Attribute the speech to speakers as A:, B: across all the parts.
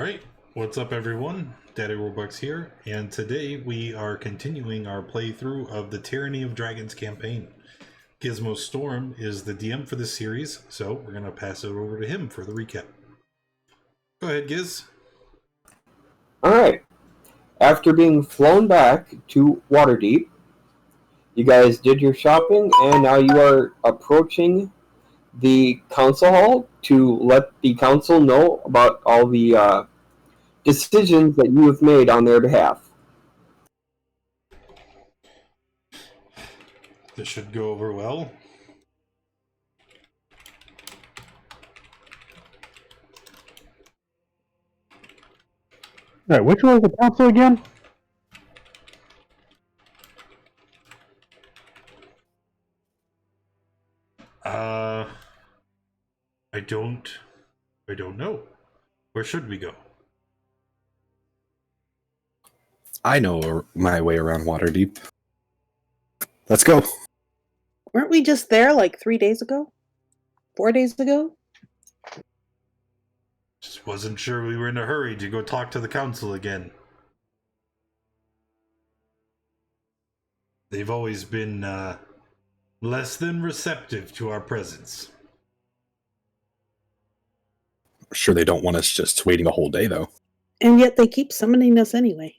A: Alright, what's up everyone? Daddy Robux here, and today we are continuing our playthrough of the Tyranny of Dragons campaign. Gizmo Storm is the DM for this series, so we're going to pass it over to him for the recap. Go ahead, Giz.
B: Alright, after being flown back to Waterdeep, you guys did your shopping, and now you are approaching the council hall to let the council know about all the decisions that you have made on their behalf.
A: This should go over well.
C: Alright, which one was the council again?
A: I don't know. Where should we go?
D: I know my way around Waterdeep. Let's go.
E: Weren't we just there like 3 days ago? 4 days ago?
A: Just wasn't sure we were in a hurry to go talk to the council again. They've always been, less than receptive to our presence.
D: Sure, they don't want us just waiting a whole day, though.
E: And yet they keep summoning us anyway.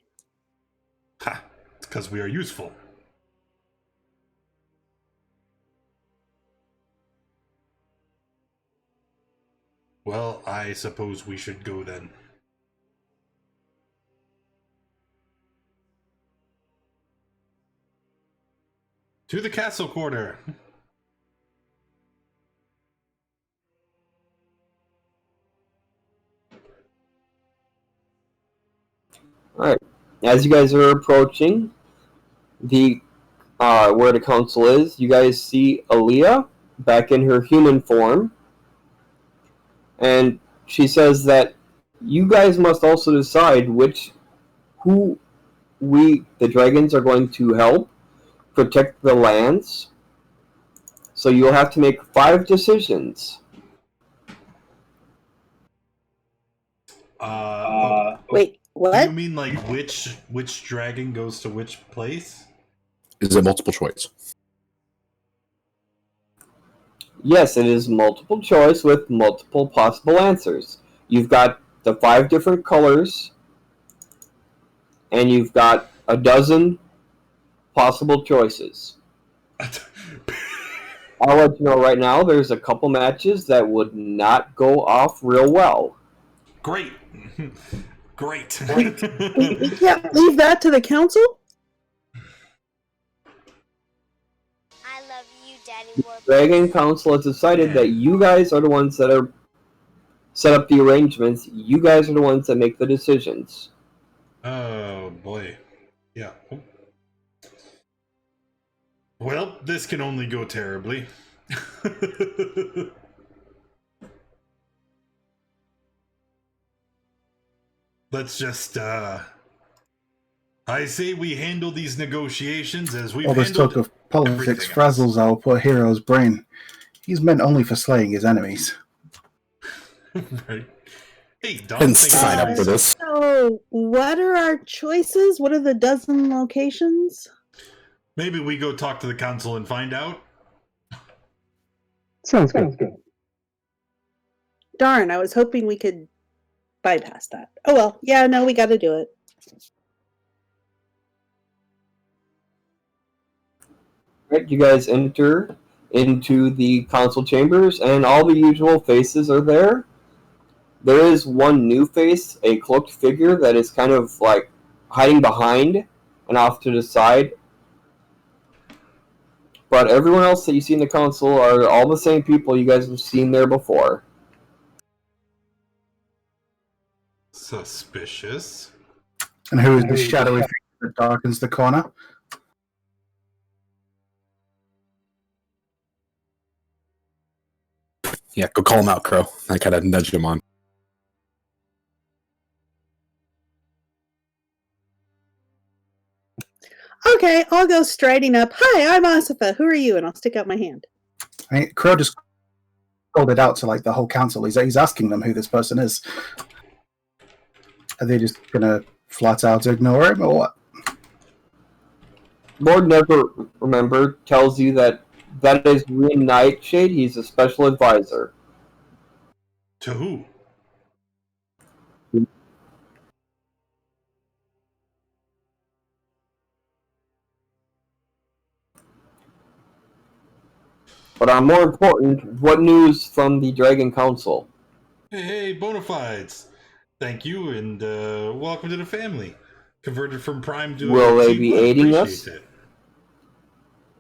A: Ha! It's because we are useful. Well, I suppose we should go then. To the castle quarter!
B: Alright, as you guys are approaching the where the council is, you guys see Aaliyah back in her human form, and she says that you guys must also decide who we, the dragons, are going to help protect the lands. So you'll have to make 5 decisions.
E: Wait, what?
A: Do you mean like which dragon goes to which place?
D: Is it multiple choice?
B: Yes, it is multiple choice with multiple possible answers. You've got the 5 different colors, and you've got a dozen possible choices. I'll let you know right now, there's a couple matches that would not go off real well.
A: Great. Great.
E: We can't leave that to the council?
F: I love you, Daddy
B: The
F: Warbucks.
B: Dragon Council has decided that you guys are the ones that are set up the arrangements. You guys are the ones that make the decisions.
A: Oh boy. Yeah. Well, this can only go terribly. Let's just, I say we handle these negotiations as we've
C: All this
A: handled
C: talk of politics
A: everything
C: frazzles our poor hero's brain. He's meant only for slaying his enemies.
A: else. Right. Hey, don't
D: Didn't
A: think
D: sign
A: about
D: up for
A: it.
D: this.
E: So, what are our choices? What are the dozen locations?
A: Maybe we go talk to the council and find out.
C: Sounds good.
E: Darn, I was hoping we could bypass that. Oh well, yeah, no, we gotta do it.
B: Right, you guys enter into the council chambers, and all the usual faces are there. There is one new face, a cloaked figure that is kind of like hiding behind and off to the side. But everyone else that you see in the council are all the same people you guys have seen there before.
A: Suspicious.
C: And who is the shadowy figure that darkens the corner?
D: Yeah, go call him out, Crow. I kind of nudged him on.
E: Okay, I'll go striding up. Hi, I'm Asifa. Who are you? And I'll stick out my hand.
C: I mean, Crow just called it out to like the whole council. He's asking them who this person is. Are they just gonna flat out ignore him, or what?
B: Lord Never Remember tells you that is Rian Nightshade. He's a special advisor.
A: To who?
B: But on more important, what news from the Dragon Council?
A: Hey, Bonafides. Thank you, and welcome to the family. Converted from Prime to
B: Will they
A: G1.
B: be aiding
A: Appreciate
B: us?
A: that.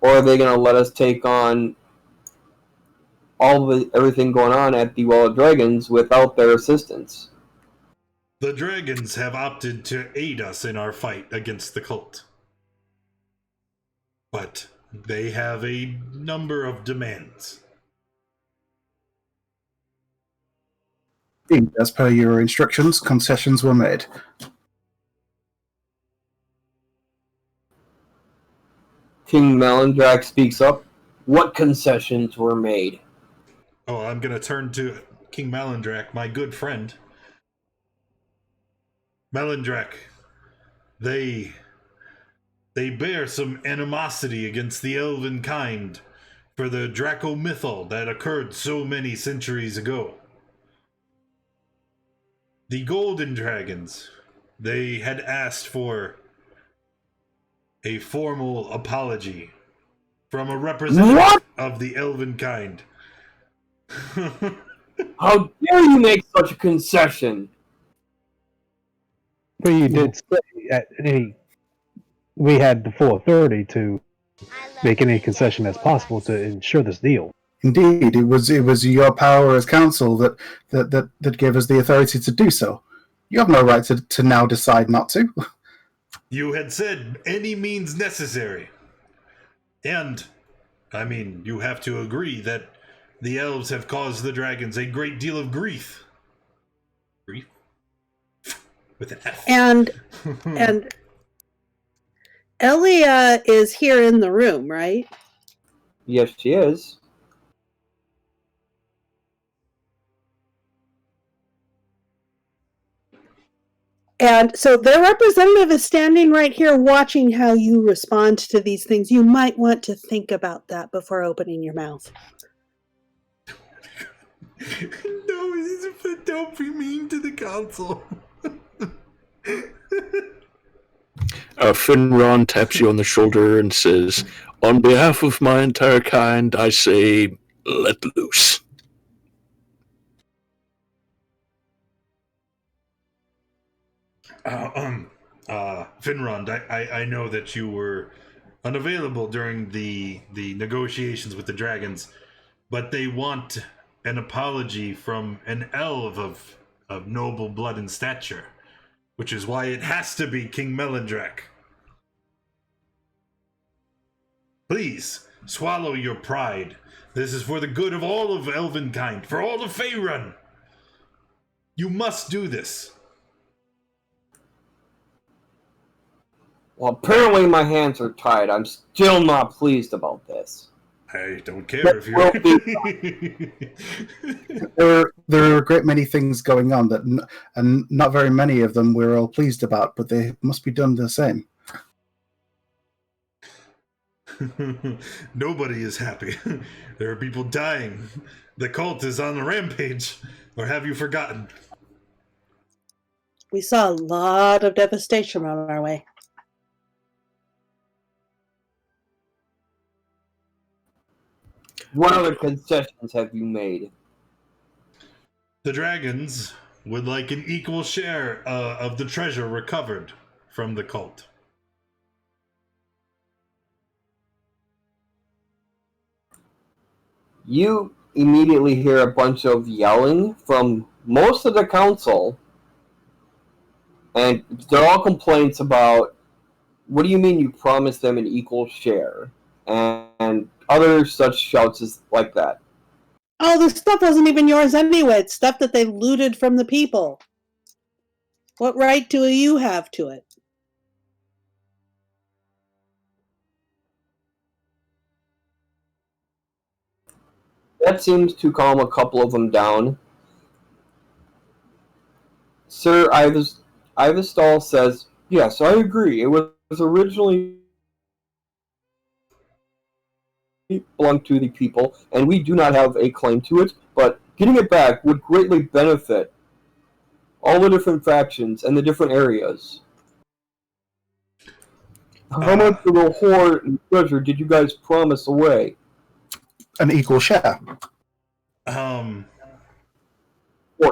B: Or are they going to let us take on everything going on at the Well of Dragons without their assistance?
A: The dragons have opted to aid us in our fight against the cult. But they have a number of demands.
C: As per your instructions, concessions were made.
B: King Malandrak speaks up. What concessions were made?
A: Oh, I'm going to turn to King Malandrak, my good friend. Malandrak, they bear some animosity against the elven kind for the Dracomythal that occurred so many centuries ago. The Golden Dragons, they had asked for a formal apology from a representative of the elven kind.
B: How dare you make such a concession?
G: But you did say we had the full authority to make any concession as possible to ensure this deal.
C: Indeed, it was your power as council that gave us the authority to do so. You have no right to now decide not to.
A: You had said any means necessary. And, I mean, you have to agree that the elves have caused the dragons a great deal of grief. Grief? With an F.
E: And Elia is here in the room, right?
B: Yes, she is.
E: And so their representative is standing right here watching how you respond to these things. You might want to think about that before opening your mouth.
A: No, don't be mean to the council.
H: Finron taps you on the shoulder and says, "On behalf of my entire kind, I say, let loose."
A: Finrond, I know that you were unavailable during the negotiations with the dragons, but they want an apology from an elf of noble blood and stature, which is why it has to be King Melandrak. Please, swallow your pride. This is for the good of all of Elvenkind, for all of Faerun. You must do this.
B: Well, apparently my hands are tied. I'm still not pleased about this.
A: I don't care if you're...
C: There are a great many things going on and not very many of them we're all pleased about, but they must be done the same.
A: Nobody is happy. There are people dying. The cult is on the rampage. Or have you forgotten?
E: We saw a lot of devastation on our way.
B: What other concessions have you made?
A: The dragons would like an equal share of the treasure recovered from the cult.
B: You immediately hear a bunch of yelling from most of the council, and they're all complaints about, what do you mean you promised them an equal share? And other such shouts as like that.
E: Oh, the stuff wasn't even yours anyway. It's stuff that they looted from the people. What right do you have to it?
B: That seems to calm a couple of them down. Sir, Ivestal says, yes, I agree. It was originally belonged to the people, and we do not have a claim to it, but getting it back would greatly benefit all the different factions and the different areas. How much of the hoard and treasure did you guys promise away?
C: An equal share.
B: For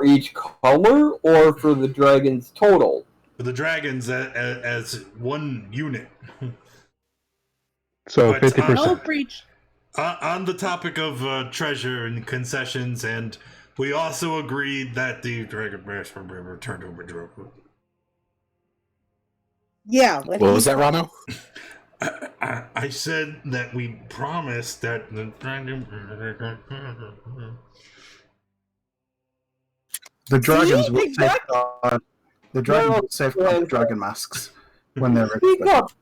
B: each color, or for the dragons total?
A: For the dragons as one unit.
G: So
A: But,
G: 50%.
E: No breach.
A: On the topic of treasure and concessions, and we also agreed that the dragon mask will be returned to Madropo.
E: Yeah.
D: What was that, Rano?
A: I said that we promised that the dragon.
C: The dragons will
E: exactly.
C: safeguard. The dragons will safeguard the dragon masks when they're
B: Speak up!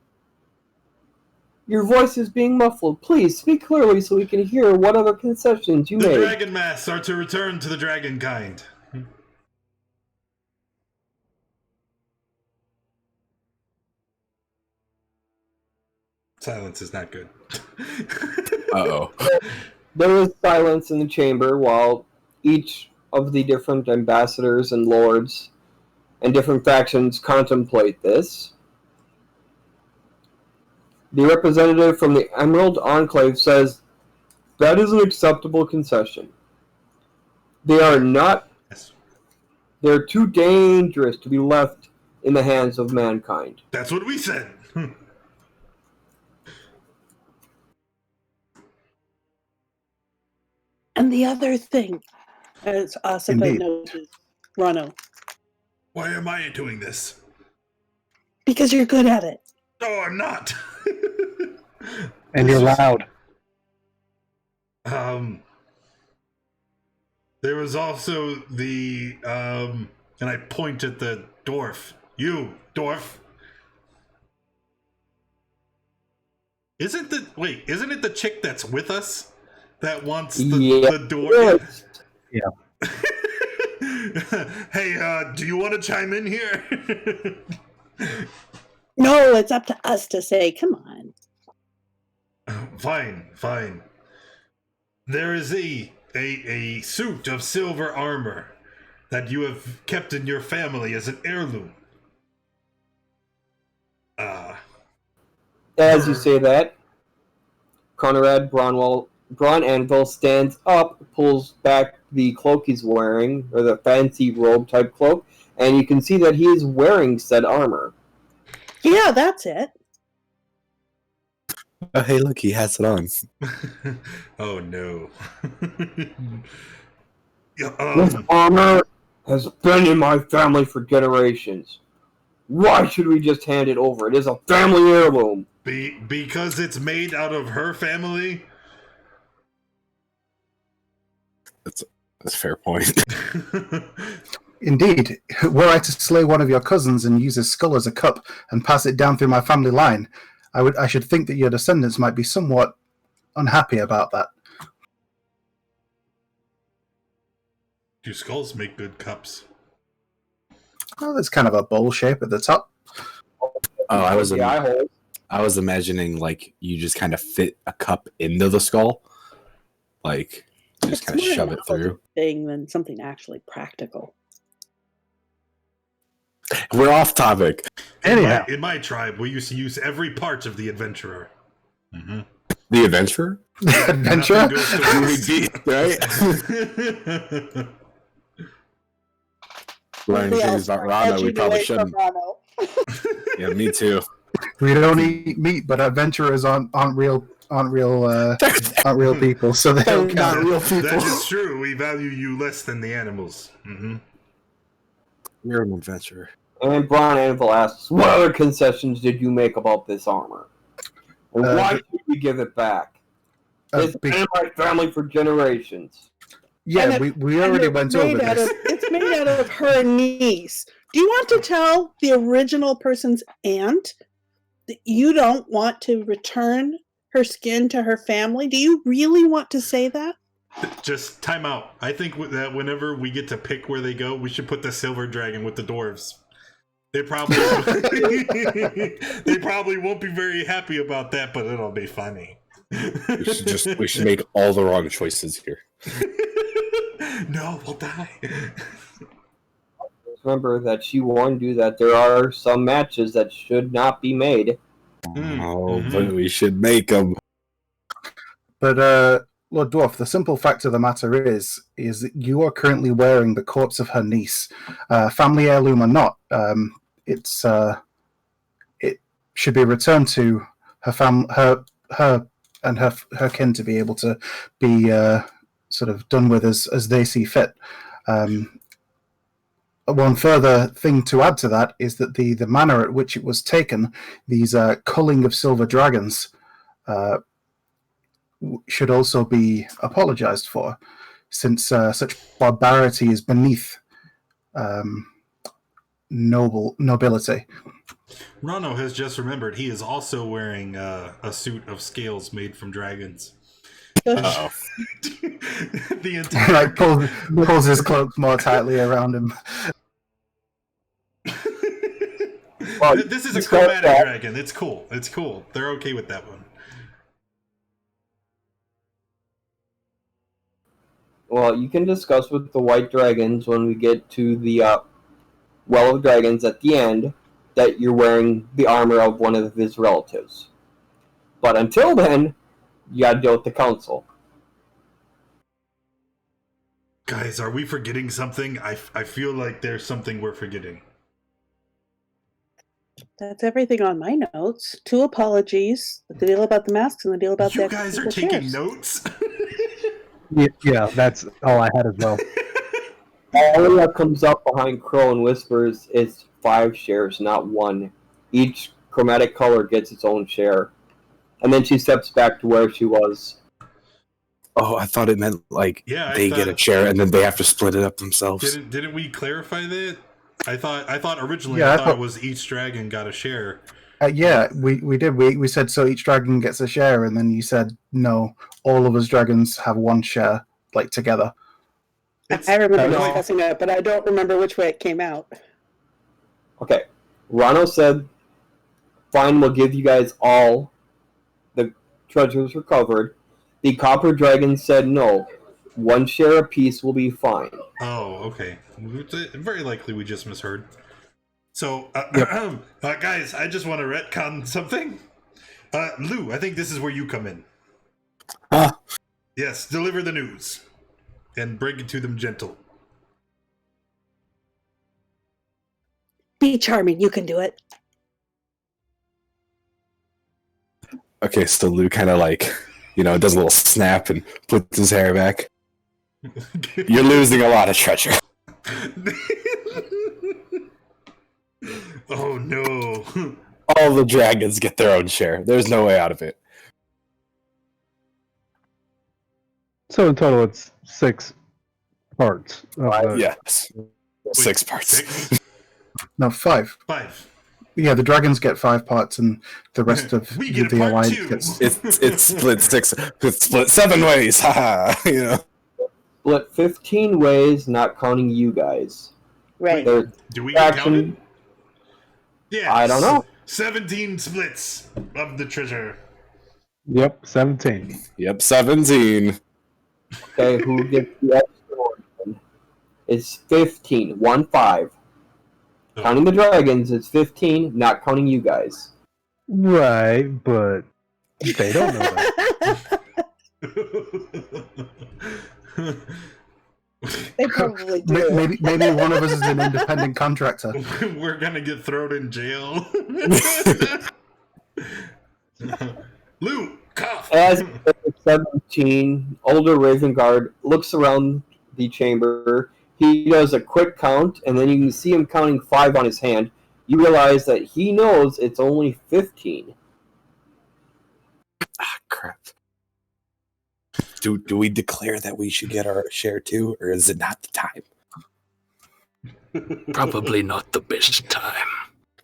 B: Your voice is being muffled. Please speak clearly so we can hear what other concessions you
A: The
B: made.
A: dragon masks are to return to the dragon kind. Silence is not good.
D: Uh-oh.
B: There is silence in the chamber while each of the different ambassadors and lords and different factions contemplate this. The representative from the Emerald Enclave says, that is an acceptable concession. They are not...
A: Yes.
B: They're too dangerous to be left in the hands of mankind.
A: That's what we said.
E: And the other thing, as Asuka
C: Indeed.
E: noted, Rano,
A: Why am I doing this?
E: because you're good at it.
A: No, I'm not.
G: And you're loud.
A: There was also the and I point at the dwarf. You, dwarf. Isn't it the chick that's with us that wants the dwarf?
B: Yes.
G: Yeah.
A: Hey, do you want to chime in here?
E: No, it's up to us to say, come on.
A: Fine. There is a suit of silver armor that you have kept in your family as an heirloom.
B: As you say that, Conrad Braun Anvil stands up, pulls back the cloak he's wearing, or the fancy robe type cloak, and you can see that he is wearing said armor.
E: Yeah, that's it.
D: Oh, hey, look, he has it on.
A: Oh no.
B: This armor has been in my family for generations. Why should we just hand it over? It is a family heirloom.
A: Because it's made out of her family?
D: That's a fair point.
C: Indeed. Were I to slay one of your cousins and use his skull as a cup and pass it down through my family line, I should think that your descendants might be somewhat unhappy about that.
A: Do skulls make good cups?
C: Oh, there's kind of a bowl shape at the top.
D: Oh, I was
B: The eye hole.
D: I was imagining like you just kind of fit a cup into the skull, like just
E: It's
D: kind of
E: more
D: shove
E: a
D: it through.
E: knowledge thing than something actually practical.
D: We're off topic.
G: Anyhow.
A: In my tribe, we used to use every part of the adventurer. Mm-hmm.
D: The adventurer,
C: Adventure?
D: right? Learning
E: Something
D: things
E: else
D: about
E: for
D: Rano, we
E: edging
D: probably
E: away from
D: shouldn't.
E: Rano.
D: Yeah, me too.
C: We don't eat meat, but adventurers aren't real people, so they don't
D: Not
C: count.
D: real people.
A: That is true. We value you less than the animals. Mm-hmm.
D: You're an adventurer.
B: And Braun Anvil asks, what other concessions did you make about this armor? And why should we give it back? It's been in my family for generations.
C: Yeah,
E: And
C: we already
E: And
C: went
E: it's
C: over
E: made out
C: this.
E: of- it's made out of her niece. Do you want to tell the original person's aunt that you don't want to return her skin to her family? Do you really want to say that?
A: Just time out. I think that whenever we get to pick where they go, we should put the silver dragon with the dwarves. They probably they probably won't be very happy about that, but it'll be funny.
D: We should make all the wrong choices here.
A: No, we'll die.
B: Remember that she warned you that there are some matches that should not be made.
D: But we should make them.
C: But Lord Dwarf, the simple fact of the matter is that you are currently wearing the corpse of her niece, family heirloom or not. It should be returned to her and her kin to be able to be sort of done with as they see fit. One further thing to add to that is that the manner at which it was taken, these culling of silver dragons, should also be apologized for, since such barbarity is beneath nobility.
A: Rano has just remembered he is also wearing a suit of scales made from dragons.
D: Uh-oh.
A: The entire
C: Like pulls his cloak more tightly around him.
B: Well,
A: this is a chromatic dragon. It's cool. It's cool. They're okay with that one.
B: Well, you can discuss with the white dragons when we get to the Well of Dragons at the end that you're wearing the armor of one of his relatives. But until then, you gotta deal with the council.
A: Guys, are we forgetting something? I feel like there's something we're forgetting.
E: That's everything on my notes. 2 apologies, the deal about the masks and the deal about
A: You
E: the
A: guys are
E: extra
A: taking
E: shares.
A: notes?
G: Yeah, that's all I had as well.
B: All that comes up behind Crow and whispers is 5 shares, not 1. Each chromatic color gets its own share. And then she steps back to where she was.
D: Oh, I thought it meant like
A: Yeah,
D: they get a share and then they have to split it up themselves.
A: Didn't we clarify that? I thought originally
C: Yeah,
A: I
C: I
A: thought
C: thought-
A: it was each dragon got a share.
C: Yeah, we did. We said so each dragon gets a share, and then you said no, all of us dragons have 1 share, like together.
E: I remember
B: No.
E: discussing it, but I don't remember which way it came out.
B: Okay. Rano said, fine, we'll give you guys all the treasures recovered. The copper dragon said no. 1 share apiece will be fine.
A: Oh, okay. Very likely we just misheard. So, guys, I just want to retcon something. Lou, I think this is where you come in.
D: Huh?
A: Yes, deliver the news. And bring it to them gentle.
E: Be charming, you can do it.
D: Okay, so Lou kind of like, does a little snap and puts his hair back. You're losing a lot of treasure.
A: Oh no.
D: All the dragons get their own share. There's no way out of it.
G: So in total, it's 6 parts.
D: Yes. 6 parts.
A: 6?
C: No, 5.
A: 5.
C: Yeah, the dragons get 5 parts, and the rest of
A: We get
C: the
A: a part
C: alliance
A: 2.
C: gets.
D: It's split 6. It's split 7 ways. Haha.
B: Split 15 ways, not counting you guys.
E: Right.
B: There's
A: Do we get
B: action.
A: counted? Yeah.
B: I don't know.
A: 17 splits of the treasure.
G: Yep, 17.
D: Yep, 17.
B: Okay, who gets the extra one? It's 15. 1-5.
A: Oh.
B: Counting the dragons, it's 15, not counting you guys.
G: Right, but they don't know that.
E: They probably do.
C: Maybe one of us is an independent contractor.
A: We're gonna get thrown in jail. Lou, cough.
B: As 17, older Raven Guard looks around the chamber. He does a quick count, and then you can see him counting 5 on his hand. You realize that he knows it's only 15.
D: Ah, crap. Do we declare that we should get our share too, or is it not the time?
H: Probably not the best time.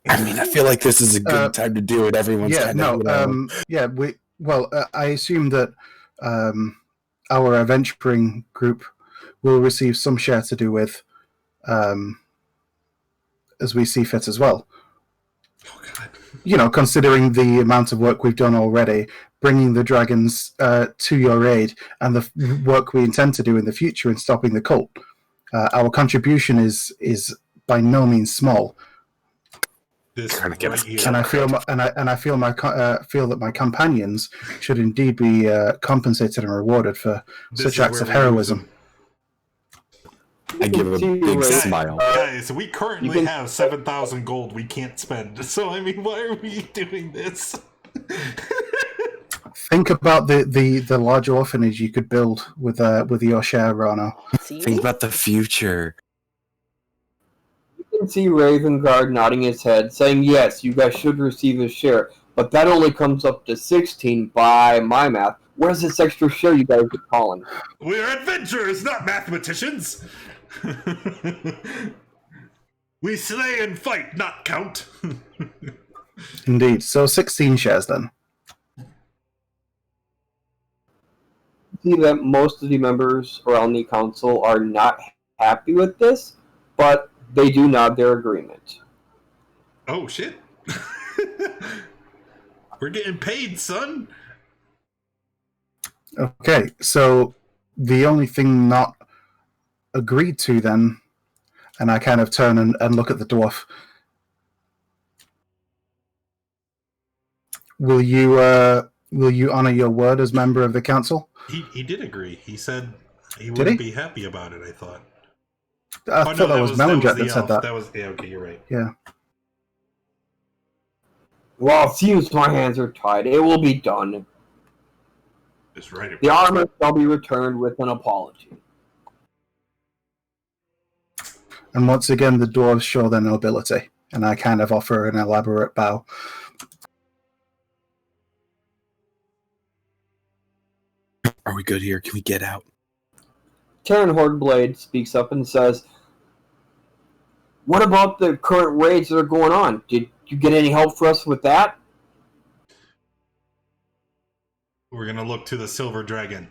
D: I mean, I feel like this is a good time to do it. Everyone's
C: Yeah,
D: kind of,
C: no, yeah. I assume that our adventuring group will receive some share to do with as we see fit as well.
A: Oh God.
C: You know, considering the amount of work we've done already, bringing the dragons to your aid, and the work we intend to do in the future in stopping the cult, our contribution is by no means small.
A: This
D: Trying to get us
A: right here.
C: And I feel feel that my companions should indeed be compensated and rewarded for
A: This
C: such
A: is
C: acts
A: where
C: of
A: we lose
C: heroism.
A: them.
D: I give a big
B: Guys,
D: smile.
A: Guys, we currently
B: You can-
A: have 7,000 gold we can't spend. So I mean, why are we doing this?
C: Think about the large orphanage you could build with your share, Rana.
E: See?
D: Think about the future.
B: You can see Ravengard nodding his head, saying, yes, you guys should receive a share, but that only comes up to 16 by my math. Where's this extra share you guys are calling?
A: We're adventurers, not mathematicians. We slay and fight, not count.
C: Indeed. So 16 shares then.
B: See that most of the members around the council are not happy with this, but they do nod their agreement.
A: Oh shit. We're getting paid, son.
C: Okay, so the only thing not agreed to then, and I kind of turn and look at the dwarf. Will you honor your word as member of the council?
A: He did agree. He said he
C: Did
A: wouldn't
C: he?
A: be happy about it, I thought.
C: I thought that was Melanjack that said that.
A: That was, yeah, okay, you're right.
C: Yeah.
B: Well, it seems my hands are tied. It will be done.
A: Just right.
B: The armor shall be returned with an apology.
C: And once again, the dwarves show their nobility, and I kind of offer an elaborate bow.
D: Are we good here? Can we get out?
B: Terran Hordeblade speaks up and says, what about the current raids that are going on? Did you get any help for us with that?
A: We're gonna look to the Silver Dragon.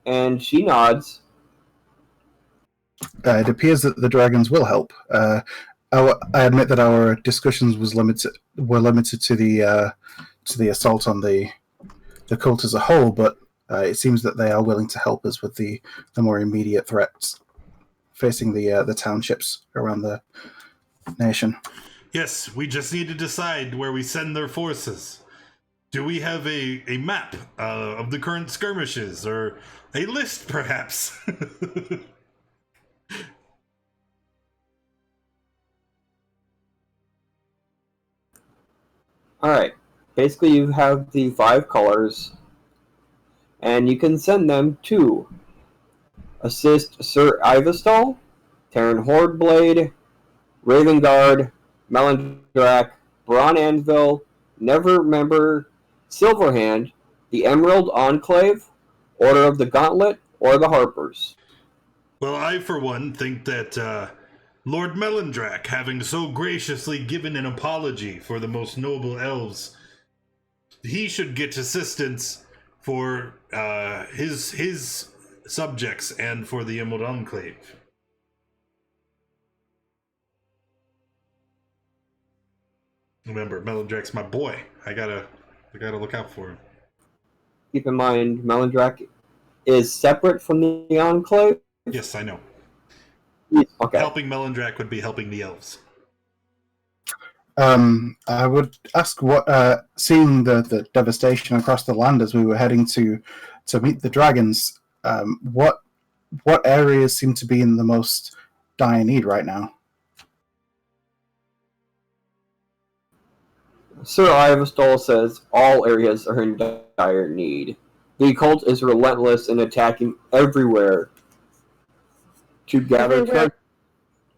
B: And she nods.
C: It appears that the dragons will help. I admit that our discussions were limited to the assault on the cult as a whole, but it seems that they are willing to help us with the more immediate threats facing the townships around the nation.
A: Yes, we just need to decide where we send their forces. Do we have a map of the current skirmishes, or a list, perhaps?
B: Alright. Basically, you have the 5 colors, and you can send them to assist Sir Ivestal, Terran Hordeblade, Ravengard, Melandrak, Braun Anvil, Nevermember, Silverhand, the Emerald Enclave, Order of the Gauntlet, or the Harpers.
A: Well, I, for one, think that Lord Melandrak, having so graciously given an apology for the most noble elves, he should get assistance for his subjects and for the Emerald Enclave. Remember, Melandrak's my boy. I gotta look out for him.
B: Keep in mind, Melandrak is separate from the Enclave.
A: Yes, I know.
B: Okay.
A: Helping Melandrak would be helping the elves.
C: I would ask what, seeing the devastation across the land as we were heading to meet the dragons, what areas seem to be in the most dire need right now?
B: Sir Ivestal says all areas are in dire need. The cult is relentless in attacking everywhere to gather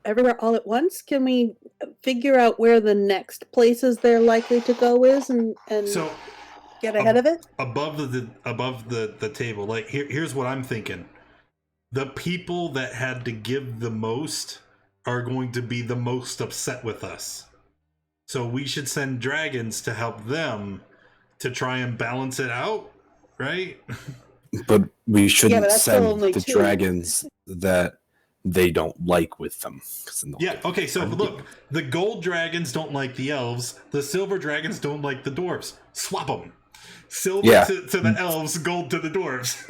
E: Everywhere all at once? Can we figure out where the next places they're likely to go is and
A: So
E: get ahead of it?
A: above the table, like here's what I'm thinking. The people that had to give the most are going to be the most upset with us. So we should send dragons to help them to try and balance it out, right?
D: But we shouldn't
E: but that's still
D: send
E: only
D: the
E: 2.
D: dragons that they don't like with them.
A: Yeah, okay, so look, the gold dragons don't like the elves, the silver dragons don't like the dwarves. Swap them. Silver to the elves, gold to the dwarves.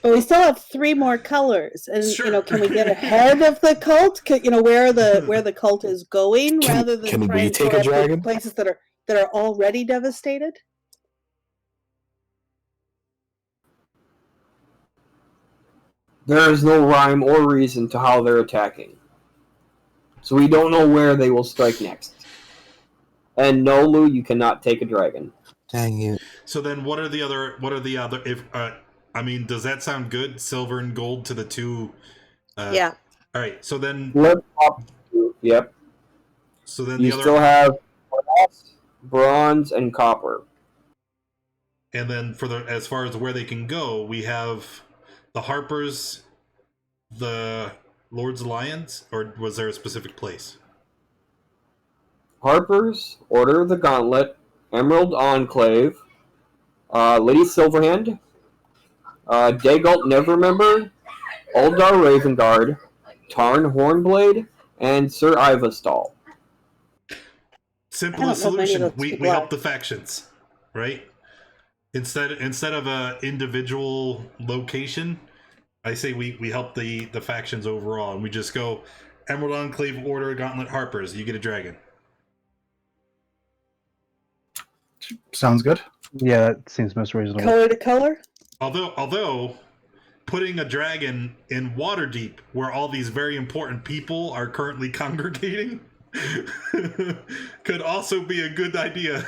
E: But we still have 3 more colors, and
A: Sure.
E: Can we get ahead of the cult? Where the cult is going, rather than
D: can
E: try
D: we
E: and
D: take
E: go
D: a
E: after
D: dragon?
E: places that are already devastated?
B: There is no rhyme or reason to how they're attacking, so we don't know where they will strike next. And no, Lou, you cannot take a dragon.
D: Dang it!
A: So then, what are the other? If does that sound good? Silver and gold to the 2.
E: Yeah.
A: All right. So then.
B: Yep.
A: So then
B: you still have brass, bronze, and copper.
A: And then as far as where they can go, we have the Harpers, the Lord's Lions, or was there a specific place?
B: Harpers, Order of the Gauntlet, Emerald Enclave, Lady Silverhand, Dagult Nevermember, Uldar Ravenguard, Tarn Hornblade, and Sir Ivastal.
A: Simplest solution. We help the factions, right? Instead of a individual location, I say we help the factions overall, and we just go Emerald Enclave, Order, Gauntlet, Harpers. You get a dragon.
C: Sounds good.
G: Yeah, that seems most reasonable.
E: Color to color?
A: Although putting a dragon in Waterdeep, where all these very important people are currently congregating, could also be a good idea.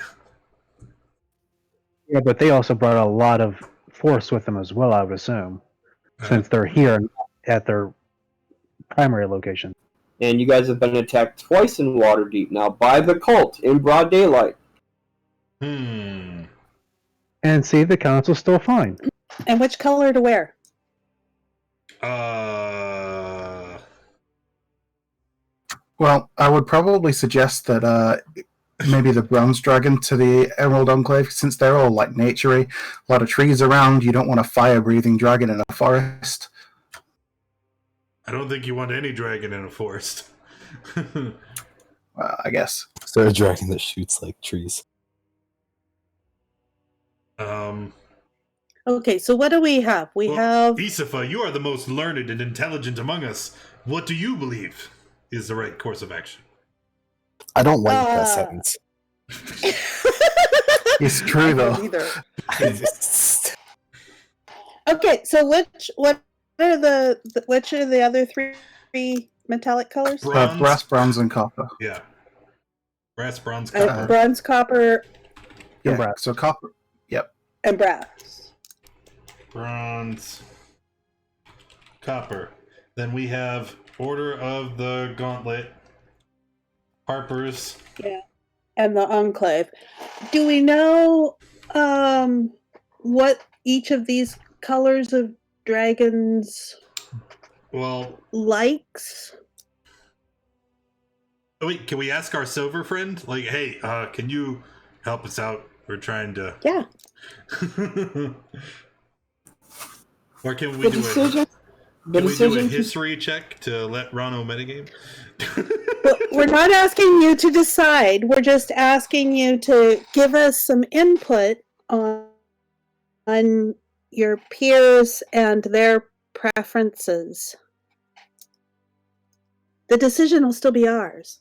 G: Yeah, but they also brought a lot of force with them as well, I would assume, since they're here at their primary location.
B: And you guys have been attacked twice in Waterdeep now by the cult in broad daylight.
A: And
G: see, the council's still fine.
E: And which color to wear?
C: Well, I would probably suggest that maybe the bronze dragon to the Emerald Enclave, since they're all like naturey, a lot of trees around. You don't want a fire-breathing dragon in a forest.
A: I don't think you want any dragon in a forest.
C: I guess.
D: Is there a dragon that shoots like trees?
E: Okay, so what do we have? We have...
A: Isifa, you are the most learned and intelligent among us. What do you believe is the right course of action?
D: I don't like that sentence.
C: It's true, though.
E: Okay, so which are the other 3 metallic colors?
C: Brass, bronze, and copper.
A: Yeah. Brass, bronze, copper.
E: Bronze, copper,
C: and brass. So copper. Yep.
E: And brass.
A: Bronze, copper. Then we have Order of the Gauntlet, Harpers.
E: Yeah. And the Enclave. Do we know what each of these colors of dragons likes?
A: Oh, wait, can we ask our silver friend? Like, hey, can you help us out? We're trying to...
E: Yeah.
A: Or can we do a history check to let Rano metagame?
E: We're not asking you to decide. We're just asking you to give us some input on your peers and their preferences. The decision will still be ours.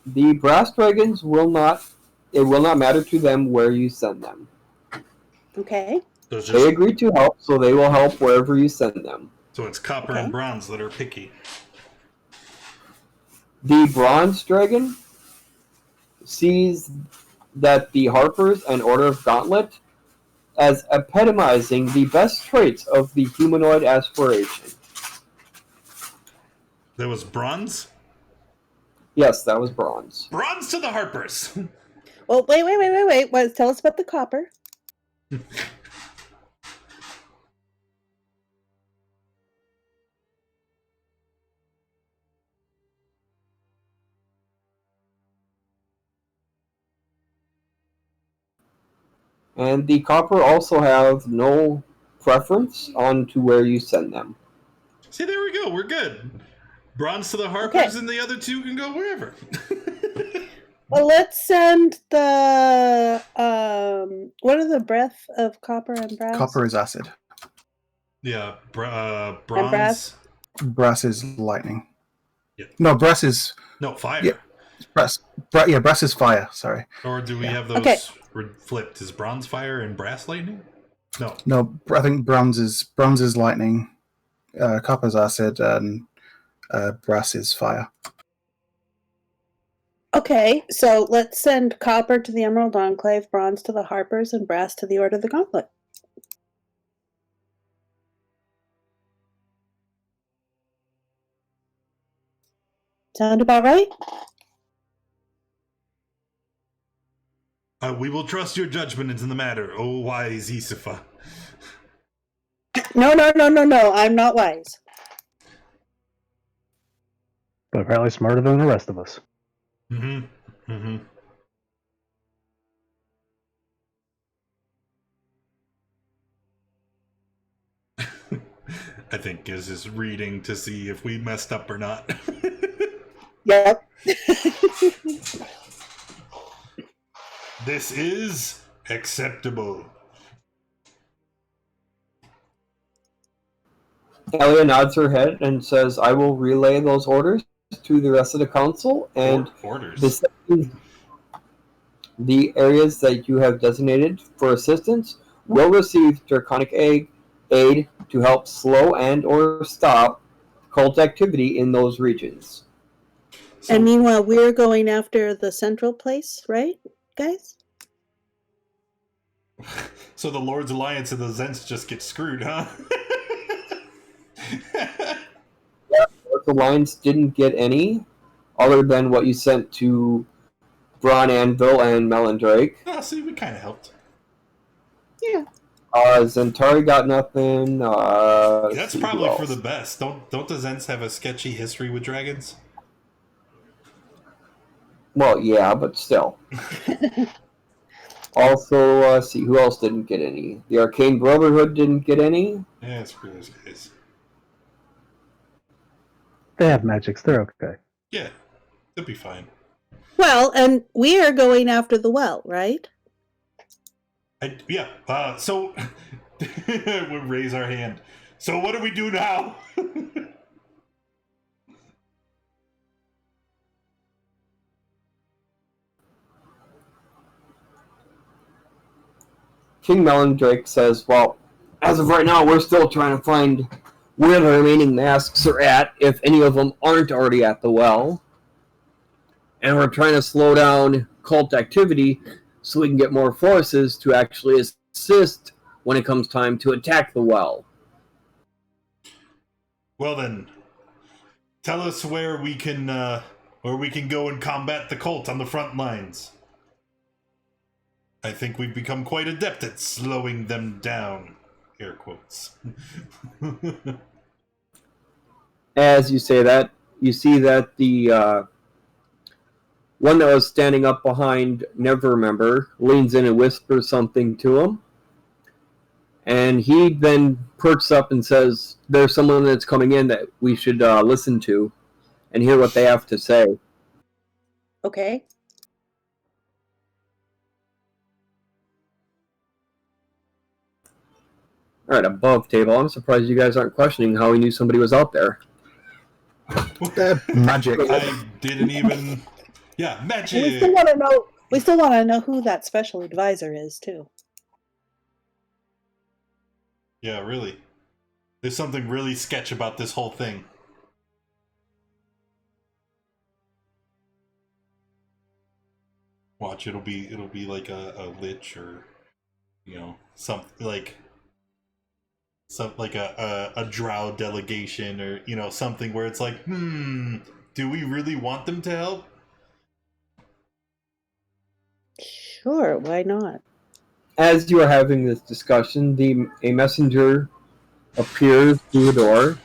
B: The brass dragons will not matter to them where you send them.
E: Okay.
B: They agree to help, so they will help wherever you send them.
A: So it's copper and bronze that are picky.
B: The bronze dragon sees that the Harpers and Order of Gauntlet as epitomizing the best traits of the humanoid aspiration.
A: There was bronze?
B: Yes, that was bronze.
A: Bronze to the Harpers!
E: Well, wait. Tell us about the copper.
B: And the copper also have no preference on to where you send them.
A: See, there we go. We're good. Bronze to the Harpers, and the other two can go wherever.
E: Well, let's send the what are the breath of copper and brass?
C: Copper is acid.
A: Yeah,
E: And
A: bronze.
E: brass?
C: Brass is lightning.
A: Yeah.
C: No, brass is
A: fire.
C: Yeah. brass. Brass is fire. Sorry.
A: Or do we have those flipped? Is bronze fire and brass lightning? No.
C: I think bronze is lightning. Copper's acid, and brass is fire.
E: Okay, so let's send copper to the Emerald Enclave, bronze to the Harpers, and brass to the Order of the Gauntlet. Sound about right?
A: We will trust your judgment in the matter, O wise Isifa.
E: No, I'm not wise.
G: But apparently smarter than the rest of us.
A: Mm-hmm. I think Giz is reading to see if we messed up or not.
E: Yep.
A: This is acceptable.
B: Elia nods her head and says, I will relay those orders to the rest of the council, and
A: orders.
B: The areas that you have designated for assistance will receive draconic aid to help slow and or stop cult activity in those regions.
E: And meanwhile, we're going after the central place, right, guys?
A: So the Lord's Alliance and the Zents just get screwed, huh?
B: The Alliance didn't get any, other than what you sent to Bron Anvil and Melandrake.
A: Oh, see, we kind of helped.
E: Yeah.
B: Zentari got nothing.
A: That's probably for the best. Don't the Zents have a sketchy history with dragons?
B: Well, yeah, but still. Also, see, who else didn't get any? The Arcane Brotherhood didn't get any.
A: Yeah, screw those guys.
G: They have magics. They're okay.
A: Yeah, they'll be fine.
E: Well, and we are going after the well, right?
A: So we'll raise our hand. So what do we do now?
B: King Melandrake says, well, as of right now, we're still trying to find where the remaining masks are at, if any of them aren't already at the well. And we're trying to slow down cult activity so we can get more forces to actually assist when it comes time to attack the well.
A: Well then, tell us where we can go and combat the cult on the front lines. I think we've become quite adept at slowing them down. Air quotes.
B: As you say that, you see that the one that was standing up behind Neverremember leans in and whispers something to him. And he then perks up and says, there's someone that's coming in that we should listen to and hear what they have to say.
E: Okay.
B: All right, above table. I'm surprised you guys aren't questioning how he knew somebody was out there.
C: Magic.
A: I didn't even... Yeah, magic!
E: We still want to know who that special advisor is, too.
A: Yeah, really. There's something really sketch about this whole thing. Watch, it'll be like a lich or, something like a drow delegation or something where it's like, do we really want them to help?
E: Sure, why not?
B: As you are having this discussion, a messenger appears through the door.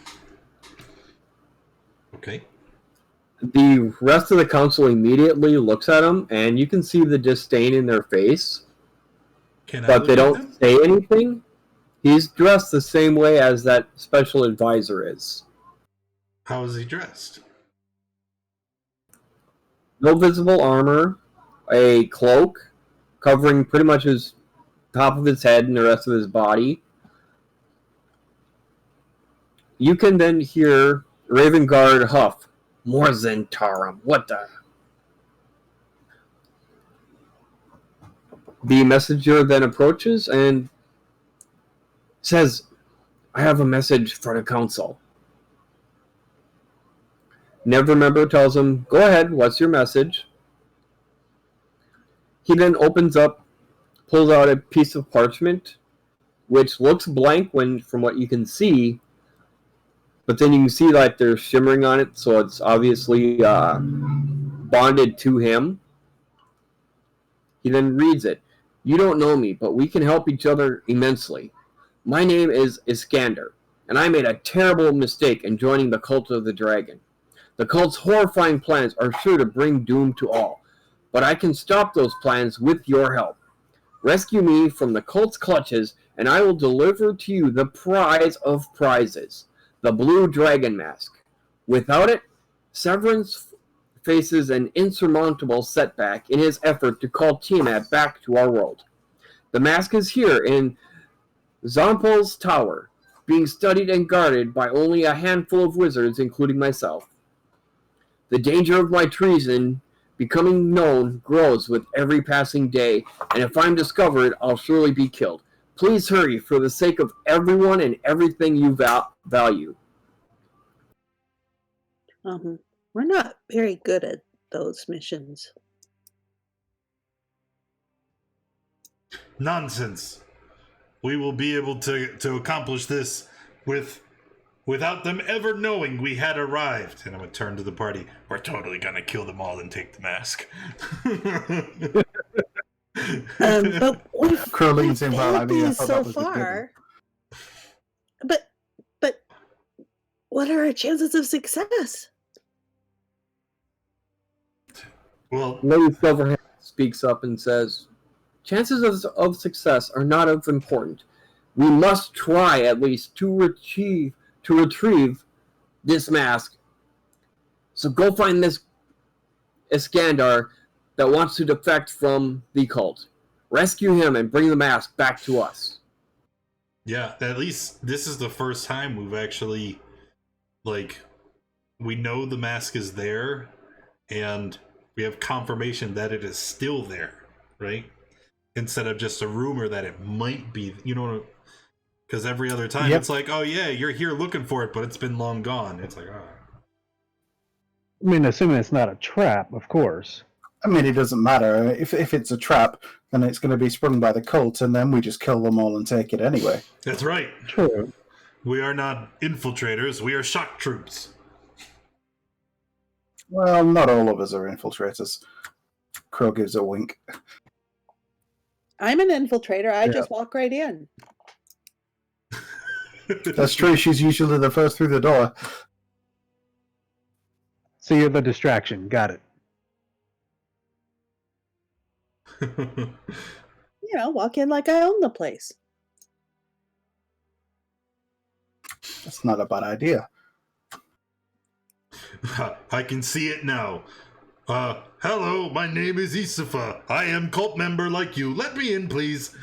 A: Okay.
B: The rest of the council immediately looks at him, and you can see the disdain in their face.
A: Can I
B: but
A: look
B: they
A: at
B: don't
A: them?
B: say anything. He's dressed the same way as that special advisor is.
A: How is he dressed?
B: No visible armor, a cloak covering pretty much his top of his head and the rest of his body. You can then hear Raven Guard huff, "More Zentarum, what the..." The messenger then approaches and says, "I have a message for the council." Nevermember tells him, "Go ahead, what's your message?" He then opens up, pulls out a piece of parchment, which looks blank from what you can see, but then you can see like they're shimmering on it, so it's obviously bonded to him. He then reads it. "You don't know me, but we can help each other immensely. My name is Iskander, and I made a terrible mistake in joining the Cult of the Dragon. The cult's horrifying plans are sure to bring doom to all, but I can stop those plans with your help. Rescue me from the cult's clutches, and I will deliver to you the prize of prizes, the Blue Dragon Mask. Without it, Severance faces an insurmountable setback in his effort to call Tiamat back to our world. The mask is here in Xonthal's tower, being studied and guarded by only a handful of wizards, including myself. The danger of my treason becoming known grows with every passing day, and if I'm discovered, I'll surely be killed. Please hurry for the sake of everyone and everything you value."
E: We're not very good at those missions.
A: Nonsense. We will be able to accomplish this without them ever knowing we had arrived. And I'm going to turn to the party. We're totally going to kill them all and take the mask.
E: But we've
C: Crowling's in well, I
E: failed
C: mean, I
E: these
C: thought
E: so
C: that was the
E: far. But what are our chances of success?
A: Well,
B: Lady Silverhand speaks up and says, "Chances of success are not of importance. We must try at least to retrieve this mask. So go find this Iskander that wants to defect from the cult. Rescue him and bring the mask back to us."
A: yeah, at least this is the first time we've actually, we know the mask is there, and we have confirmation that it is still there, right? Instead of just a rumor that it might be, because every other time
C: Yep.
A: it's like, oh yeah, you're here looking for it, but it's been long gone. It's like,
G: I mean, assuming it's not a trap, of course.
C: I mean, it doesn't matter. If it's a trap, then it's going to be sprung by the cult, and then we just kill them all and take it anyway.
A: That's right.
G: True.
A: We are not infiltrators. We are shock troops.
C: Well, not all of us are infiltrators. Crow gives a wink.
E: I'm an infiltrator. I just walk right in.
C: That's true. She's usually the first through the door.
G: So you're the distraction. Got it.
E: Walk in like I own the place.
C: That's not a bad idea.
A: I can see it now. Hello, my name is Isifa. I am cult member like you. Let me in, please.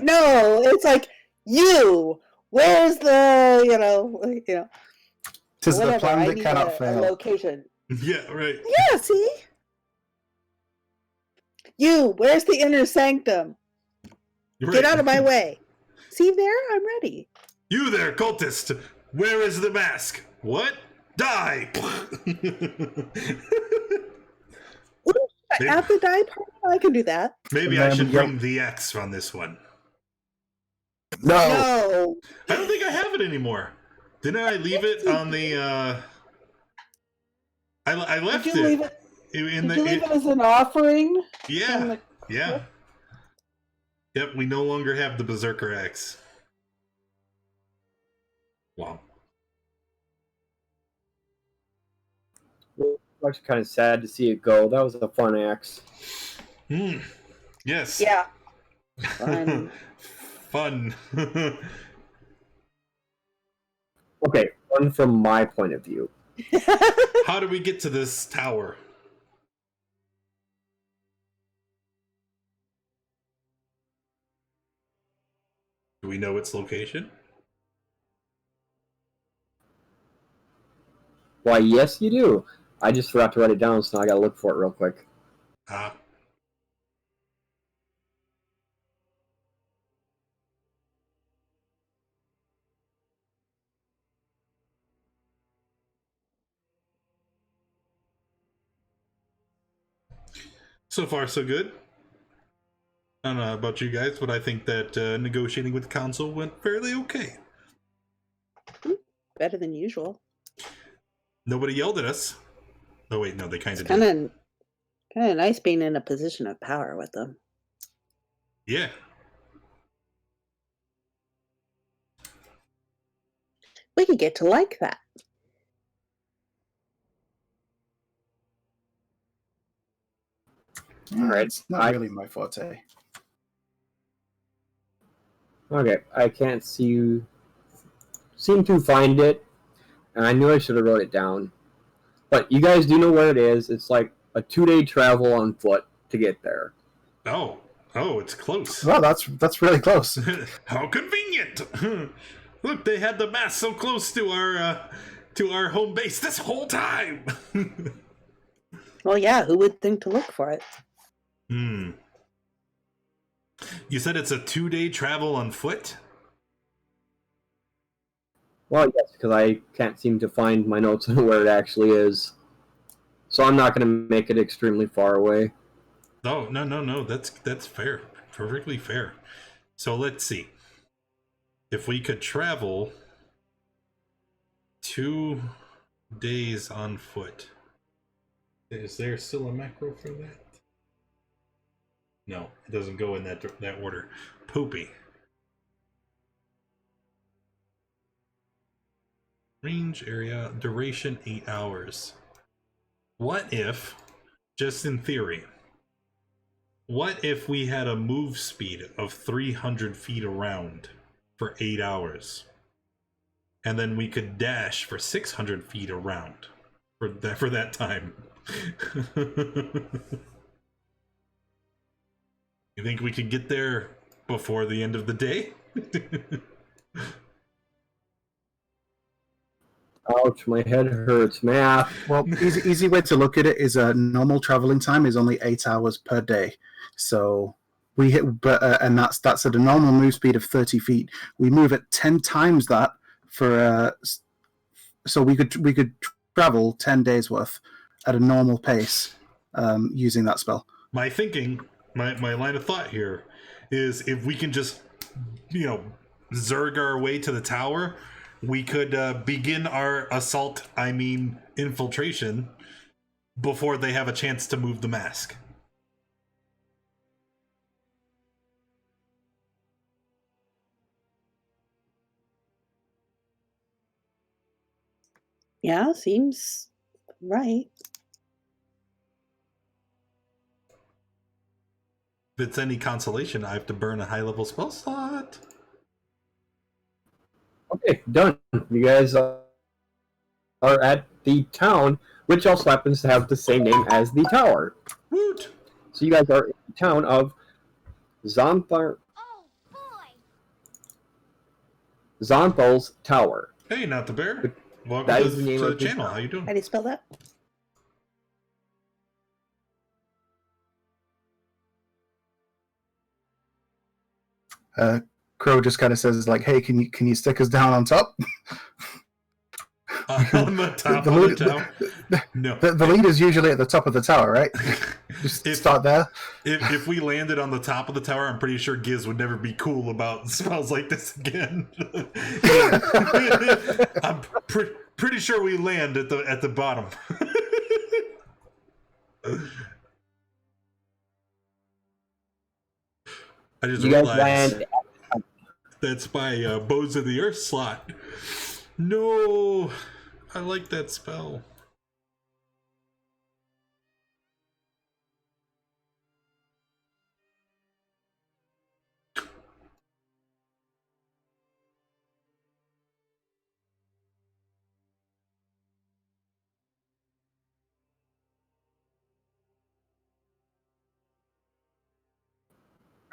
E: No, it's like, where's the,
C: Tis the
E: whatever,
C: plan
E: I
C: that
E: need
C: cannot
E: a
C: fail.
E: location.
A: Yeah, right.
E: Yeah, see? Where's the inner sanctum?
A: Right.
E: Get out of my way. See there? I'm ready.
A: You there, cultist. Where is the mask? What? Die!
E: At the die party? I can do that.
A: Maybe I should bring the X on this one.
D: No.
E: No.
A: I don't think I have it anymore. Didn't I leave it on the, I left
E: Did you leave
A: it.
E: Did you leave it as an offering?
A: Yeah. Yeah. Yep, we no longer have the Berserker X. Wow.
B: It's actually kind of sad to see it go. That was a fun axe.
A: Yes.
E: Yeah. Fun.
A: Fun.
B: Okay, one from my point of view.
A: How do we get to this tower? Do we know its location?
B: Why, yes, you do. I just forgot to write it down, so now I gotta look for it real quick.
A: Ah. So far, so good. I don't know about you guys, but I think that negotiating with the council went fairly okay.
E: Better than usual.
A: Nobody yelled at us. Oh wait, no, they kind
E: It's
A: of did.
E: kind of nice being in a position of power with them.
A: Yeah.
E: We could get to like that.
B: Alright,
C: It's not really my forte.
B: Okay, I can't seem to find it, and I knew I should have wrote it down. But you guys do know where it is. It's like a 2-day travel on foot to get there.
A: Oh, it's close.
C: Well, that's really close.
A: How convenient! Look, they had the mast so close to our home base this whole time.
E: Well, yeah, who would think to look for it?
A: You said it's a 2-day travel on foot?
B: Well, yes, because I can't seem to find my notes on where it actually is. So I'm not going to make it extremely far away.
A: Oh, no. That's fair. Perfectly fair. So let's see. If we could travel 2 days on foot. Is there still a macro for that? No, it doesn't go in that order. Poopy. Range area, duration 8 hours. What if, just in theory, what if we had a move speed of 300 feet around for 8 hours? And then we could dash for 600 feet around for that time. You think we could get there before the end of the day?
B: Ouch, my head hurts. Math.
C: Well, easy way to look at it is a normal traveling time is only 8 hours per day. So we hit, and that's at a normal move speed of 30 feet. We move at 10 times that for so we could travel 10 days worth at a normal pace using that spell.
A: My thinking, my line of thought here is if we can just, zerg our way to the tower, we could begin our assault, infiltration, before they have a chance to move the mask.
E: Yeah, seems right.
A: If it's any consolation, I have to burn a high-level spell slot.
B: Okay, done. You guys are at the town, which also happens to have the same name as the tower.
A: Woot!
B: So you guys are in the town of Xonthal.
F: Oh, boy!
B: Xonthal's Tower.
A: Hey, not the bear. Welcome
B: That
A: to
B: is the name
A: the
B: of the
A: channel.
B: town.
A: How you doing?
E: How do you spell that?
C: Crow just kind of says like, "Hey, can you stick us down on top?"
A: On the top of the tower? No.
C: The leader's usually at the top of the tower, right? Just start there.
A: If we landed on the top of the tower, I'm pretty sure Giz would never be cool about spells like this again. I'm pretty sure we land at the bottom. I just
B: You guys
A: realized
B: land.
A: that's my Bows of the Earth slot. No, I like that spell.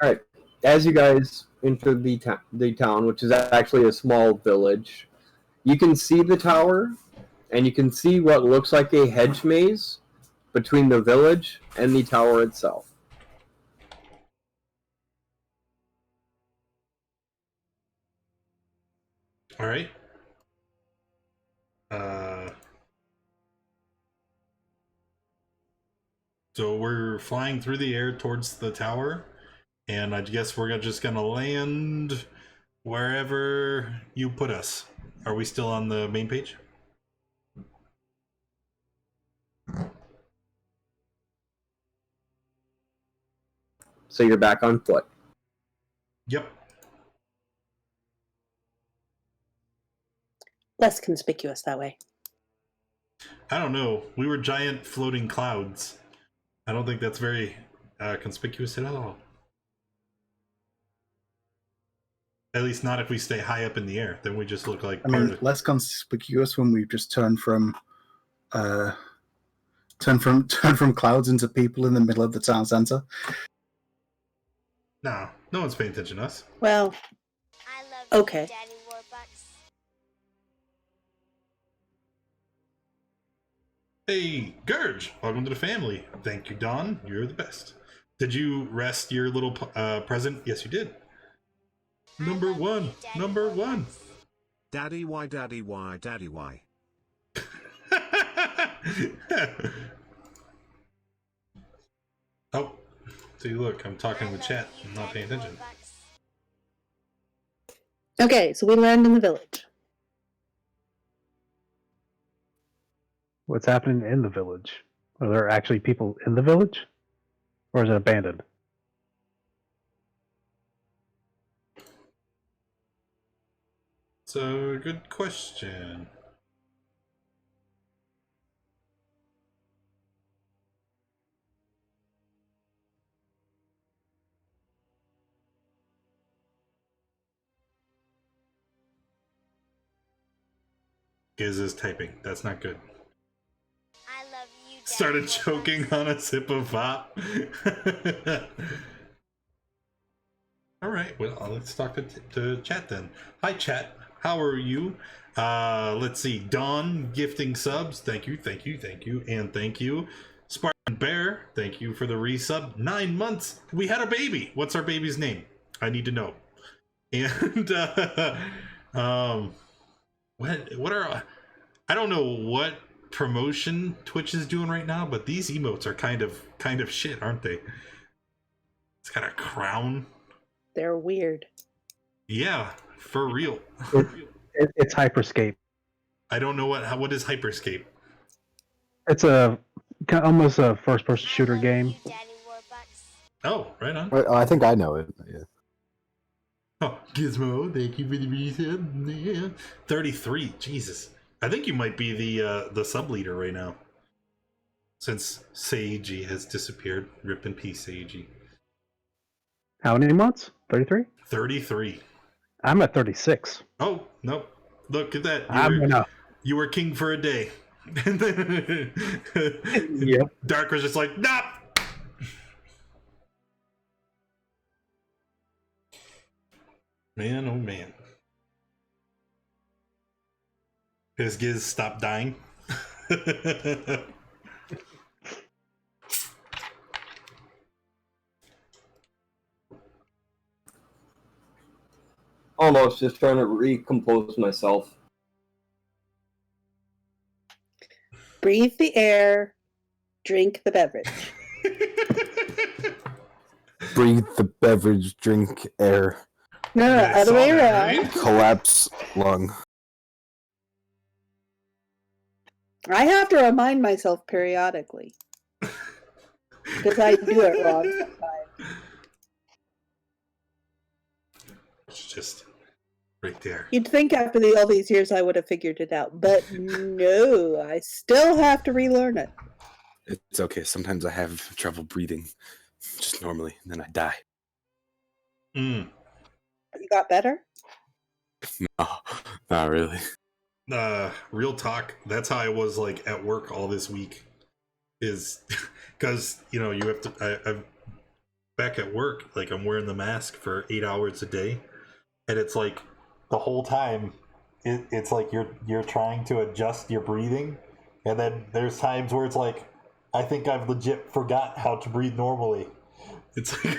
B: All right. As you guys enter the town, which is actually a small village, you can see the tower, and you can see what looks like a hedge maze between the village and the tower itself.
A: All right. So we're flying through the air towards the tower, and I guess we're just gonna land wherever you put us. Are we still on the main page?
B: So you're back on foot.
A: Yep.
E: Less conspicuous that way.
A: I don't know. We were giant floating clouds. I don't think that's very conspicuous at all. At least not if we stay high up in the air. Then we just look like.
C: I mean, less conspicuous when we've just turned from clouds into people in the middle of the town center.
A: No, no one's paying attention to us.
E: Well,
F: I love
E: okay.
F: you, Daddy Warbucks.
A: Hey, Gurge, welcome to the family. Thank you, Don. You're the best. Did you rest your little present? Yes, you did. Number one. Number one.
I: Daddy, why, daddy, why, daddy, why?
A: Oh, see, look, I'm talking with chat. I'm not paying attention.
E: Okay, so we land in the village.
G: What's happening in the village? Are there actually people in the village? Or is it abandoned?
A: It's a good question. Giz is typing. That's not good.
F: I love you, Daddy
A: Started
F: Warbucks.
A: choking on a sip of pop. All right, well, let's talk to chat then. Hi, chat. How are you? Let's see. Dawn gifting subs. Thank you, thank you, thank you, and thank you. Spartan Bear, thank you for the resub. 9 months. We had a baby. What's our baby's name? I need to know. And what are I don't know what promotion Twitch is doing right now, but these emotes are kind of shit, aren't they? It's got a crown.
E: They're weird.
A: Yeah, for real.
G: It's Hyperscape.
A: I don't know what is Hyperscape.
G: It's almost a first-person
F: I
G: shooter
F: love
G: game.
F: you, Daddy Warbucks.
A: Oh, right on.
D: I think I know it. Yeah.
A: Oh, Gizmo, thank you for the resub. Yeah. 33, Jesus. I think you might be the sub leader right now. Since Seiji has disappeared. Rip in peace, Seiji.
G: How many months? 33?
A: 33.
G: I'm at 36.
A: Oh, no. Look at that. You were king for a day. And then
G: Yep.
A: Dark was just like, nah. Man, oh man. Has Giz stopped dying?
B: Almost just trying to recompose myself.
E: Breathe the air, drink the beverage.
D: Breathe the beverage, drink air,
E: No,
A: Yeah, I
E: other
A: saw
E: way
A: that,
E: around.
A: right?
D: collapse lung.
E: I have to remind myself periodically. Because I do it wrong sometimes.
A: It's just right there.
E: You'd think after all these years I would have figured it out, but no, I still have to relearn it.
D: It's okay. Sometimes I have trouble breathing, just normally, and then I die.
A: Mm.
E: You got better?
D: No, not really.
A: Real talk. That's how I was like at work all this week. Is because you have to. back at work, like I'm wearing the mask for 8 hours a day, and it's like the whole time, it's like you're trying to adjust your breathing, and then there's times where it's like I think I've legit forgot how to breathe normally. It's like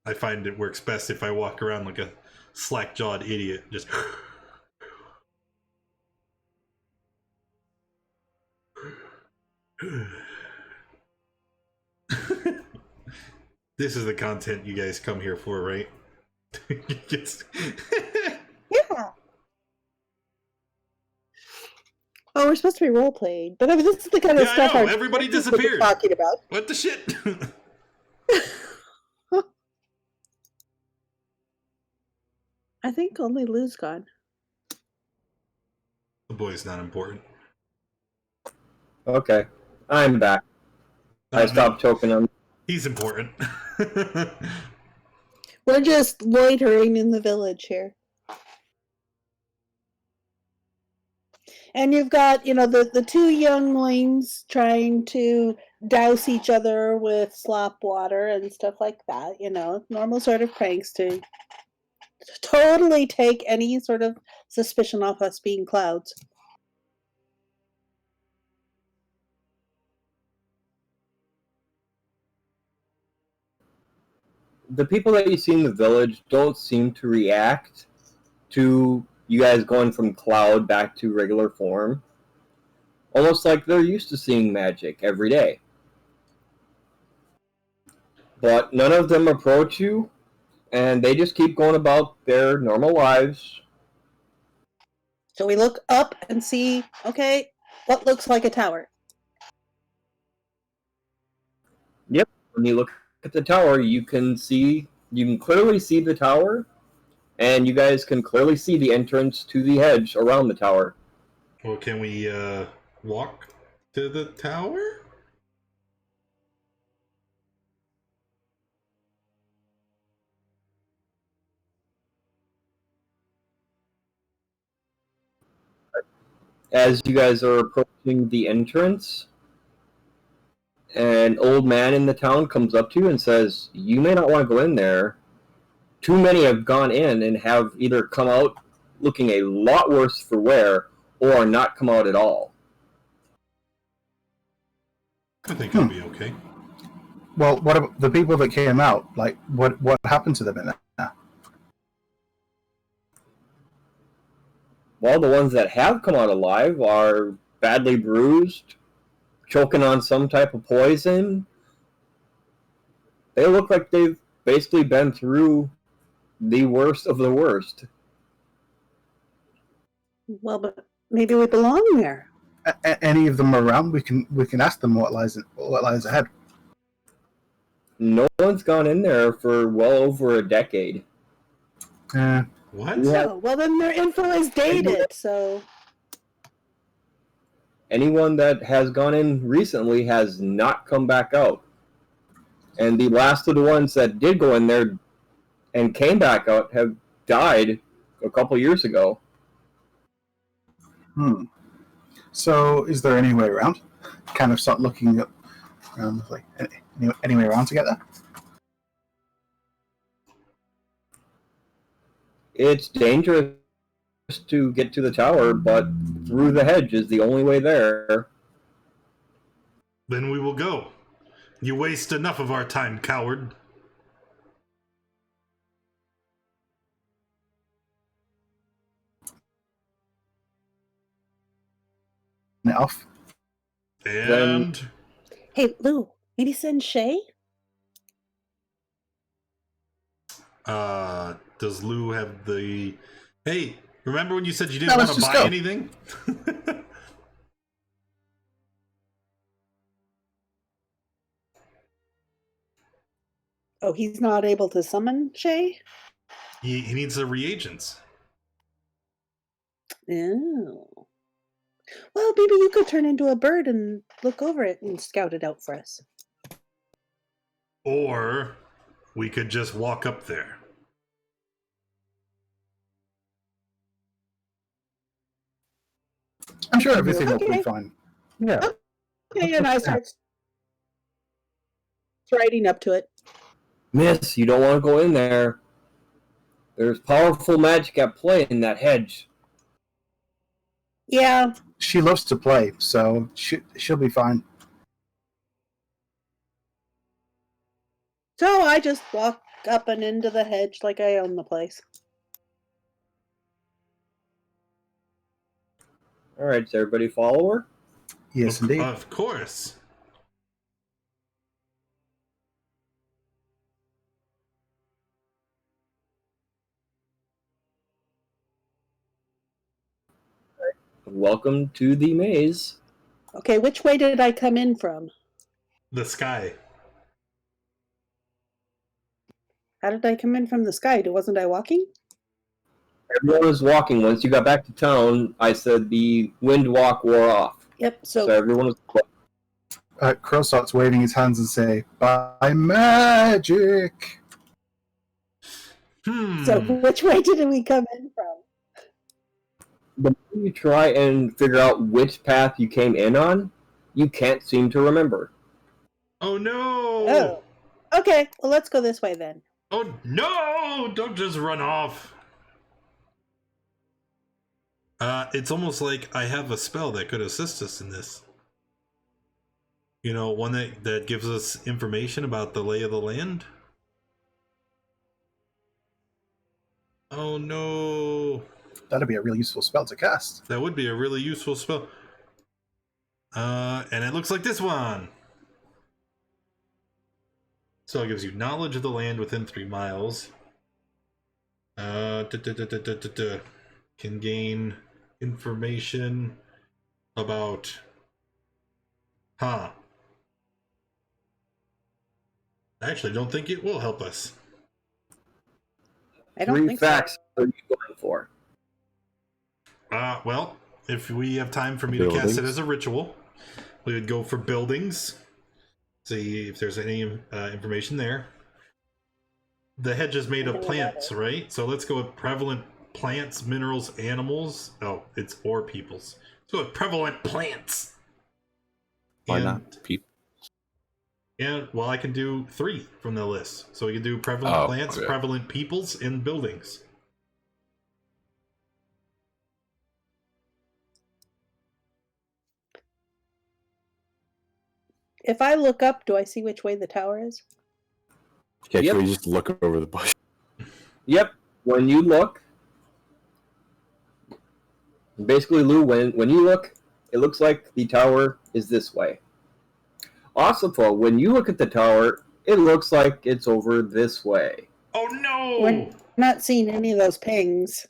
A: I find it works best if I walk around like a slack-jawed idiot, just. This is the content you guys come here for, right?
E: Yeah. Oh, we're supposed to be role playing, but I mean, this is the kind of
A: Yeah,
E: stuff
A: I know.
E: our
A: Everybody
E: characters would be
A: disappeared.
E: talking about.
A: What the shit?
E: I think only Lou's gone.
A: The boy's not important.
B: Okay, I'm back. I stopped choking him.
A: He's important.
E: We're just loitering in the village here. And you've got, the two younglings trying to douse each other with slop water and stuff like that, normal sort of pranks to totally take any sort of suspicion off us being clouds.
B: The people that you see in the village don't seem to react to you guys going from cloud back to regular form. Almost like they're used to seeing magic every day. But none of them approach you, and they just keep going about their normal lives.
E: So we look up and see, okay, what looks like a tower?
B: Yep, when you look at the tower, you can clearly see the tower, and you guys can clearly see the entrance to the hedge around the tower.
A: Well, can we walk to the tower?
B: As you guys are approaching the entrance, an old man in the town comes up to you and says, "You may not want to go in there. Too many have gone in and have either come out looking a lot worse for wear or not come out at all."
A: I think I'll be okay.
C: Well, what about the people that came out? Like, what happened to them in there?
B: Well, the ones that have come out alive are badly bruised, choking on some type of poison. They look like they've basically been through the worst of the worst.
E: Well, but maybe we belong there.
C: Any of them around? We can ask them what lies ahead.
B: No one's gone in there for well over a decade.
A: What?
E: Oh, well, then their info is dated, so...
B: Anyone that has gone in recently has not come back out. And the last of the ones that did go in there and came back out have died a couple years ago.
C: So, is there any way around? Kind of start looking up around, like any way around to get there?
B: It's dangerous to get to the tower, but through the hedge is the only way there.
A: Then we will go. You waste enough of our time, coward.
C: Off.
A: And
E: Hey, Lou, maybe send Shay?
A: does Lou have the... Hey, remember when you said you didn't want to buy anything?
E: Oh, he's not able to summon Shay?
A: He needs the reagents.
E: Oh. Well, maybe you could turn into a bird and look over it and scout it out for us.
A: Or we could just walk up there.
C: I'm sure everything will be fine.
G: Yeah.
E: Okay, and I start striding up to it.
B: Miss, you don't want to go in there. There's powerful magic at play in that hedge.
E: Yeah,
C: She loves to play, so she'll be fine.
E: so I just walk up and into the hedge like I own the place.
B: All right, does everybody follow her?
C: Yes, indeed.
A: Of course.
B: Welcome to the maze.
E: Okay, which way did I come in from?
A: The sky.
E: How did I come in from the sky? Wasn't I walking?
B: Everyone was walking. Once you got back to town, I said the wind walk wore off.
E: Yep,
B: So everyone was.
C: Crow starts waving his hands and say, "By magic!"
E: So which way did we come in from?
B: The more you try and figure out which path you came in on, you can't seem to remember.
A: Oh no!
E: Oh. Okay, well let's go this way then.
A: Oh no! Don't just run off. It's almost like I have a spell that could assist us in this. You know, one that gives us information about the lay of the land. Oh no!
C: That'd be a really useful spell to cast.
A: That would be a really useful spell. And it looks like this one. So it gives you knowledge of the land within 3 miles. Can gain information about... I actually don't think it will help us.
E: I don't
B: 3
E: think
B: facts are you going for?
A: Well, if we have time for me to cast it as a ritual, we would go for buildings. See if there's any information there. The hedge is made of plants, right? So let's go with prevalent plants, minerals, animals. Oh, it's or peoples. Let's go with prevalent plants.
D: Why not? People.
A: And well, I can do 3 from the list. So we can do prevalent plants,
D: okay.
A: prevalent peoples, and buildings.
E: If I look up, do I see which way the tower is?
D: Yeah,
B: Yep.
D: can we just look over the bush?
B: Yep. When you look, basically, Lou, when you look, it looks like the tower is this way. Ossifa, when you look at the tower, it looks like it's over this way.
A: Oh no!
E: We're not seeing any of those pings.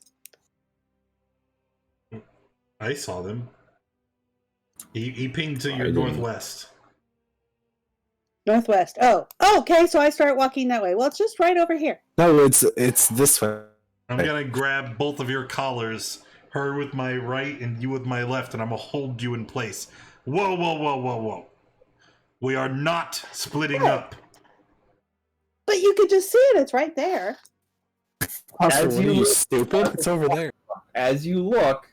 A: I saw them. He pinged to your
D: didn't.
A: northwest.
E: Northwest. Oh, okay. So I start walking that way. Well, it's just right over here.
D: No, it's this way.
A: I'm gonna grab both of your collars, her with my right and you with my left, and I'm gonna hold you in place. Whoa, whoa, whoa, whoa, whoa. We are not splitting up.
E: But you could just see it. It's right there.
D: Also,
B: As
D: what are
B: you
D: you
B: look-
D: stupid? It's over there.
B: As you look,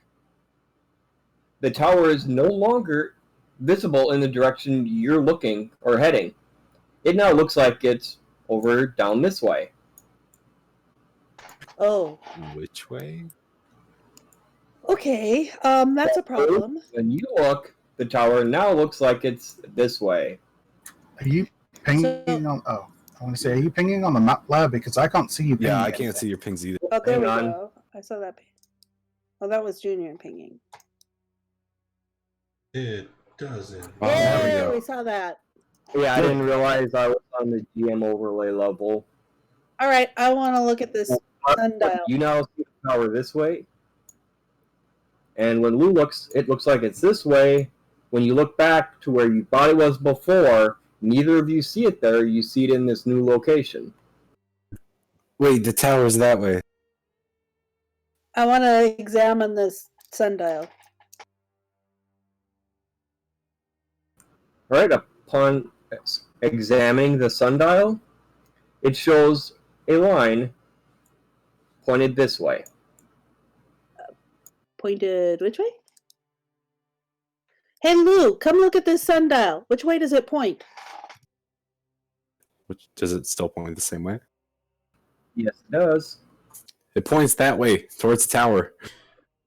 B: the tower is no longer visible in the direction you're looking or heading. It now looks like it's over down this way.
E: Oh,
D: Which way?
E: okay. That's a problem.
B: When you look, the tower now looks like it's this way.
C: Are you pinging on? Oh, I want to say, are you pinging on the map, lab? Because I can't see you. Pinging
D: Yeah, I
C: anything.
D: can't see your pings either.
E: Oh, there
B: Hang
E: we
B: on.
E: go. I saw that. Oh, that was Junior pinging.
A: It doesn't.
D: Oh, there we
E: Yeah,
D: go.
E: we saw that.
B: Yeah, I didn't realize I was on the GM overlay level.
E: All right, I want to look at this sundial.
B: You now see the tower this way. And when Lou looks, it looks like it's this way. When you look back to where you thought it was before, neither of you see it there. You see it in this new location.
D: Wait, the tower's that way.
E: I want to examine this sundial.
B: All right, upon examining the sundial, it shows a line pointed this way.
E: Pointed which way? Hey, Lou, come look at this sundial. Which way does it point?
D: Which does it still point the same way?
B: Yes, it does.
D: It points that way towards the tower.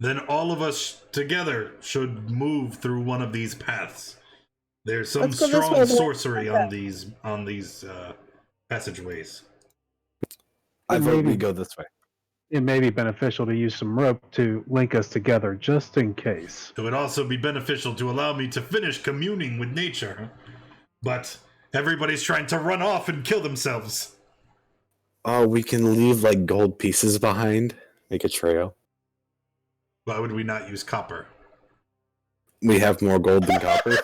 A: Then all of us together should move through one of these paths. There's some
E: Let's go this way,
A: strong
E: the way-
A: sorcery on these passageways.
D: I vote we
G: Maybe-
D: go this way.
G: It may be beneficial to use some rope to link us together, just in case.
A: It would also be beneficial to allow me to finish communing with nature. But everybody's trying to run off and kill themselves.
D: Oh, we can leave like gold pieces behind. Make a trail.
A: Why would we not use copper?
D: We have more gold than copper.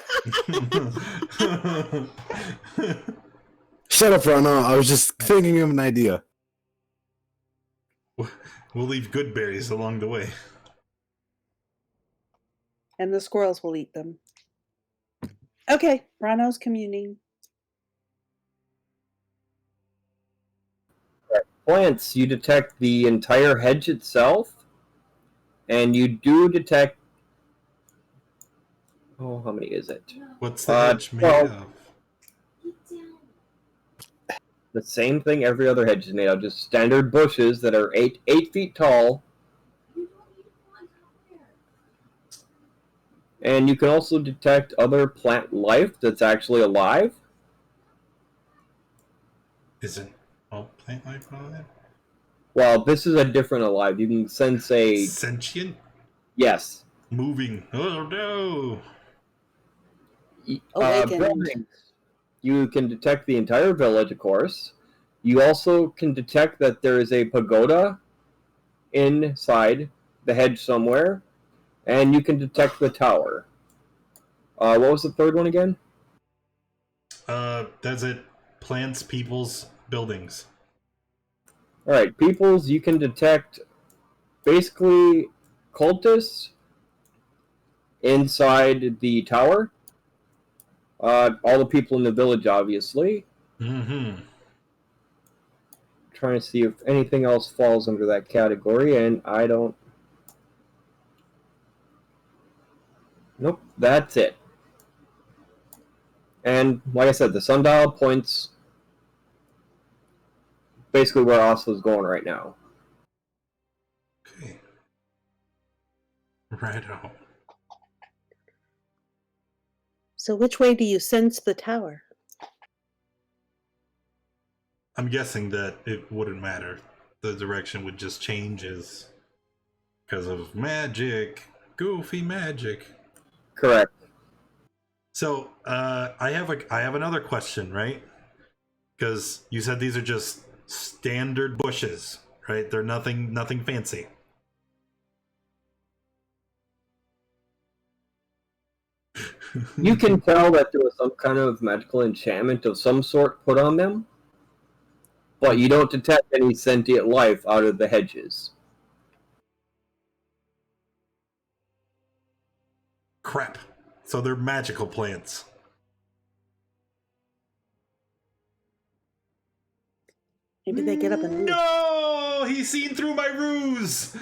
D: Shut up, Rana. I was just thinking of an idea.
A: We'll leave good berries along the way.
E: And the squirrels will eat them. Okay, Rano's communing.
B: Plants, you detect the entire hedge itself, and you do detect. Oh, how many is it?
A: What's the hedge made
B: 12.
A: of?
B: The same thing every other hedge is made of, just standard bushes that are 8 feet tall. And you can also detect other plant life that's actually alive.
A: Isn't all plant life alive?
B: Well, this is a different alive. You can sense a
A: Sentient?
B: yes.
A: Moving. Oh no!
E: Awakened.
B: Buildings. You can detect the entire village, of course. You also can detect that there is a pagoda inside the hedge somewhere, and you can detect the tower. What was the third one again?
A: Does it plants, peoples, buildings?
B: All right, peoples. You can detect basically cultists inside the tower. All the people in the village, obviously.
A: Mm-hmm.
B: Trying to see if anything else falls under that category, and I don't. Nope, that's it. And like I said, the sundial points basically where Oslo's going right now.
A: Okay. Right on.
E: So which way do you sense the tower?
A: I'm guessing that it wouldn't matter. The direction would just change because of magic. Goofy magic.
B: Correct.
A: So, I have another question, right? Because you said these are just standard bushes, right? They're nothing fancy.
B: You can tell that there was some kind of magical enchantment of some sort put on them, but you don't detect any sentient life out of the hedges.
A: Crap. So they're magical plants.
E: Maybe they get up and move.
A: No! He's seen through my ruse!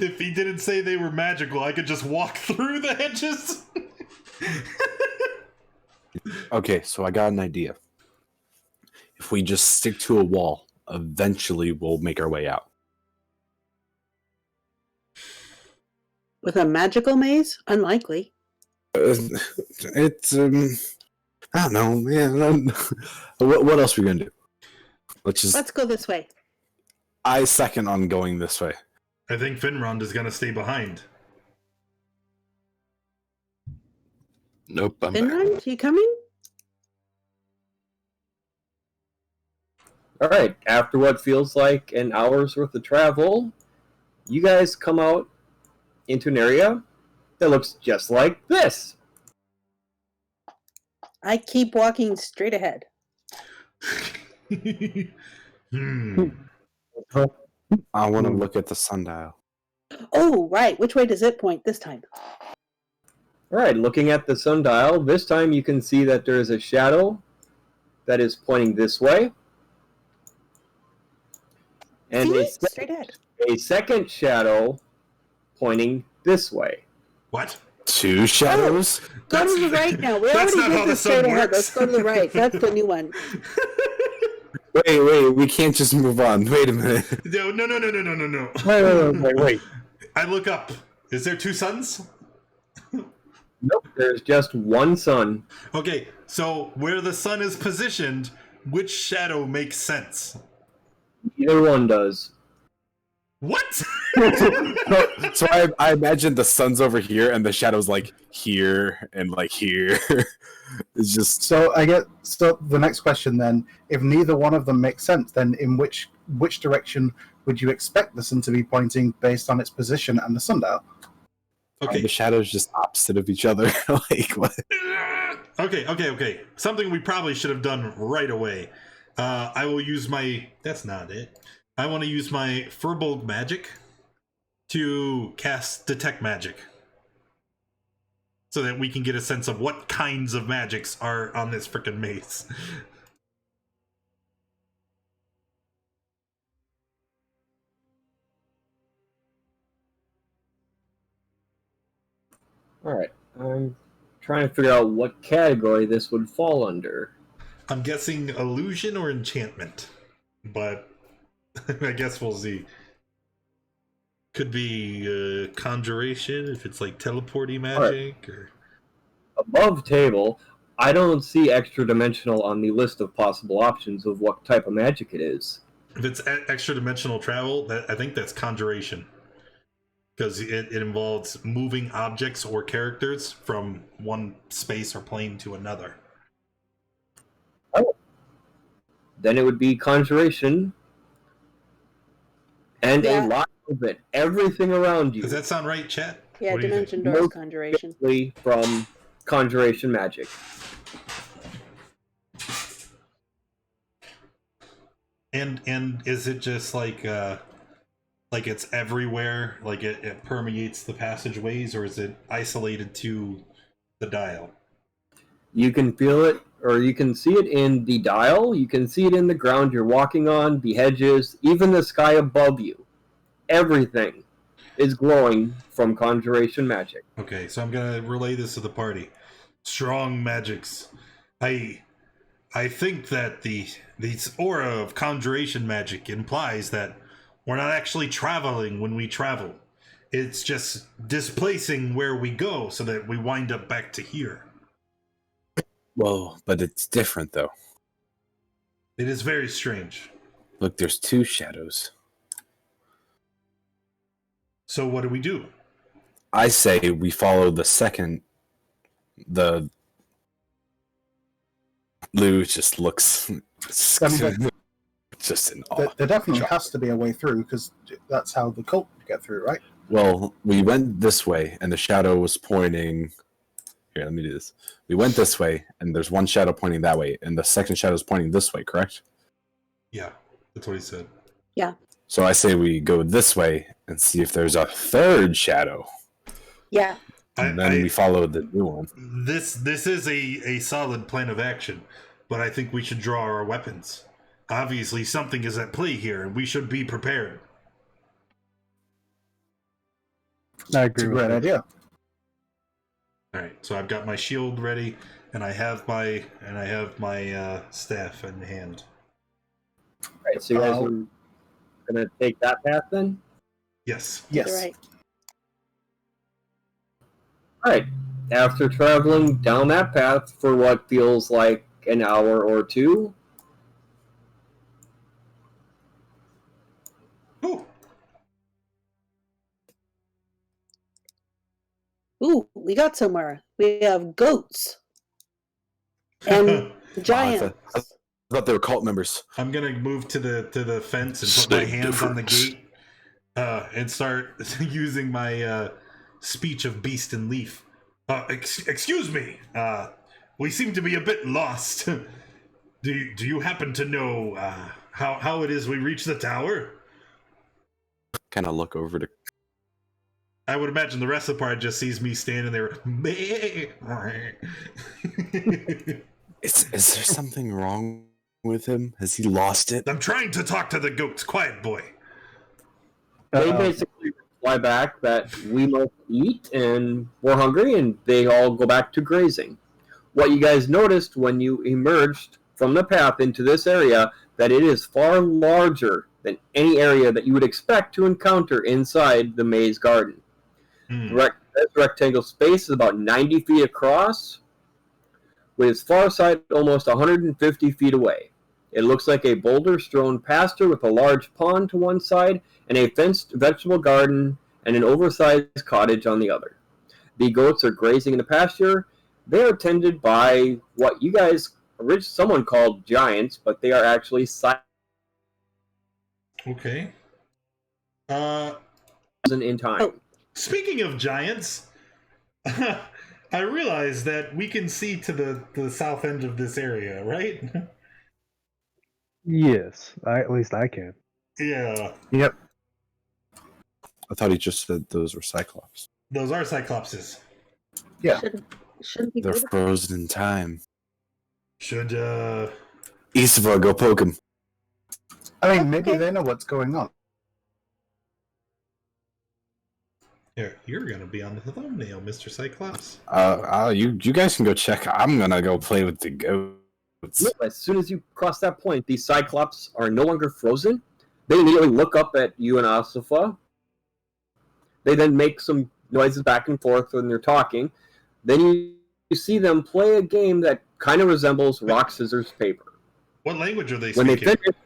A: If he didn't say they were magical, I could just walk through the hedges.
D: Okay, so I got an idea. If we just stick to a wall, eventually we'll make our way out.
E: With a magical maze? Unlikely.
D: It's I don't know. Yeah, what else are we gonna do?
E: Let's go this way.
D: I second on going this way.
A: I think Finrond is gonna stay behind.
H: Nope, I'm back.
E: Finrond, you coming?
B: All right, after what feels like an hour's worth of travel, you guys come out into an area that looks just like this.
E: I keep walking straight ahead.
D: I want to look at the sundial.
E: Oh, right. Which way does it point this time?
B: All right, looking at the sundial, this time you can see that there is a shadow that is pointing this way. And
E: See? Straight ahead.
B: a second shadow pointing this way.
A: What?
D: 2 shadows?
E: Go to the right now. We
A: That's
E: already
A: not how
E: did
A: the
E: this
A: sun
E: straight ahead.
A: works.
E: Let's go to the right. That's the new one.
D: Wait, we can't just move on. Wait a minute.
A: No.
G: Wait.
A: I look up. Is there 2 suns?
B: Nope, there's just one sun.
A: Okay, so where the sun is positioned, which shadow makes sense?
B: Either one does.
A: What?
D: So I imagine the sun's over here and the shadow's like here and like here. It's just
C: So the next question then: if neither one of them makes sense, then in which direction would you expect the sun to be pointing based on its position and the sundial?
A: Okay.
D: the shadows just opposite of each other. Like what?
A: Okay. Something we probably should have done right away. I will use my... That's not it. I want to use my Furbolg magic to cast Detect Magic. So that we can get a sense of what kinds of magics are on this frickin' maze.
B: Alright, I'm trying to figure out what category this would fall under.
A: I'm guessing illusion or enchantment. But I guess we'll see. Could be conjuration, if it's like teleporty magic, or...
B: Above table, I don't see extra dimensional on the list of possible options of what type of magic it is.
A: If it's extra dimensional travel, I think that's conjuration. Because it involves moving objects or characters from one space or plane to another.
B: Oh. Then it would be conjuration. And a lot of it. Everything around you.
A: Does that sound right, chat?
E: Yeah,
A: What do you
E: Dimension
A: think?
E: Doors conjuration.
B: From conjuration magic.
A: And is it just like it's everywhere, like it permeates the passageways, or is it isolated to the dial?
B: You can feel it, or you can see it in the dial, you can see it in the ground you're walking on, the hedges, even the sky above you. Everything is glowing from conjuration magic.
A: Okay, so I'm gonna relay this to the party. Strong magics. I think that the aura of conjuration magic implies that we're not actually traveling when we travel. It's just displacing where we go so that we wind up back to here.
D: Whoa, but it's different though.
A: It is very strange.
D: Look, there's 2 shadows.
A: So what do we do?
D: I say we follow the second. Lou just looks just in awe.
C: There definitely has to be a way through, because that's how the cult get through, right?
D: Well, we went this way, and the shadow was pointing. Here, let me do this. We went this way, and there's one shadow pointing that way, and the second shadow is pointing this way, correct?
A: Yeah, that's what he said.
E: Yeah.
D: So I say we go this way and see if there's a third shadow.
E: Yeah.
D: And then we follow the new one.
A: This is a solid plan of action, but I think we should draw our weapons. Obviously, something is at play here, and we should be prepared.
G: I
C: It's
G: agree
C: a
G: with
C: great
G: that.
C: idea.
A: All right, so I've got my shield ready, and I have my staff in hand.
B: Alright, so you guys are gonna take that path then?
A: Yes.
C: Yes.
E: You're right.
B: Alright, after traveling down that path for what feels like an hour or two,
E: Ooh, we got somewhere. We have goats and giants.
D: I thought they were cult members.
A: I'm gonna move to the fence and put my hands on the gate, and start using my speech of beast and leaf. Excuse me. We seem to be a bit lost. Do you happen to know how it is we reach the tower?
D: Kind of look over to.
A: I would imagine the rest of the party just sees me standing there.
D: Is there something wrong with him? Has he lost it?
A: I'm trying to talk to the goats. Quiet, boy.
B: they basically fly back that we must eat and we're hungry, and they all go back to grazing. What you guys noticed when you emerged from the path into this area, that it is far larger than any area that you would expect to encounter inside the maze garden. This rectangle space is about 90 feet across, with its far side almost 150 feet away. It looks like a boulder-strewn pasture with a large pond to one side and a fenced vegetable garden and an oversized cottage on the other. The goats are grazing in the pasture. They are tended by what you guys, someone called giants, but they are actually
A: Okay.
B: in time.
A: Speaking of giants, I realize that we can see to the south end of this area, right?
G: Yes, at least I can.
A: Yeah.
C: Yep.
D: I thought he just said those were Cyclops.
A: Those are Cyclopses.
C: Yeah.
E: Shouldn't be
D: They're
E: good.
D: frozen in time.
A: Should,
D: Eastava, go poke him.
C: I mean, maybe
E: Okay.
C: they know what's going on.
A: Here, you're gonna be on the thumbnail, Mr. Cyclops.
D: You guys can go check. I'm gonna go play with the goats.
B: As soon as you cross that point, these Cyclops are no longer frozen. They immediately look up at you and Asifa. They then make some noises back and forth when they're talking. Then you see them play a game that kind of resembles rock, scissors, paper.
A: What language are they
B: When they
A: speaking?
B: finish,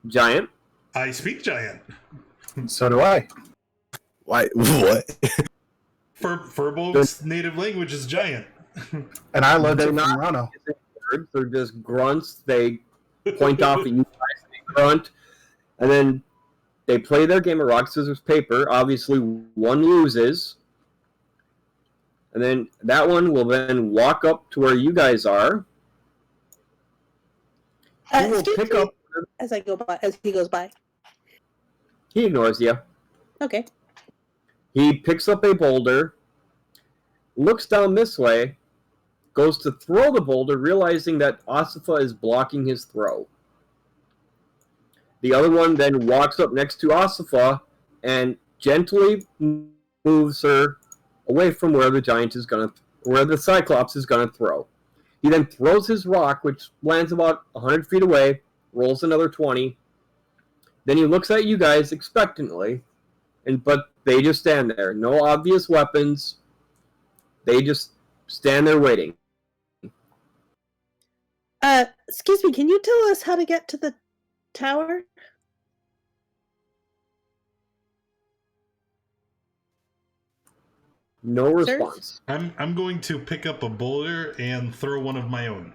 B: Giant,
A: I speak giant.
C: So do I.
D: Why? What?
A: Furbolg's native language is giant.
C: And I learned
B: They're
C: it from
B: not-
C: Rano.
B: words, they're just grunts. They point off at you guys, they grunt, and then they play their game of rock, scissors, paper. Obviously, one loses. And then that one will then walk up to where you guys are. He will
E: Excuse
B: pick
E: me,
B: up.
E: as he goes by.
B: He ignores you.
E: Okay.
B: He picks up a boulder, looks down this way, goes to throw the boulder, realizing that Asifa is blocking his throw. The other one then walks up next to Asifa and gently moves her away from where where the Cyclops is gonna throw. He then throws his rock, which lands about 100 feet away, rolls another 20. Then he looks at you guys expectantly, but they just stand there. No obvious weapons. They just stand there waiting.
E: Excuse me, can you tell us how to get to the tower?
B: No response.
A: I'm going to pick up a boulder and throw one of my own.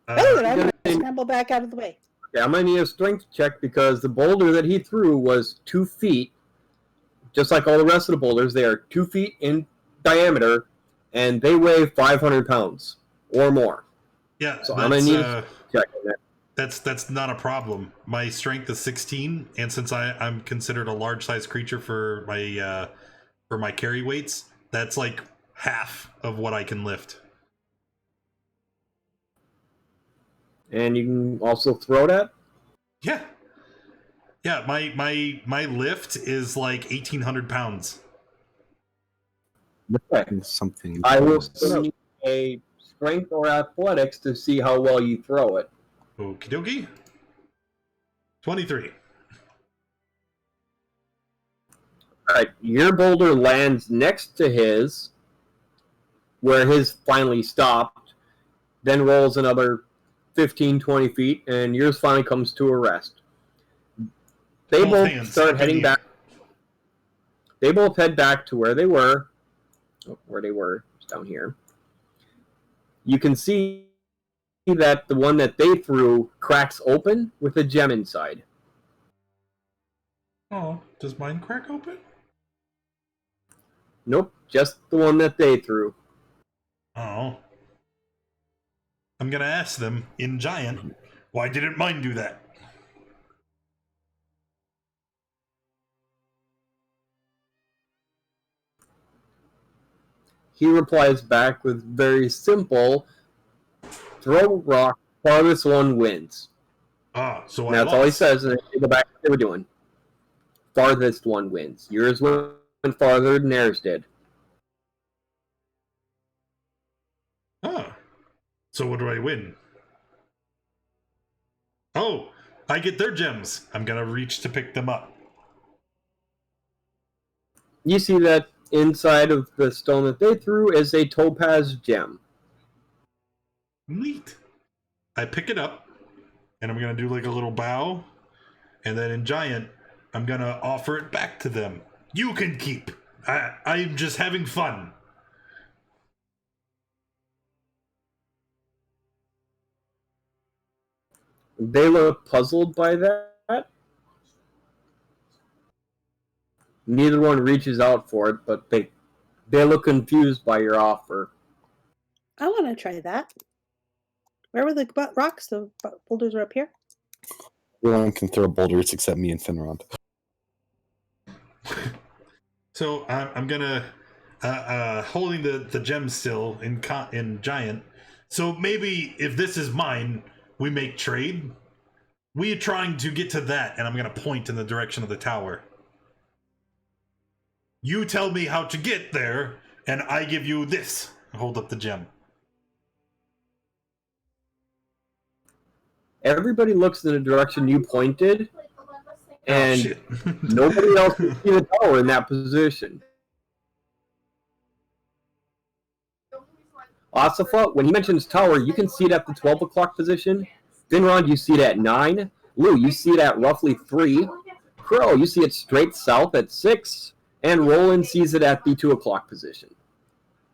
E: Oh, I'm going to scramble back out of the way.
B: Okay, I'm going to need a strength check because the boulder that he threw was 2 feet. Just like all the rest of the boulders, they are 2 feet in diameter, and they weigh 500 pounds or more.
A: Yeah,
B: So I'm going to need
A: that's,
B: a check on that.
A: that's not a problem. My strength is 16, and since I'm considered a large size creature for my carry weights, that's like half of what I can lift.
B: And you can also throw that?
A: Yeah. Yeah, my lift is like 1,800 pounds.
B: Okay.
D: Something.
B: I will still need a strength or athletics to see how well you throw it.
A: Okie dokie. 23.
B: Alright, your boulder lands next to his, where his finally stopped, then rolls another 15, 20 feet, and yours finally comes to a rest. They
A: Both
B: both
A: hands
B: start
A: up in
B: heading
A: the
B: back. They both head back to where they were. It's down here. You can see that the one that they threw cracks open with a gem inside.
A: Oh, does mine crack open?
B: Nope, just the one that they threw.
A: Oh. I'm gonna ask them, in giant, why didn't mine do that?
B: He replies back with very simple, throw rock, farthest one wins.
A: Ah, so
B: And
A: I
B: that's all he
A: lost.
B: says, and they go back to what they were doing. farthest one wins. Yours went farther than theirs did.
A: Oh. So what do I win? Oh, I get their gems. I'm gonna reach to pick them up.
B: You see that inside of the stone that they threw is a topaz gem.
A: Neat. I pick it up, and I'm gonna do like a little bow, and then in giant, I'm gonna offer it back to them. You can keep. I'm just having fun.
B: They look puzzled by that. Neither one reaches out for it, but they look confused by your offer.
E: I want to try that. Where were the rocks? The boulders are up here?
D: Everyone can throw boulders except me and Finrod.
A: So I'm gonna holding the gem still in giant. So maybe if this is mine, we make trade. We are trying to get to that, and I'm gonna point in the direction of the tower. You tell me how to get there, and I give you this. Hold up the gem.
B: Everybody looks in the direction you pointed, and
A: shit.
B: nobody else can see the tower in that position. Asafa, when he mentions tower, you can see it at the 12 o'clock position. Finrod, you see it at 9. Lou, you see it at roughly 3. Crow, you see it straight south at 6. And Roland sees it at the 2 o'clock position.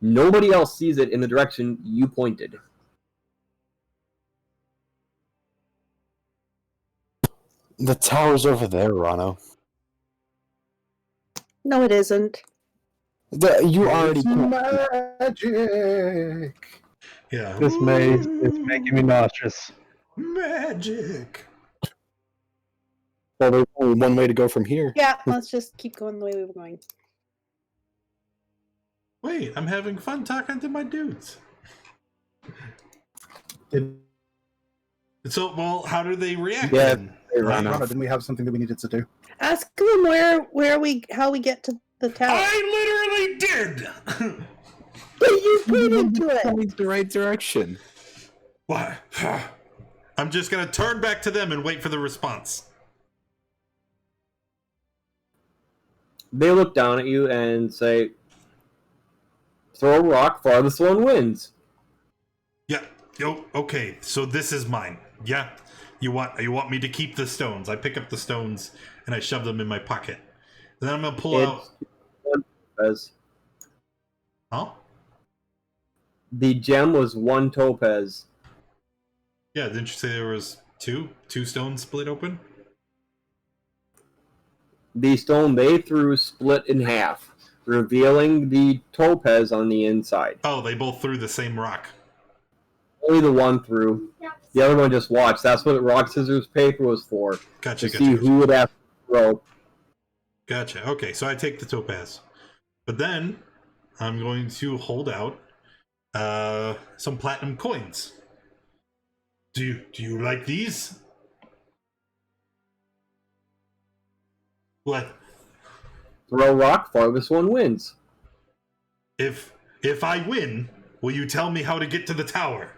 B: Nobody else sees it in the direction you pointed.
D: The tower's over there, Rano.
E: No, it isn't.
D: You already
C: Magic.
A: Yeah.
G: This maze is making me nauseous.
A: Magic.
D: Well, there's only one way to go from here.
E: Yeah, let's just keep going the way we were going.
A: Wait, I'm having fun talking to my dudes. So, well, how do they react?
B: Yeah,
A: then?
C: Rana, didn't we have something that we needed to do?
E: Ask them how we get to the tower.
A: I literally did.
E: But you pointed to it.
D: Point the right direction.
A: What? I'm just gonna turn back to them and wait for the response.
B: They look down at you and say, throw a rock, farthest one wins.
A: Yeah. Yo. Okay. So this is mine. Yeah. You want me to keep the stones? I pick up the stones and I shove them in my pocket. Then I'm gonna pull out.
B: Topaz.
A: Huh?
B: The gem was 1 topaz.
A: Yeah. Didn't you say there was two stones split open?
B: The stone they threw split in half, revealing the topaz on the inside.
A: Oh, they both threw the same rock.
B: Only the one threw. The other one just watched. That's what rock, scissors, paper was for.
A: Gotcha.
B: To see who would have to throw.
A: Gotcha. Okay, so I take the topaz, but then I'm going to hold out some platinum coins. Do you like these? What?
B: Throw rock, farthest one wins.
A: If I win, will you tell me how to get to the tower?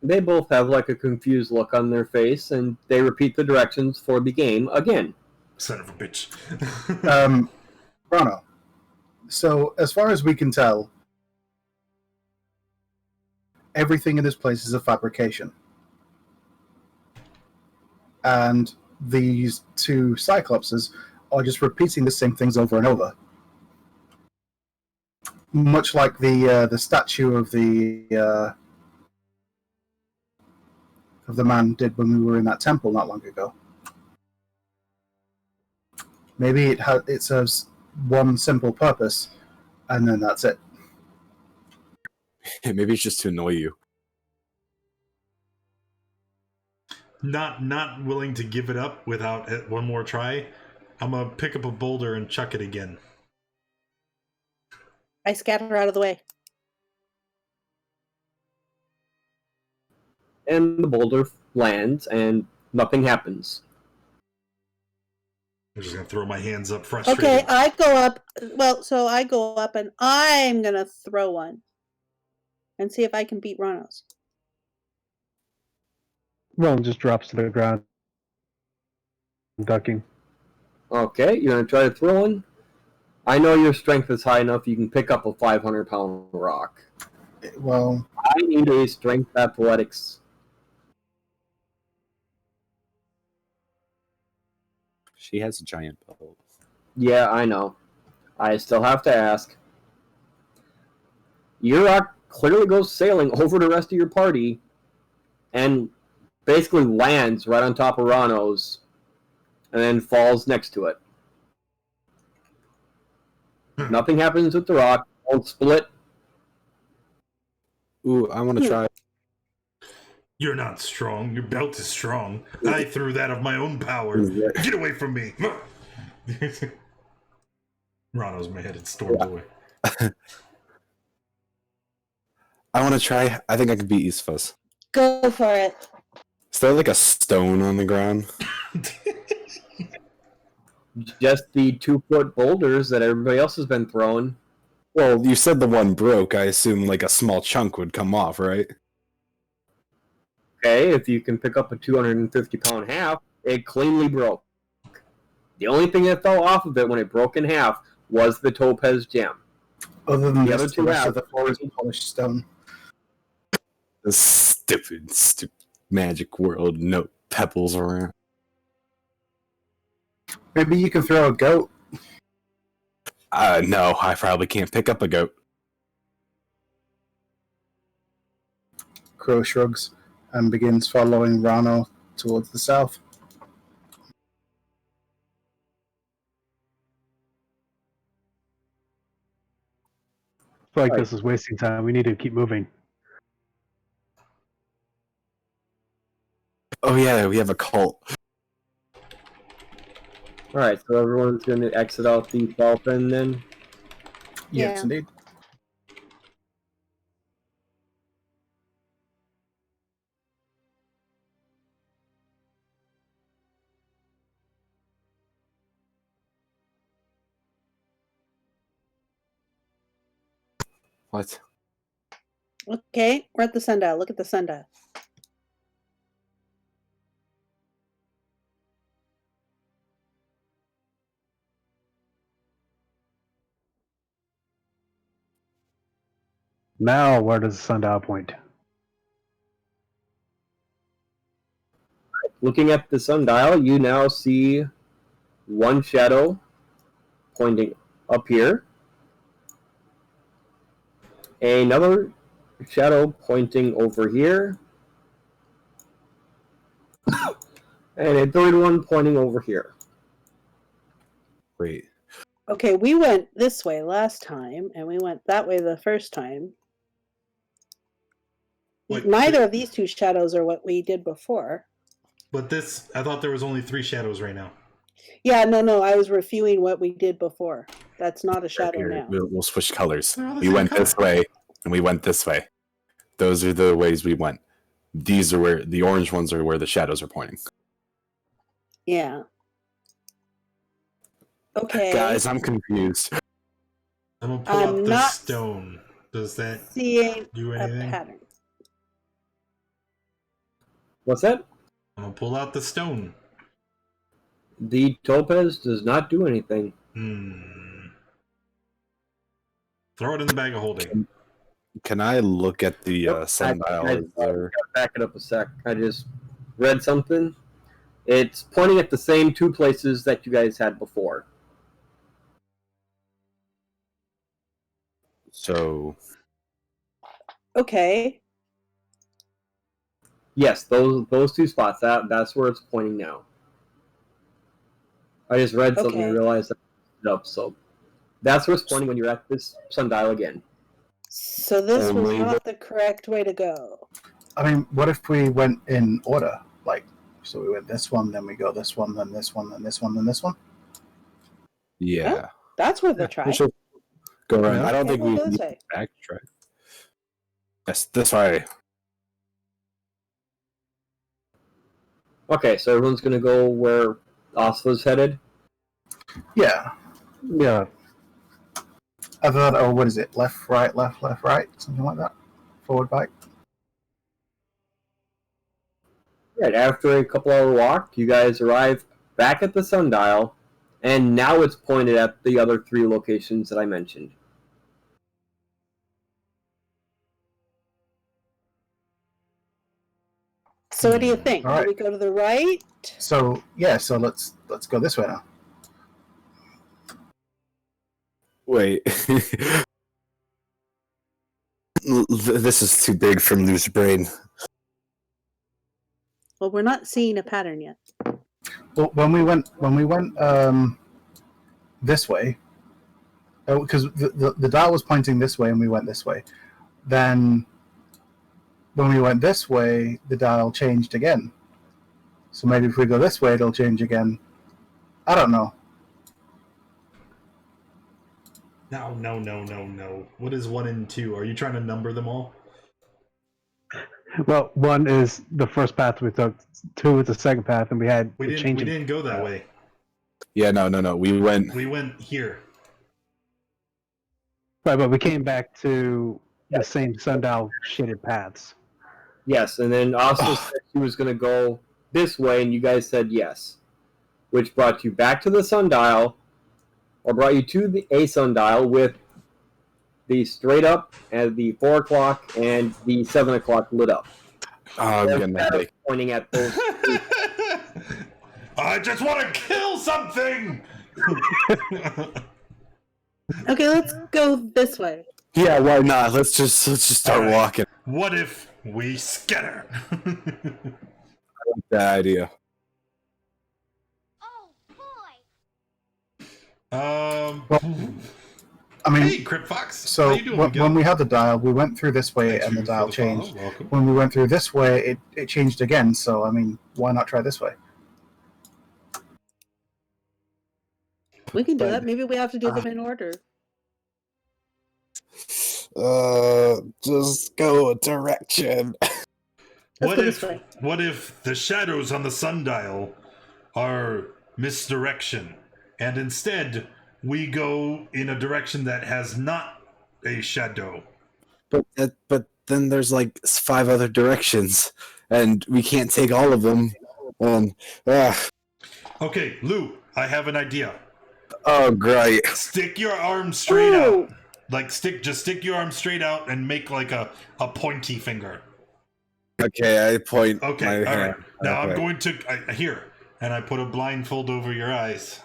B: They both have like a confused look on their face, and they repeat the directions for the game again.
A: Son of a bitch.
C: Rano, so as far as we can tell, everything in this place is a fabrication. And these two Cyclopses are just repeating the same things over and over. Much like the statue of the man did when we were in that temple not long ago. Maybe it serves one simple purpose, and then that's it.
D: Maybe it's just to annoy you.
A: Not willing to give it up without one more try. I'm gonna pick up a boulder and chuck it again.
E: I scatter out of the way.
B: and the boulder lands, and nothing happens.
A: I'm just gonna throw my hands up, frustrated.
E: Okay, I go up. Well, so I go up and I'm gonna throw one and see if I can beat Ronos.
G: Rowan just drops to the ground, ducking.
B: Okay, you're gonna try to throw one. I know your strength is high enough you can pick up a 500-pound rock.
C: Well,
B: I need a strength athletics.
D: She has a giant bow.
B: Yeah, I know. I still have to ask. Your rock clearly goes sailing over the rest of your party and basically lands right on top of Rano's and then falls next to it. Nothing happens with the rock. Won't split.
D: Ooh, I want to try.
A: You're not strong. Your belt is strong. I threw that of my own power. Get away from me! Rano's mad and storms away.
D: I want to try. I think I could beat Isfos.
E: Go for it.
D: Is there like a stone on the ground?
B: Just the 2-foot boulders that everybody else has been throwing.
D: Well, you said the one broke. I assume like a small chunk would come off, right?
B: Okay, if you can pick up a 250-pound half, it cleanly broke. The only thing that fell off of it when it broke in half was the topaz gem.
C: other than
B: The
C: this,
B: other
C: the
B: two
C: rest
B: have-
C: of the floor is polished stone.
D: The stupid magic world. No pebbles around.
C: Maybe you can throw a goat.
D: No, I probably can't pick up a goat.
C: Crow shrugs and begins following Rano towards the south.
G: I feel like
B: Right.
G: this is wasting time. We need to keep moving.
D: Oh yeah, we have a cult.
B: Alright, so everyone's going to exit out the south end then?
C: Yes,
E: Yeah.
C: indeed.
D: What?
E: Okay, we're at the sundial. Look at the sundial.
G: Now, where does the sundial point?
B: Looking at the sundial, you now see one shadow pointing up here, another shadow pointing over here, and a third one pointing over here.
D: Wait.
E: Okay, we went this way last time, and we went that way the first time.
A: Wait,
E: Neither of these two shadows are what we did before.
A: But this, I thought there was only 3 shadows right now.
E: Yeah, no, I was reviewing what we did before. That's not a shadow
D: Here,
E: now.
D: we'll switch colors.
A: They're all the
D: We
A: same
D: went
A: color.
D: this way, and we went this way. Those are the ways we went. These are where the orange ones are where the shadows are pointing.
E: Yeah. Okay.
D: Guys, I'm confused.
A: I'm gonna pull
E: I'm
A: out the
E: not
A: stone. Does that
E: seeing
A: do
E: a
A: anything?
E: pattern.
B: What's that?
A: I'm gonna pull out the stone.
B: The topaz does not do anything.
A: Throw it in the bag of holding.
D: Can I look at the
B: Yep,
D: sundial?
B: I
D: Is there...
B: back it up a sec. I just read something. It's pointing at the same 2 places that you guys had before.
D: So,
E: Okay.
B: Yes, those 2 spots. That's where it's pointing now. I just read something and
E: Okay.
B: realized that I up. So that's where it's pointing when you're at this sundial again.
E: So this was
D: Only
E: not the correct way to go.
C: I mean, what if we went in order? Like, so we went this one, then we go this one, then this one, then this one, then this one?
D: yeah.
E: That's worth a try.
D: We should go around.
C: Yeah.
D: I don't
E: Okay,
D: think
E: we'll
D: we
E: go this
D: need
E: way.
D: to backtrack. Yes, this way.
B: Okay, so everyone's gonna go where Oslo's headed.
C: Yeah.
G: Yeah.
C: Either that or what is it? Left, right, something like that. Forward, back.
B: Right, after a couple hour walk, you guys arrive back at the Sundial, and now it's pointed at the other 3 locations that I mentioned.
E: So what do you think?
C: All right.
E: Do we go to the right?
C: So yeah, so let's go this way now.
D: Wait. This is too big for Lou's brain.
E: Well, we're not seeing a pattern yet.
C: Well, when we went this way, because the dial was pointing this way and we went this way. Then when we went this way, the dial changed again. So maybe if we go this way, it'll change again. I don't know.
A: No. What is 1 and 2? Are you trying to number them all?
G: Well, 1 is the first path we took. 2 is the second path, and we
A: didn't go that way.
D: Yeah, no. We went
A: here.
G: Right, but we came back to the same sundial shaded paths.
B: Yes, and then Oslo said she was gonna go this way, and you guys said yes, which brought you back to the Sundial, or brought you to a Sundial with the straight up and the 4 o'clock and the 7 o'clock lit up.
D: I'm gonna
B: pointing at those.
A: I just want to kill something.
E: Okay, let's go this way.
D: Yeah, why not? Let's just start walking.
A: What if we scatter?
D: That idea.
F: Oh boy!
C: I mean,
A: hey, Crypt Fox.
C: So
A: how you doing,
C: when we had the dial, we went through this way
A: Thank
C: and the
A: you
C: dial
A: for the follow.
C: changed.
A: Welcome.
C: When we went through this way, it changed again. So I mean, why not try this way?
E: We can do that. Maybe we have to do them in order.
D: Just go a direction.
A: What
E: go
A: if
E: this way.
A: what if the shadows on the sundial are misdirection, and instead we go in a direction that has not a shadow?
D: But then there's like 5 other directions, and we can't take all of them.
A: Okay, Lou, I have an idea.
D: Oh, great!
A: Stick your arm straight out. Like stick your arm straight out and make like a pointy finger.
D: Okay, I point.
A: Okay,
D: my
A: all right.
D: hand.
A: Now
D: Okay.
A: I'm going to here, and I put a blindfold over your eyes.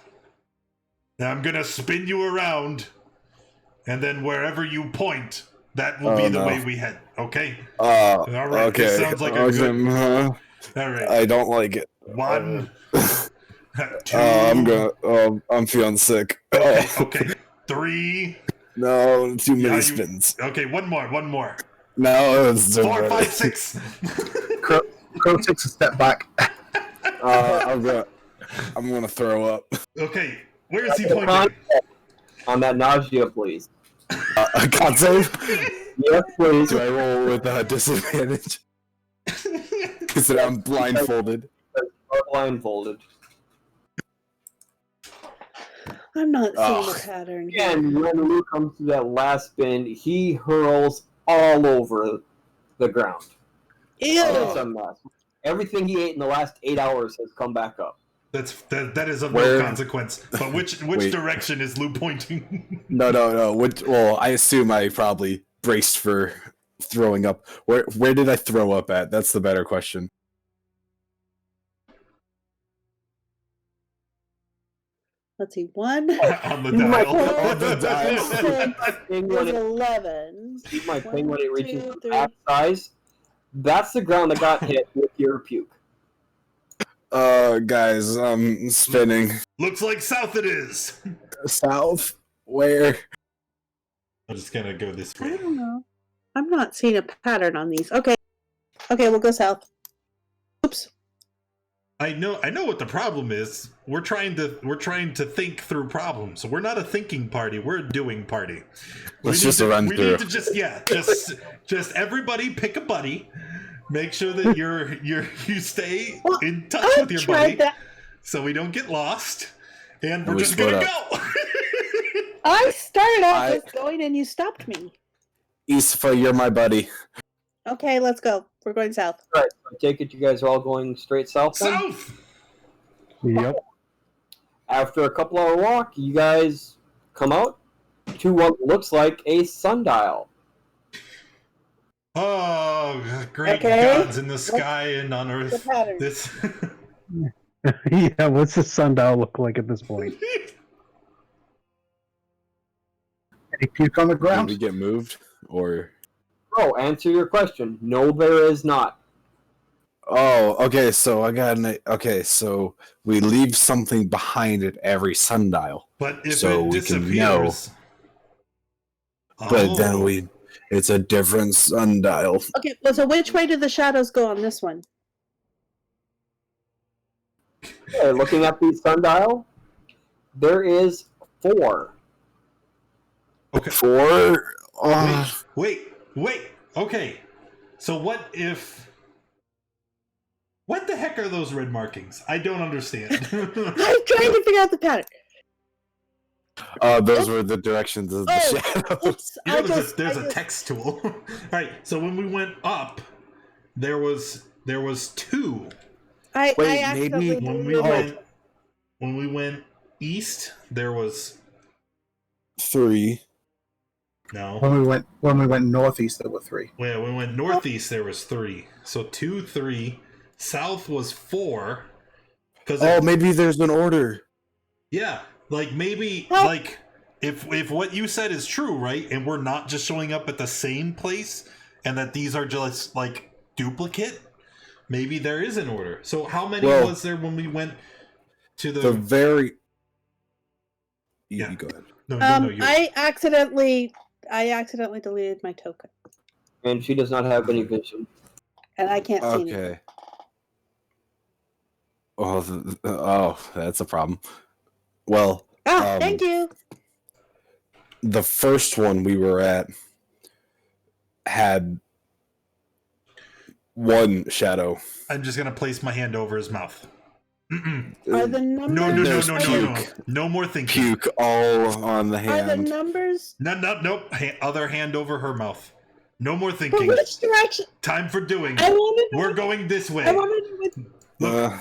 A: Now I'm gonna spin you around, and then wherever you point, that will be the way we head. Okay. All right.
D: Okay.
A: This sounds like a good. All right.
D: I don't like it.
A: 1, 2.
D: I'm feeling sick.
A: Okay. 3.
D: No, too many
A: Yeah,
D: spins.
A: Okay, one more.
D: No, it's
A: 4, 5, 6.
C: Crow takes a step back.
D: I'm gonna throw up.
A: Okay, where is he pointing?
B: On that nausea, please.
D: I can't save.
B: Yes, please.
D: Do I roll with disadvantage? Because I'm blindfolded.
B: Are blindfolded.
E: I'm not seeing a pattern here.
B: And when Luke comes to that last spin, he hurls all over the ground.
E: Ew!
B: That's a mess. Everything he ate in the last 8 hours has come back up.
A: That is of
D: Where-
A: no consequence. But which
D: Wait.
A: direction is Lou pointing?
D: No. Well, I assume I probably braced for throwing up. Where did I throw up at? That's the better question.
E: Let's see. 1
A: On the
B: You might-
A: dial.
D: On the dial.
B: Thing
E: was
B: when it,
E: 11.
B: keep my thing when it
E: 1,
B: reaches
E: 2,
B: the
E: 3.
B: back size. That's the ground that got hit with your puke.
D: Guys, I'm spinning.
A: Looks like south it is.
D: South? Where?
A: I'm just gonna go this
E: I
A: way.
E: don't know. I'm not seeing a pattern on these. Okay, we'll go south. Oops.
A: I know what the problem is. We're trying to think through problems. We're not a thinking party. We're a doing party.
D: Let's just run
A: we
D: through.
A: need to just everybody pick a buddy. Make sure that you stay
E: Well,
A: in touch
E: I
A: with your
E: tried
A: buddy,
E: that.
A: so we don't get lost. And we're
D: we
A: just
D: split
A: gonna
D: up.
A: go.
E: I started out
D: I-
E: just going and you stopped me.
D: Isfa, you're my buddy.
E: Okay, let's go. We're going south.
B: All right, so I take it you guys are all going straight south then?
A: South.
G: Yep.
B: After a couple hour walk, you guys come out to what looks like a sundial.
A: Oh, great
E: Okay.
A: gods in the sky and on
E: The
A: earth.
E: pattern.
A: This.
G: Yeah, what's the sundial look like at this point?
C: Any puke on the
D: Did
C: ground?
D: we get moved? Or
B: Oh, answer your question. No, there is not.
D: oh, okay. So I got an okay. So we leave something behind at every sundial,
A: But if
D: So
A: it
D: we can know.
A: disappears.
D: but then
A: Oh.
D: it's a different sundial.
E: Okay, well, so which way do the shadows go on this one?
B: Okay, looking at the sundial, there is 4.
A: Okay.
D: Four.
A: Wait. Okay. So what if? What the heck are those red markings? I don't understand.
E: I'm trying to figure out the pattern.
D: Those were the directions of the
E: Oh,
D: shadows.
E: Oops,
A: You know,
E: I
A: there's
E: just,
A: a
E: I just-
A: text tool. All right. So when we went up, there was 2.
E: I
D: Wait,
E: accidentally
D: maybe
E: deleted
A: When we went east, there was
D: 3.
A: no.
C: When we went northeast, there were 3.
A: When we went northeast, there was 3. So 2, 3. South was 4. Because
D: Oh, maybe there's an order.
A: yeah, like maybe
E: Well-
A: like if what you said is true, right? And we're not just showing up at the same place, and that these are just like duplicate. Maybe there is an order. So how many
D: Well-
A: was there when we went to
D: The very. You
A: Yeah.
D: go ahead.
A: No, you.
E: I accidentally deleted my token,
B: And she does not have any vision.
E: and I can't see anything.
D: Okay. Oh, that's a problem. Well,
E: Ah, thank you.
D: the first one we were at had one shadow.
A: I'm just gonna place my hand over his mouth. Mm-mm.
E: Are the numbers?
A: No.
D: There's
A: No.
D: puke.
A: No more thinking.
D: Puke all on the
E: Are the
D: hand.
E: numbers?
A: Nope. Other hand over her mouth. No more
E: But
A: thinking.
E: which direction?
A: Time for doing.
E: I want to.
A: We're going this way.
E: I want to know which.
A: Look,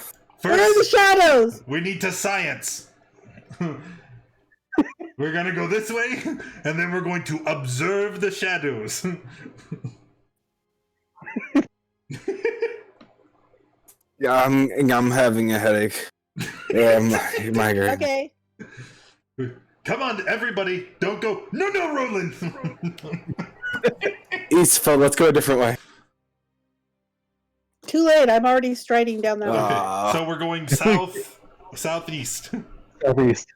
E: Where are the
A: first
E: shadows?
A: we need to science. We're gonna go this way, and then we're going to observe the shadows.
D: Yeah, I'm having a headache. Yeah, migraine.
E: Okay.
A: Come on, everybody! Don't go. No, Roland.
D: Eastful, let's go a different way.
E: Too late. I'm already striding down that road.
A: Okay, so we're going southeast.
G: Southeast.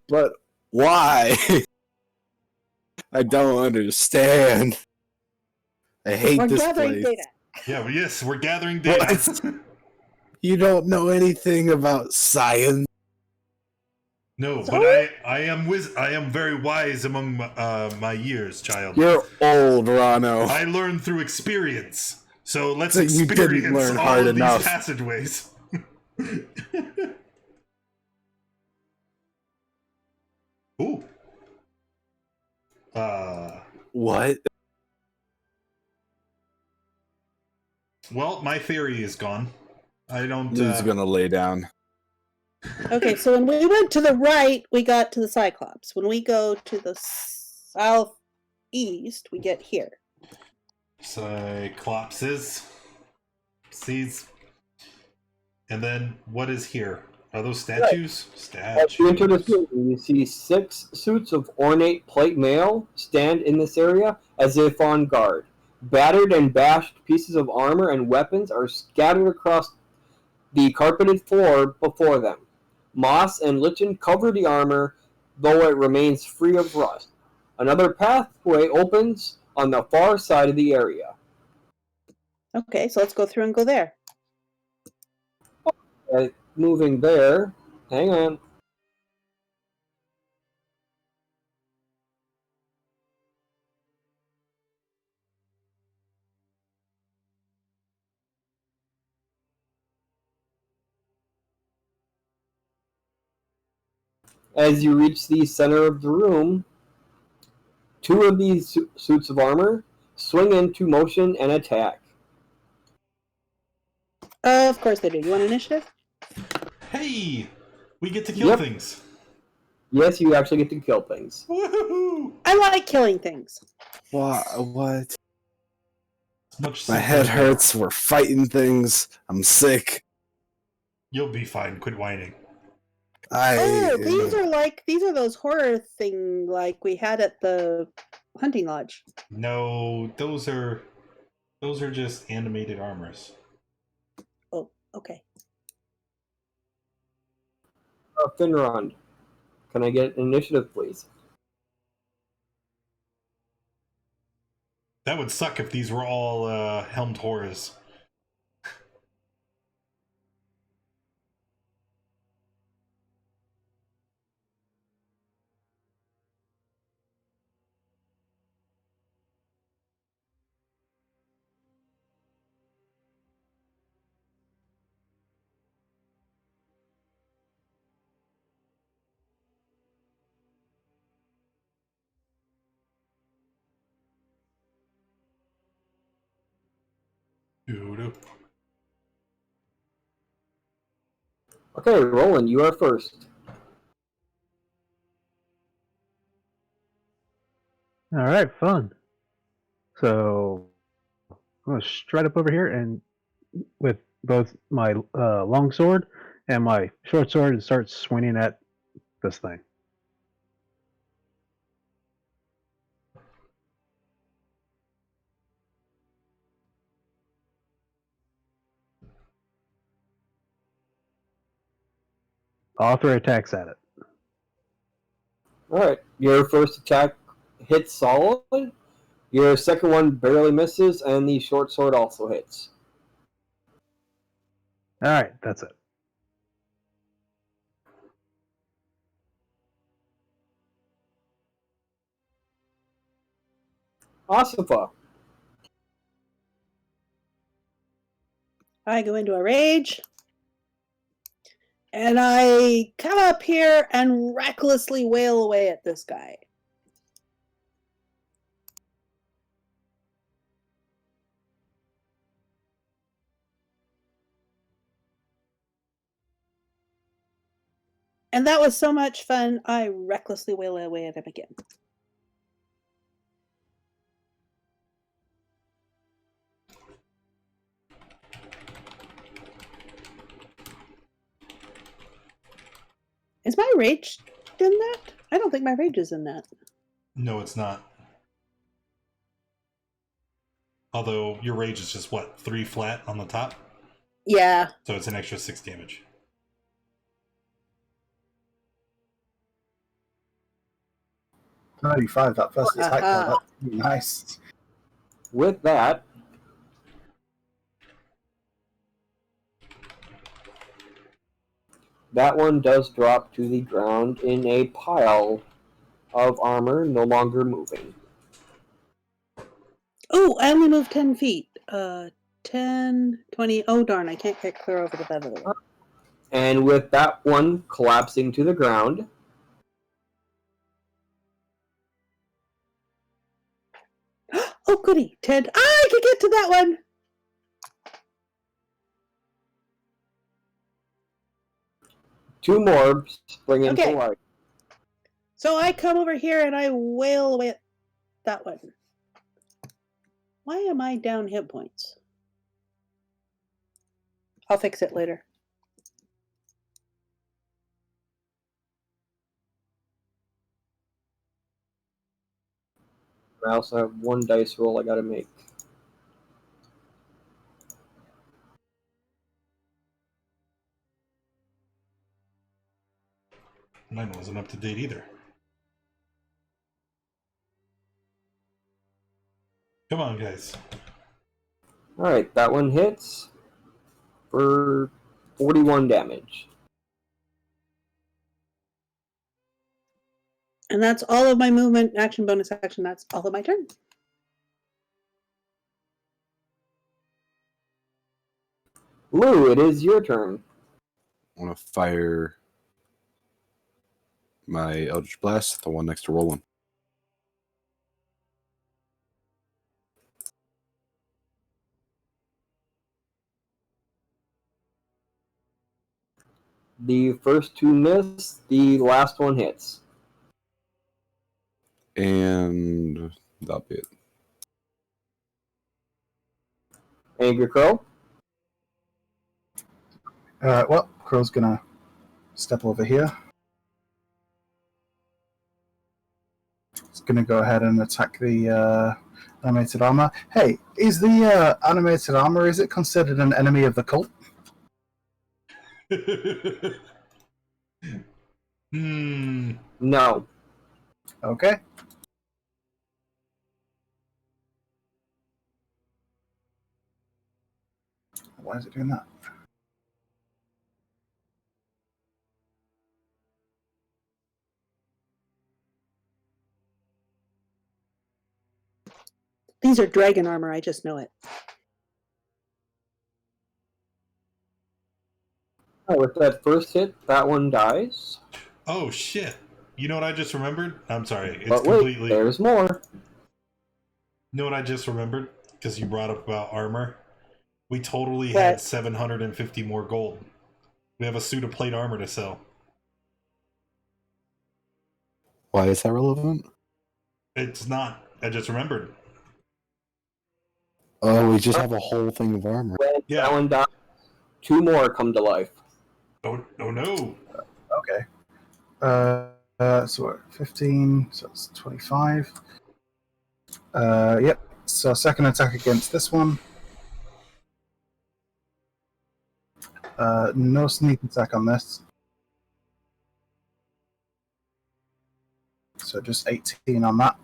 D: But why? I don't understand. I hate
E: We're
D: this
E: gathering
D: place.
E: data.
A: Yeah, well, yes, we're gathering data.
D: You don't know anything about science.
A: No,
E: So?
A: but I am very wise among my years, child.
D: You're old, Rano.
A: I learned through experience. So let's
D: So you didn't
A: experience
D: learn
A: all
D: hard
A: of
D: enough.
A: these passageways. Ooh.
D: What?
A: Well, my theory is gone. I don't.
D: Who's gonna lay down?
E: Okay, so when we went to the right, we got to the Cyclops. When we go to the southeast, we get here.
A: Cyclopses. Sees. And then what is here? Are those statues?
B: As you enter this
A: Statues.
B: building, you see 6 suits of ornate plate mail stand in this area as if on guard. Battered and bashed pieces of armor and weapons are scattered across the carpeted floor before them. Moss and lichen cover the armor, though it remains free of rust. Another pathway opens on the far side of the area.
E: Okay, so let's go through and go there.
B: Moving there. Hang on. As you reach the center of the room, two of these suits of armor swing into motion and attack.
E: Of course they do. You want initiative?
A: Hey, we get to kill
B: Yep.
A: things.
B: Yes, you actually get to kill things.
A: Woohoo!
E: I like killing things.
D: What?
A: Much
D: My
A: simpler
D: head
A: than
D: hurts. We're fighting things. I'm sick.
A: that. You'll be fine. Quit whining.
E: Oh, these are those horror thing like we had at the hunting lodge.
A: No, those are just animated armors.
E: Oh, okay.
B: Finrond, can I get initiative, please?
A: That would suck if these were all helmed horrors. Doo-doo.
B: Okay, Roland, you are first.
G: All right, fun. So I'm gonna stride up over here and with both my long sword and my short sword and start swinging at this thing. All three attacks at it.
B: Alright, your first attack hits solid, your second one barely misses, and the short sword also hits.
G: All right, that's it.
B: Osifa,
E: I go into a rage. And I come up here and recklessly wail away at this guy. And that was so much fun, I recklessly wail away at him again. Is my rage in that? I don't think my rage is in that.
A: No, it's not. Although your rage is just what, 3 flat on the top?
E: Yeah.
A: So it's an extra 6 damage.
C: $95 that first attack.
E: Aha.
C: That's really nice.
B: with that, that one does drop to the ground in a pile of armor, no longer moving.
E: Oh, I only moved 10 feet. 10, 20. Oh, darn, I can't get clear over to that other one.
B: And with that one collapsing to the ground,
E: Oh, goody. 10. I can get to that one.
B: two more spring into
E: Okay.
B: life.
E: So I come over here and I wail away at that one. Why am I down hit points? I'll fix it later.
B: I also have one dice roll I gotta make.
A: Mine wasn't up to date either. Come on, guys.
B: Alright, that one hits for 41 damage.
E: And that's all of my movement, action, bonus action. That's all of my turn.
B: Lou, it is your turn.
D: I want to fire my Eldritch Blast, the one next to Roland.
B: The first two miss, the last one hits.
D: And that'll be it.
B: Angry Crow.
C: Well, Crow's gonna step over here. It's gonna go ahead and attack the animated armor. Hey, is the animated armor, is it considered an enemy of the cult?
B: No.
C: Okay. Why is it doing that?
E: These are dragon armor, I just know it.
B: With that first hit, that one dies.
A: Oh shit! You know what I just remembered? I'm sorry. It's
B: But wait,
A: completely.
B: there's more.
A: You know what I just remembered? Because you brought up about armor. We totally
E: What?
A: had 750 more gold. We have a suit of plate armor to sell.
D: Why is that relevant?
A: It's not. I just remembered.
D: Oh, we just have a whole thing of armor.
B: When
A: Yeah.
B: that one dies, two more come to life.
A: Oh no!
C: Okay. So what, 15, so it's 25. Yep. So second attack against this one. No sneak attack on this. So just 18 on that.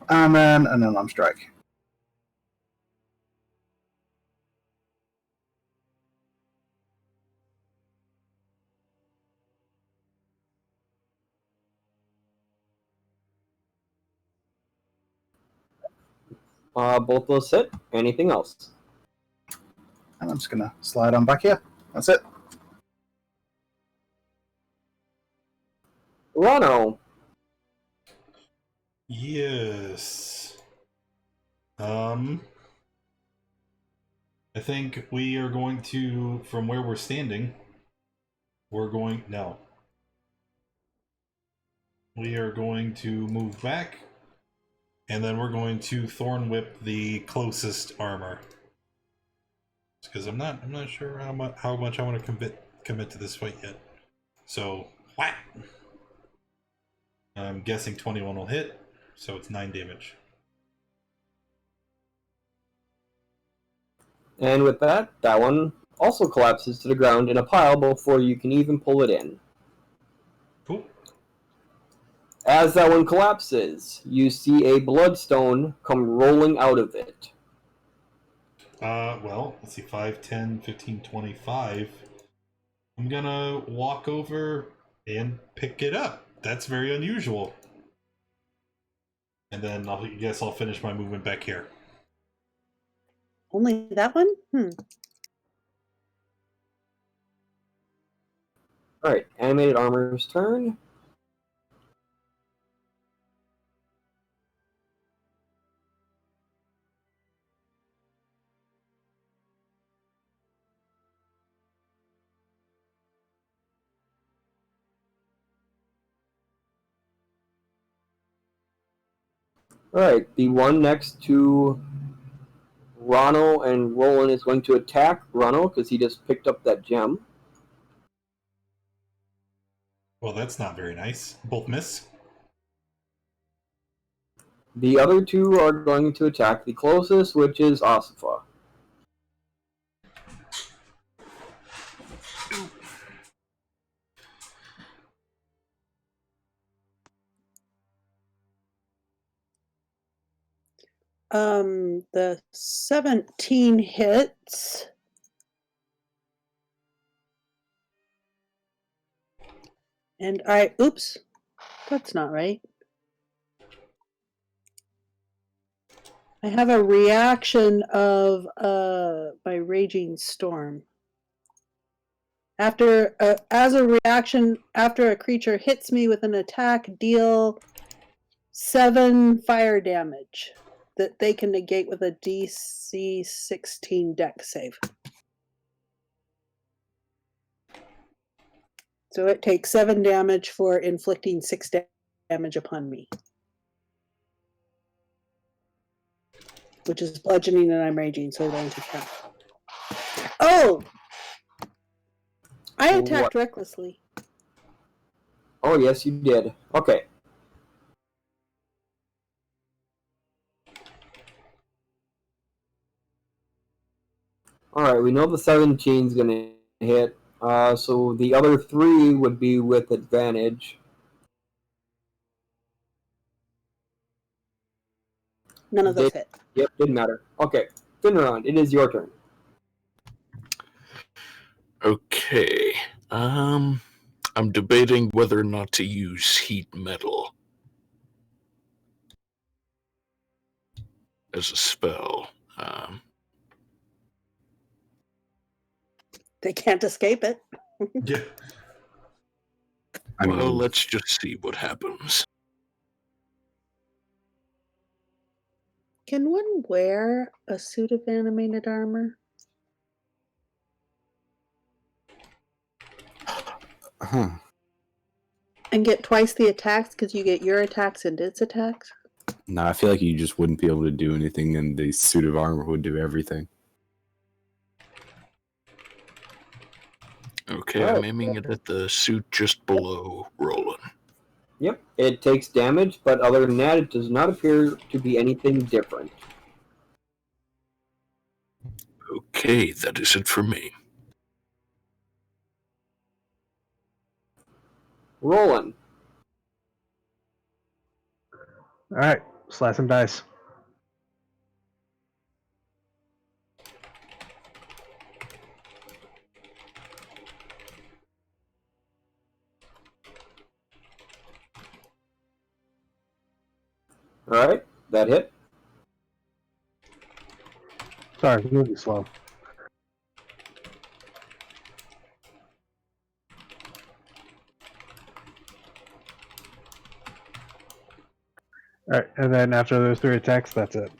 C: And then an unarmed strike.
B: Both those hit. Anything else?
C: And I'm just going to slide on back here. That's it.
B: Rano.
A: Yes. I think we are going to, from where we're standing, we are going to move back, and then we're going to Thorn Whip the closest armor. Because I'm not sure how much I want to commit to this fight yet. So whack. I'm guessing 21 will hit, so it's 9 damage.
B: And with that, that one also collapses to the ground in a pile before you can even pull it in.
A: Cool.
B: As that one collapses, you see a bloodstone come rolling out of it.
A: Well, let's see, 5, 10, 15, 25. I'm gonna walk over and pick it up. That's very unusual. And then I guess I'll finish my movement back here.
E: Only that one?
B: Alright, animated armor's turn. Alright, the one next to Ronald and Roland is going to attack Ronald because he just picked up that gem.
A: Well, that's not very nice. Both miss.
B: The other two are going to attack the closest, which is Asifa.
E: The 17 hits. And oops, that's not right. I have a reaction of my Raging Storm. As a reaction, after a creature hits me with an attack, deal 7 fire damage that they can negate with a DC 16 Dex save. So it takes 7 damage for inflicting 6 damage upon me. Which is bludgeoning and I'm raging, so it only takes half. Oh! I attacked recklessly.
B: Oh, yes, you did. Okay. Alright, we know the 17's going to hit. So the other 3 would be with advantage.
E: None of those hit.
B: Yep, didn't matter. Okay, Finneron, it is your turn.
H: Okay. I'm debating whether or not to use heat metal as a spell.
E: They can't escape it.
A: Yeah.
H: Well, let's just see what happens.
E: Can one wear a suit of animated armor?
D: Huh.
E: And get twice the attacks because you get your attacks and its attacks?
D: No, I feel like you just wouldn't be able to do anything, and the suit of armor would do everything.
H: Okay, I'm aiming it at the suit just below Roland.
B: Yep, it takes damage, but other than that, it does not appear to be anything different.
H: Okay, that is it for me.
B: Roland.
G: Alright, slice some dice.
B: Alright, that hit.
G: Sorry, it's moving slow. Alright, and then after those 3 attacks, that's it.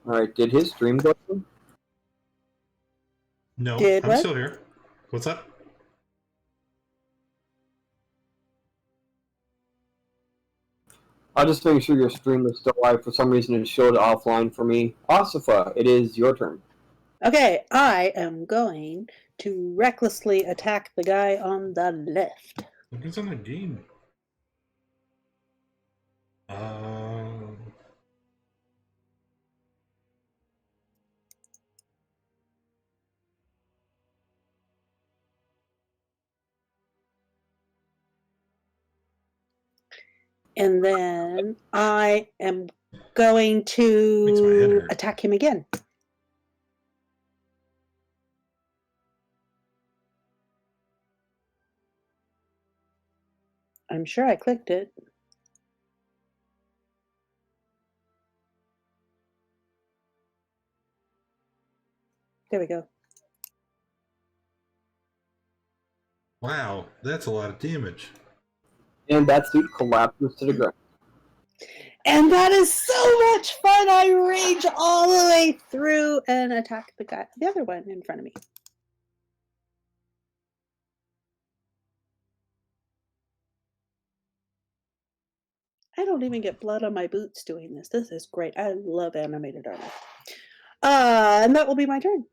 B: Alright, did his stream go through?
A: No,
E: Did
A: I'm
E: what?
A: still here. What's up?
B: I'll just make sure your stream is still live. For some reason, it showed offline for me. Asifa, it is your turn.
E: Okay, I am going to recklessly attack the guy on the left.
A: Look, it's on the game.
E: And then I am going
A: Makes my head
E: to
A: hurt.
E: attack him again. I'm sure I clicked it. There we go.
A: Wow, that's a lot of damage.
B: And that suit collapses to the ground.
E: And that is so much fun! I rage all the way through and attack the other one in front of me. I don't even get blood on my boots doing this. This is great. I love animated armor. And that will be my turn.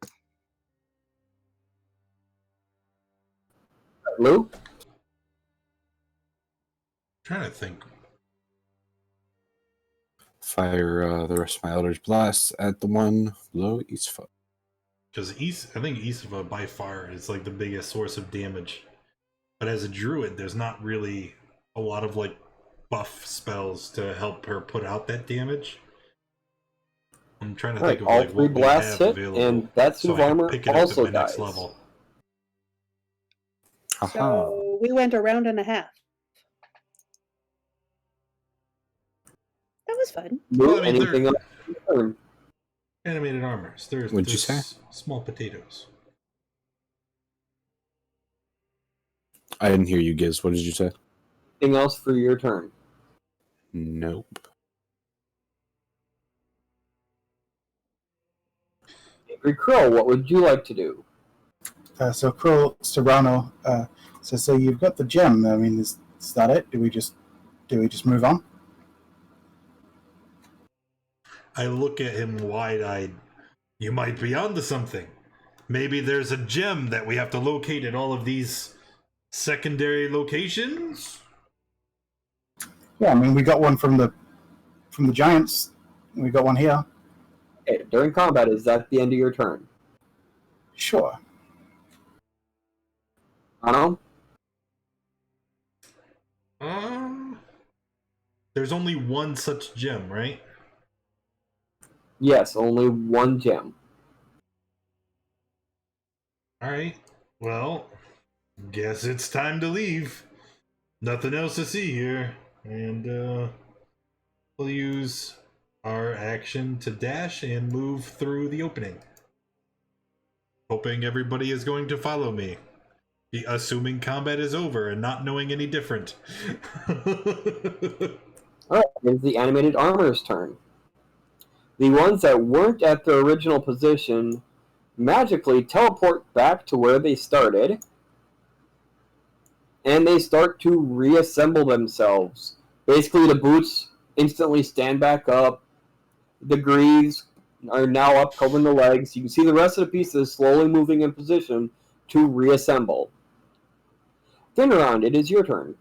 B: Lou?
A: Trying to think.
D: Fire the rest of my Eldritch Blast at the one below Eastfoot.
A: Because I think Eastva by far is like the biggest source of damage. But as a druid, there's not really a lot of like buff spells to help her put out that damage. I'm trying to think of
B: all
A: like
B: 3
A: what we
B: blasts
A: have
B: hit,
A: available,
B: and that suit
A: so
B: of
A: I can
B: armor
A: pick it up
B: also
A: at my next
B: dies.
A: level.
D: Aha.
E: So we went a round and a half. That was fun.
A: Well, I mean,
B: Anything
A: they're
B: else?
A: animated armors. There's
D: What'd you say?
A: Small potatoes.
D: I didn't hear you, Giz. What did you say?
B: Anything else for your turn?
D: Nope.
B: Angry Crow, what would you like to do?
C: So Krill Serrano says, "So you've got the gem. I mean, is that it? Do we just move on?"
A: I look at him wide-eyed. You might be onto something. Maybe there's a gem that we have to locate at all of these secondary locations?
C: Yeah, I mean, we got one from the giants. We got one here.
B: Okay, during combat, is that the end of your turn?
C: Sure.
B: Ano?
A: There's only one such gem, right?
B: Yes, only one gem.
A: Alright, well, guess it's time to leave. Nothing else to see here. And, we'll use our action to dash and move through the opening. Hoping everybody is going to follow me. Assuming combat is over and not knowing any different.
B: Alright, it's the animated armor's turn. The ones that weren't at their original position magically teleport back to where they started, and they start to reassemble themselves. Basically, the boots instantly stand back up. The greaves are now up, covering the legs. You can see the rest of the pieces slowly moving in position to reassemble. Finneround, it is your turn.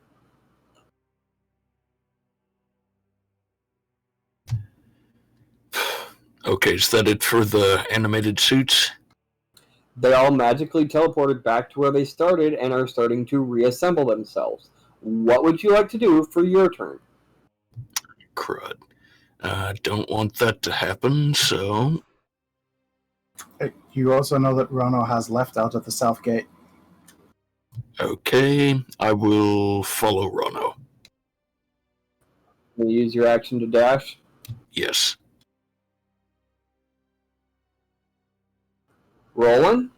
H: Okay, is that it for the animated suits?
B: They all magically teleported back to where they started and are starting to reassemble themselves. What would you like to do for your turn?
H: Crud. I don't want that to happen, so...
C: You also know that Rono has left out at the south gate.
H: Okay, I will follow Rono.
B: You use your action to dash.
H: Yes.
B: Roland?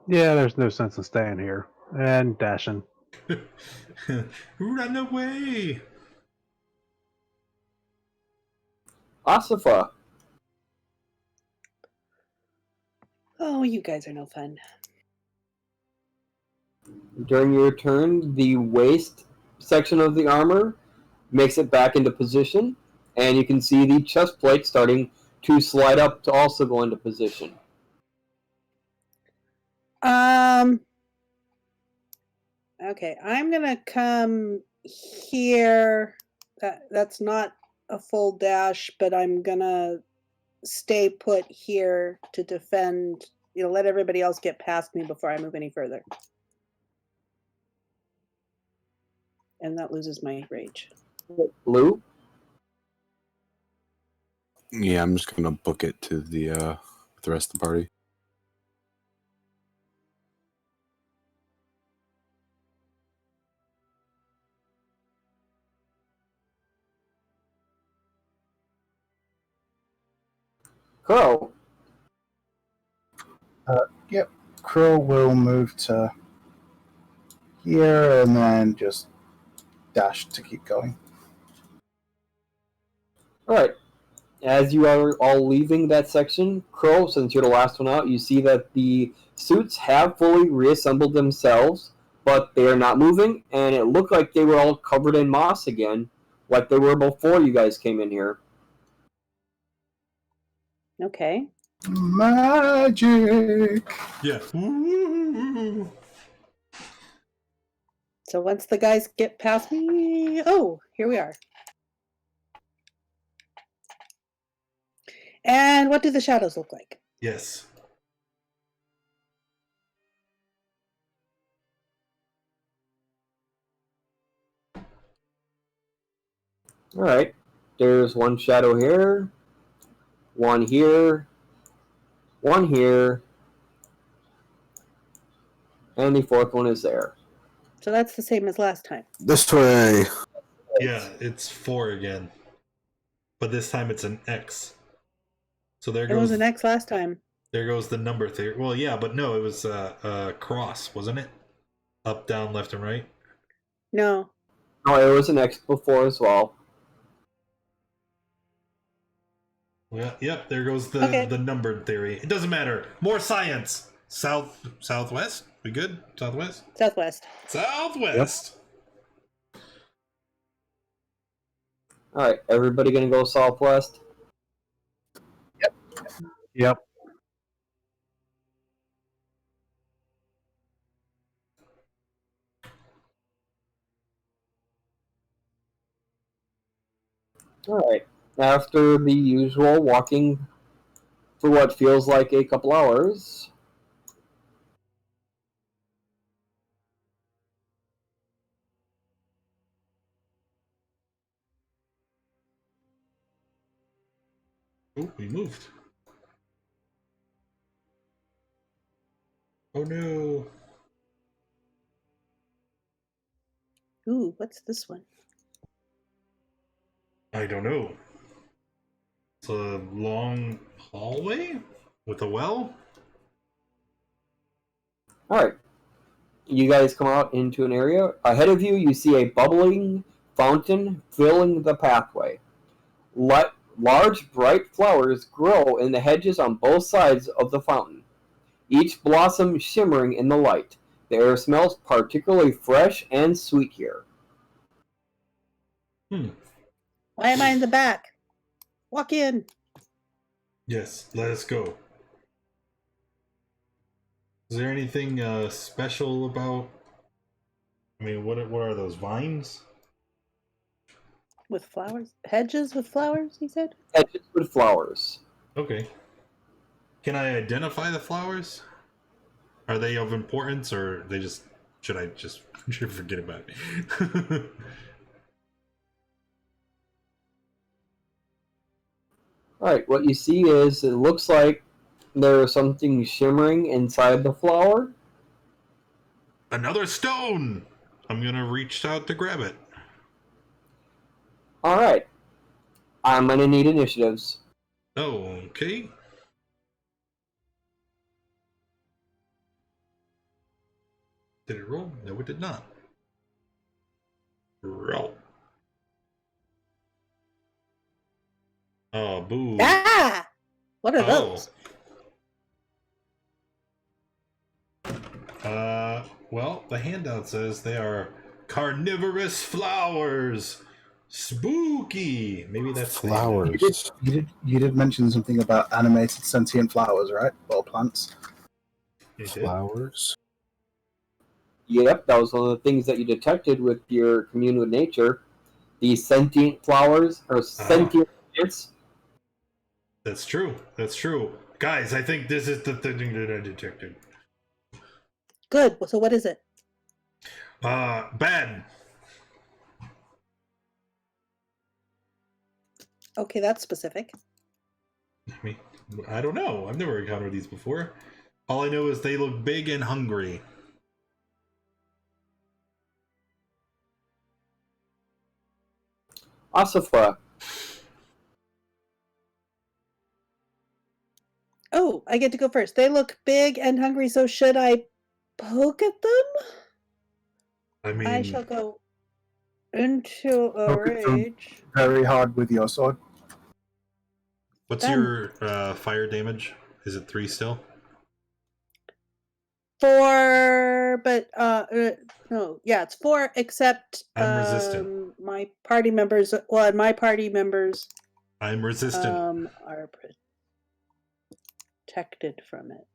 G: Yeah, there's no sense in staying here. And dashing.
A: Run away!
B: Asifa?
E: Oh, you guys are no fun.
B: During your turn, the waist section of the armor makes it back into position, and you can see the chest plate starting to slide up to also go into position.
E: Okay, I'm gonna come here. That's not a full dash, but I'm gonna stay put here to defend. Let everybody else get past me before I move any further. And that loses my rage.
B: Blue?
D: Yeah, I'm just gonna book it to the rest of the party.
B: Crow?
C: Yep. Crow will move to here and then just dash to keep going.
B: Alright. As you are all leaving that section, Crow, since you're the last one out, you see that the suits have fully reassembled themselves, but they are not moving, and it looked like they were all covered in moss again, like they were before you guys came in here.
E: Okay.
C: Magic!
A: Yeah. Woo!
E: So once the guys get past me, oh, here we are. And what do the shadows look like?
A: Yes.
B: Alright. There's one shadow here, one here, one here, And the fourth one is there.
E: So that's the same as last time.
D: This way.
A: Yeah, it's 4 again. But this time it's an X. So there
E: It was
A: goes
E: an X last time.
A: there goes the number theory. Well, yeah, but no, it was a cross, wasn't it? Up, down, left, and right.
E: No.
B: No, it was an X before as well.
A: Well, yep, there goes the numbered theory. It doesn't matter. More science. Southwest? We good? Southwest?
E: Southwest.
A: Southwest.
B: All right, everybody gonna go southwest?
G: Yep.
B: All right. After the usual walking for what feels like a couple hours,
A: Oh, we moved. Oh no.
E: Ooh, what's this one?
A: I don't know. It's a long hallway with a well.
B: all right. You guys come out into an area. Ahead of you, you see a bubbling fountain filling the pathway. Large, bright flowers grow in the hedges on both sides of the fountain, each blossom shimmering in the light. The air smells particularly fresh and sweet here.
E: Why am I in the back? Walk in.
A: Yes, let us go. Is there anything special about? I mean, what are those vines?
E: With flowers? Hedges with flowers, he said?
B: Hedges with flowers.
A: Okay. Can I identify the flowers? Are they of importance, or they just should I just forget about it?
B: Alright, what you see is it looks like there's something shimmering inside the flower.
A: Another stone! I'm gonna reach out to grab it.
B: Alright. I'm gonna need initiatives.
A: Okay. Did it roll? No, it did not. Roll. Oh, boo.
E: Ah! What are those?
A: Well, the handout says they are carnivorous flowers. Spooky. Maybe that's
D: Flowers.
C: You did mention something about animated sentient flowers, right? Or plants.
A: You did?
D: Flowers.
B: Yep, that was one of the things that you detected with your commune with nature. These sentient flowers, or sentient plants.
A: That's true. That's true. Guys, I think this is the thing that I detected.
E: Good. So what is it?
A: Bad.
E: Okay, that's specific.
A: I mean, I don't know. I've never encountered these before. All I know is they look big and hungry.
B: Asifa.
E: Oh, I get to go first. They look big and hungry, so should I poke at them?
A: I mean,
E: I shall go into a
C: Poke at them.
E: rage.
C: Very hard with your sword.
A: what's
E: Done.
A: your fire damage? Is it 3 still?
E: 4, but no, yeah, it's 4. Except
A: I'm resistant.
E: my party members. Well, my party members
A: I'm resistant.
E: are protected from it.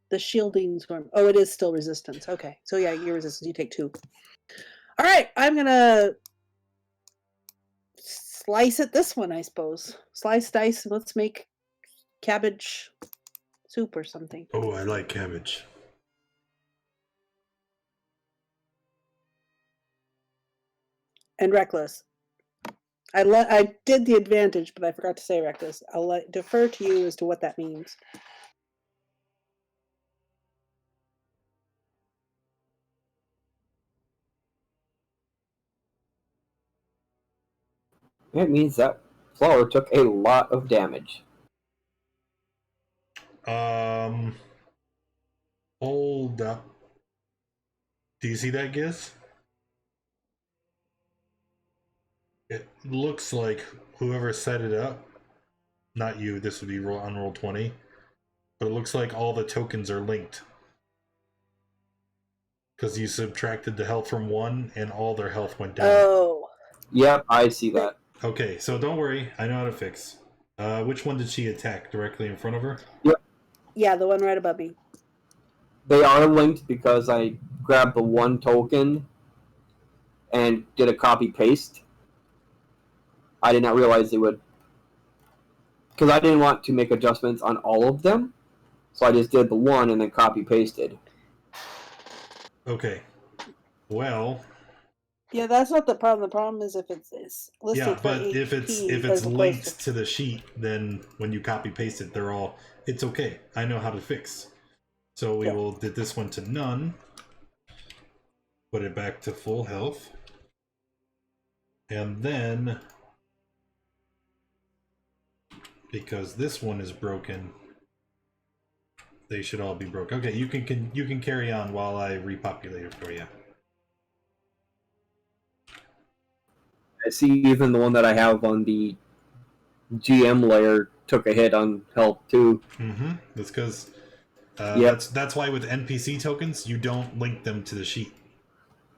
E: The shielding storm. Oh, it is still resistance. Okay, so yeah, you're resistance. You take 2. All right, I'm gonna slice it this one, I suppose. Slice, dice. Let's make cabbage soup or something.
A: Oh, I like cabbage.
E: And reckless. I did the advantage, but I forgot to say, Reckless. I'll defer to you as to what that means.
B: It means that flower took a lot of damage.
A: Hold up. Do you see that, Giz? It looks like whoever set it up, not you, this would be on roll 20, but it looks like all the tokens are linked. Because you subtracted the health from one and all their health went down.
E: Oh.
B: Yep, I see that.
A: Okay, so don't worry, I know how to fix. Which one did she attack? Directly in front of her?
B: Yep.
E: Yeah, the one right above me.
B: They are linked because I grabbed the one token and did a copy paste. I did not realize they would, because I didn't want to make adjustments on all of them, so I just did the one and then copy pasted.
A: Okay. Well.
E: Yeah, that's not the problem. The problem is if it's listed.
A: Yeah,
E: for
A: but
E: HP
A: if it's
E: as
A: linked to the sheet, then when you copy paste it, they're all. It's okay. I know how to fix. So we will did this one to none. Put it back to full health. And then, because this one is broken, they should all be broken. Okay, you can carry on while I repopulate it for you.
B: I see even the one that I have on the GM layer took a hit on health too.
A: Mm-hmm. That's because that's why with NPC tokens you don't link them to the sheet.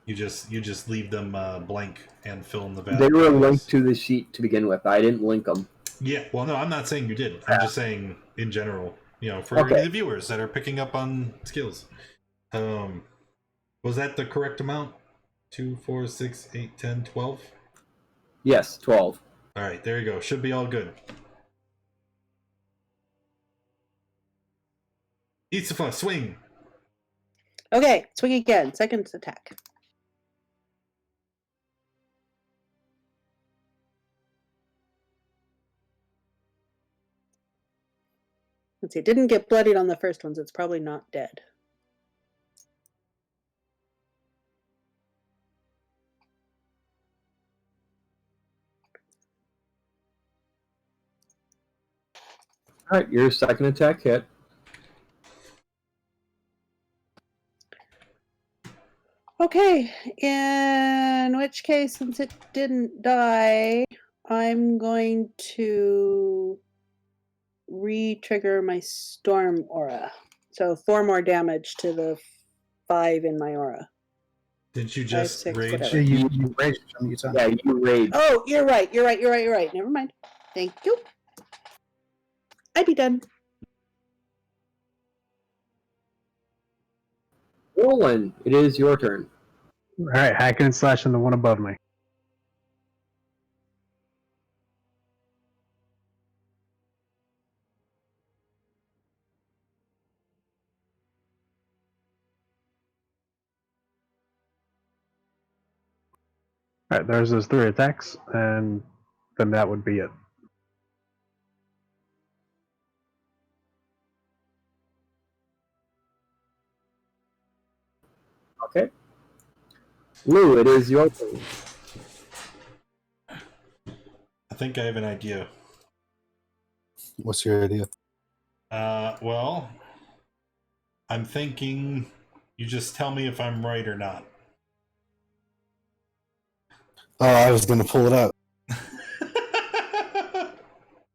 A: You just leave them blank and fill in the value.
B: They were linked to the sheet to begin with. I didn't link them.
A: Yeah, well, no, I'm not saying you did. I'm just saying in general. You know, for the viewers that are picking up on skills. Was that the correct amount? 2, 4, 6, 8, 10, 12?
B: Yes, 12.
A: All right, there you go. Should be all good. Isafa, swing.
E: Okay, swing again. Second attack. Let's see. It didn't get bloodied on the first one, so it's probably not dead.
B: All right, your second attack hit.
E: Okay, in which case, since it didn't die, I'm going to re-trigger my storm aura. So 4 more damage to the 5 in my aura.
A: Did you just
E: 5, 6,
A: rage?
E: whatever.
C: You raged on your turn.
B: Yeah, you rage.
E: Oh, you're right. Never mind. Thank you. I'd be done.
B: Roland, it is your turn.
G: All right, hacking and slashing the one above me. All right, there's those 3 attacks, and then that would be it.
B: Okay. Lou, it is your turn.
A: I think I have an idea.
D: What's your idea?
A: Well, I'm thinking you just tell me if I'm right or not.
D: Oh, I was going to pull it out.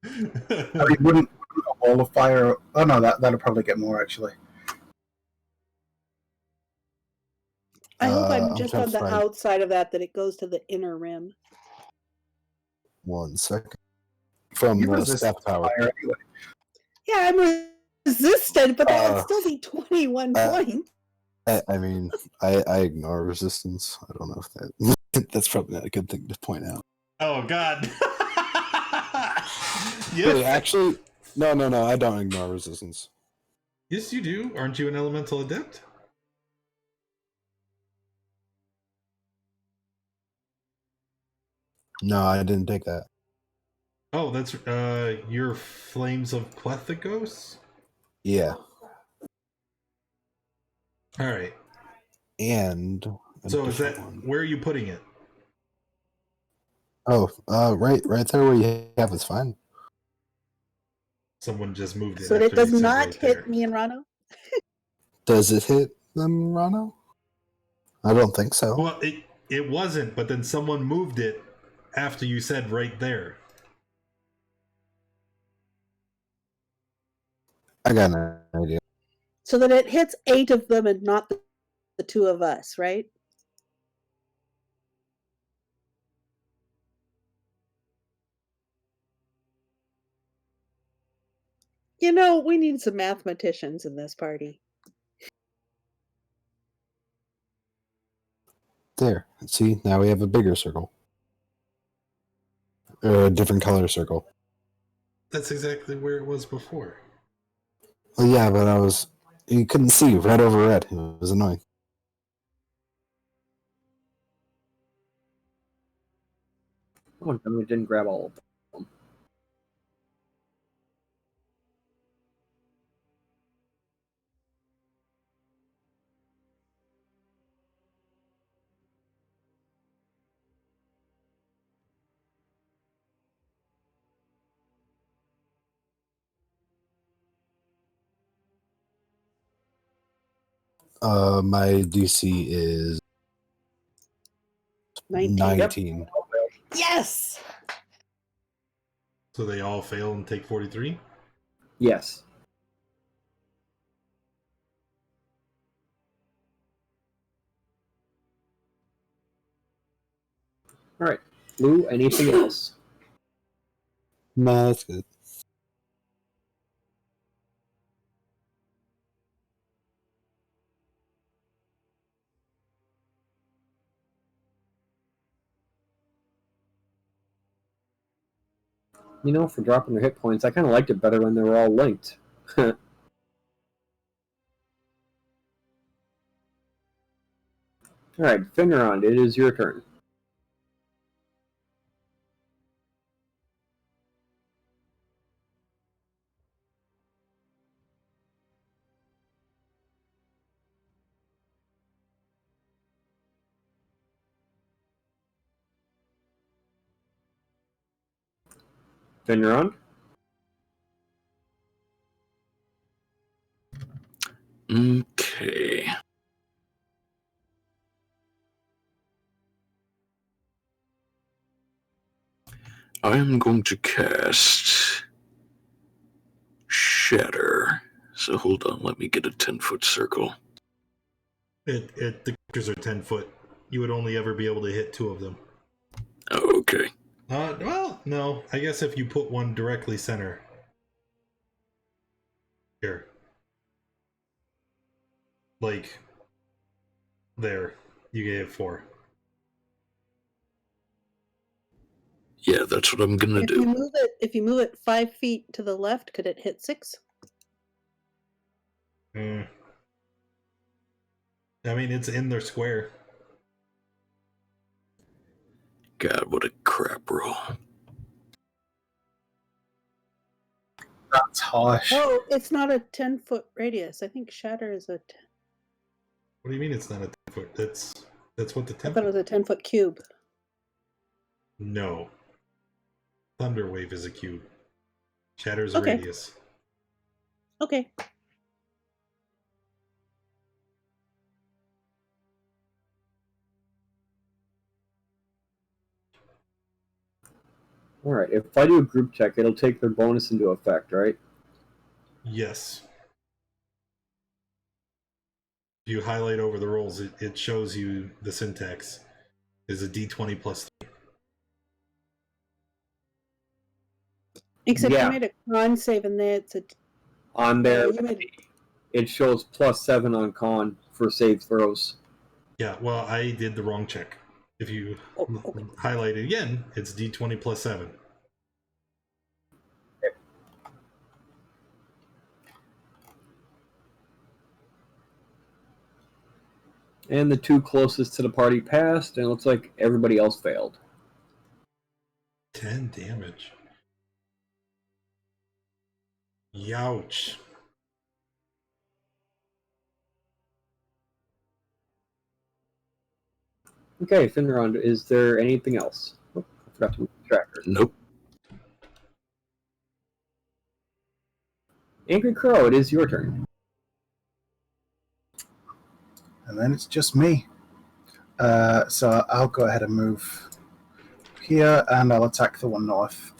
C: I mean, wouldn't a wall of fire? Oh no, that'll probably get more actually.
E: I hope I'm
D: I'm
E: just
D: trying
E: on
D: to
E: the
D: find-
E: outside of that it goes to the inner rim.
D: 1 second. From
C: You
D: the
C: resist
D: staff tower.
C: fire anyway.
E: Yeah, I'm resistant, but that would
D: Uh,
E: still be 21 points.
D: I mean, I ignore resistance. I don't know if that that's probably not a good thing to point out.
A: Oh God. Yes.
D: Wait, actually, no, I don't ignore resistance.
A: Yes, you do. Aren't you an elemental adept?
D: No, I didn't take that.
A: Oh, that's your Flames of Plethagos?
D: Yeah.
A: All right.
D: And a
A: So is that
D: different one.
A: where are you putting it?
D: Oh, right there where you have it's fine.
A: Someone just moved it.
E: So
A: after
E: it does
A: you said
E: not
A: right
E: hit
A: there.
E: me and Rano?
D: Does it hit them, Rano? I don't think so.
A: Well, it wasn't, but then someone moved it after you said right there.
D: I got an idea.
E: So that it hits 8 of them and not the 2 of us, right? You know, we need some mathematicians in this party.
D: There. See, now we have a bigger circle. Or a different color circle.
A: That's exactly where it was before.
D: Well, yeah, but you couldn't see red over red. It was annoying.
B: Oh, and we didn't grab all of them.
D: My DC is 19.
E: Yes!
A: So they all fail and take 43?
B: Yes. All right. Lou, anything else?
D: No, that's good.
B: You know, for dropping their hit points, I kind of liked it better when they were all linked. All right, Finneron, it is your turn. Finneron?
H: Okay. I am going to cast Shatter. So hold on, let me get a 10-foot circle.
A: The creatures are 10 foot. You would only ever be able to hit 2 of them.
H: Oh, okay.
A: Well, no. I guess if you put one directly center. Here. Like, there. You gave 4.
H: Yeah, that's what I'm gonna do.
E: If you move it 5 feet to the left, could it hit 6?
A: I mean, it's in their square.
H: God, what a crap roll.
C: That's harsh.
E: Oh, it's not a 10-foot radius. I think Shatter is a...
A: What do you mean it's not a 10 foot? That's what the 10
E: I thought it was a 10-foot cube.
A: No. Thunderwave is a cube. Shatter's a
E: Okay.
A: radius.
E: Okay.
B: All right, if I do a group check, it'll take their bonus into effect, right?
A: Yes. If you highlight over the rolls, it shows you the syntax is a d20 plus 3.
E: Except
B: Yeah.
E: you made a con save and then it's a...
B: On there,
E: you made...
B: it shows +7 on con for save throws.
A: Yeah, well, I did the wrong check. If you highlight it again, it's d20 plus 7.
B: And the 2 closest to the party passed, and it looks like everybody else failed.
A: 10 damage. Youch.
B: Okay, Finrond, is there anything else? Oh, I forgot to move the tracker.
H: Nope.
B: Angry Crow, it is your turn.
C: And then it's just me. So I'll go ahead and move here, and I'll attack the one north.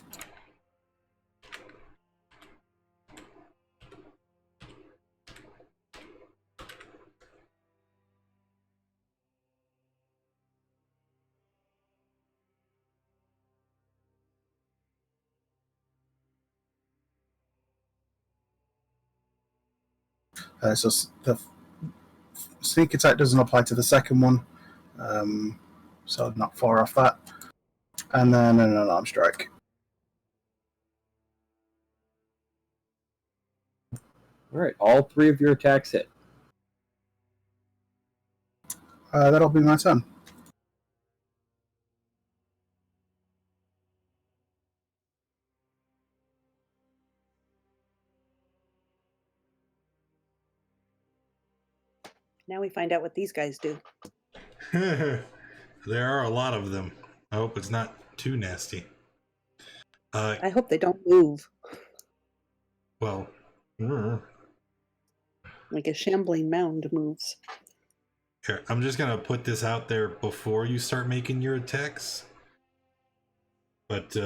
C: So the sneak attack doesn't apply to the second one, so I'd knock 4 off that. And then an unarmed strike.
B: Alright, all 3 of your attacks hit.
C: That'll be my turn.
E: Now we find out what these guys do.
A: There are a lot of them. I hope it's not too nasty.
E: I hope they don't move
A: Well,
E: like a shambling mound moves.
A: here, I'm just gonna put this out there before you start making your attacks. But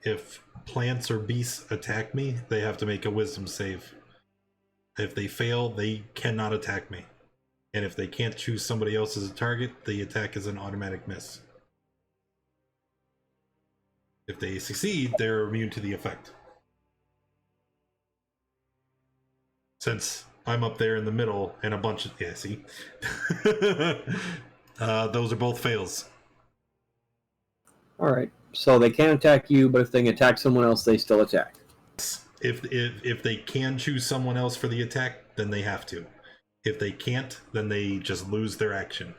A: if plants or beasts attack me, they have to make a wisdom save. If they fail, they cannot attack me. And if they can't choose somebody else as a target, the attack is an automatic miss. If they succeed, they're immune to the effect. Since I'm up there in the middle and a bunch of... Yeah, see? Those are both fails.
B: Alright, so they can attack you, but if they attack someone else, they still attack.
A: If they can choose someone else for the attack, then they have to. If they can't, then they just lose their action.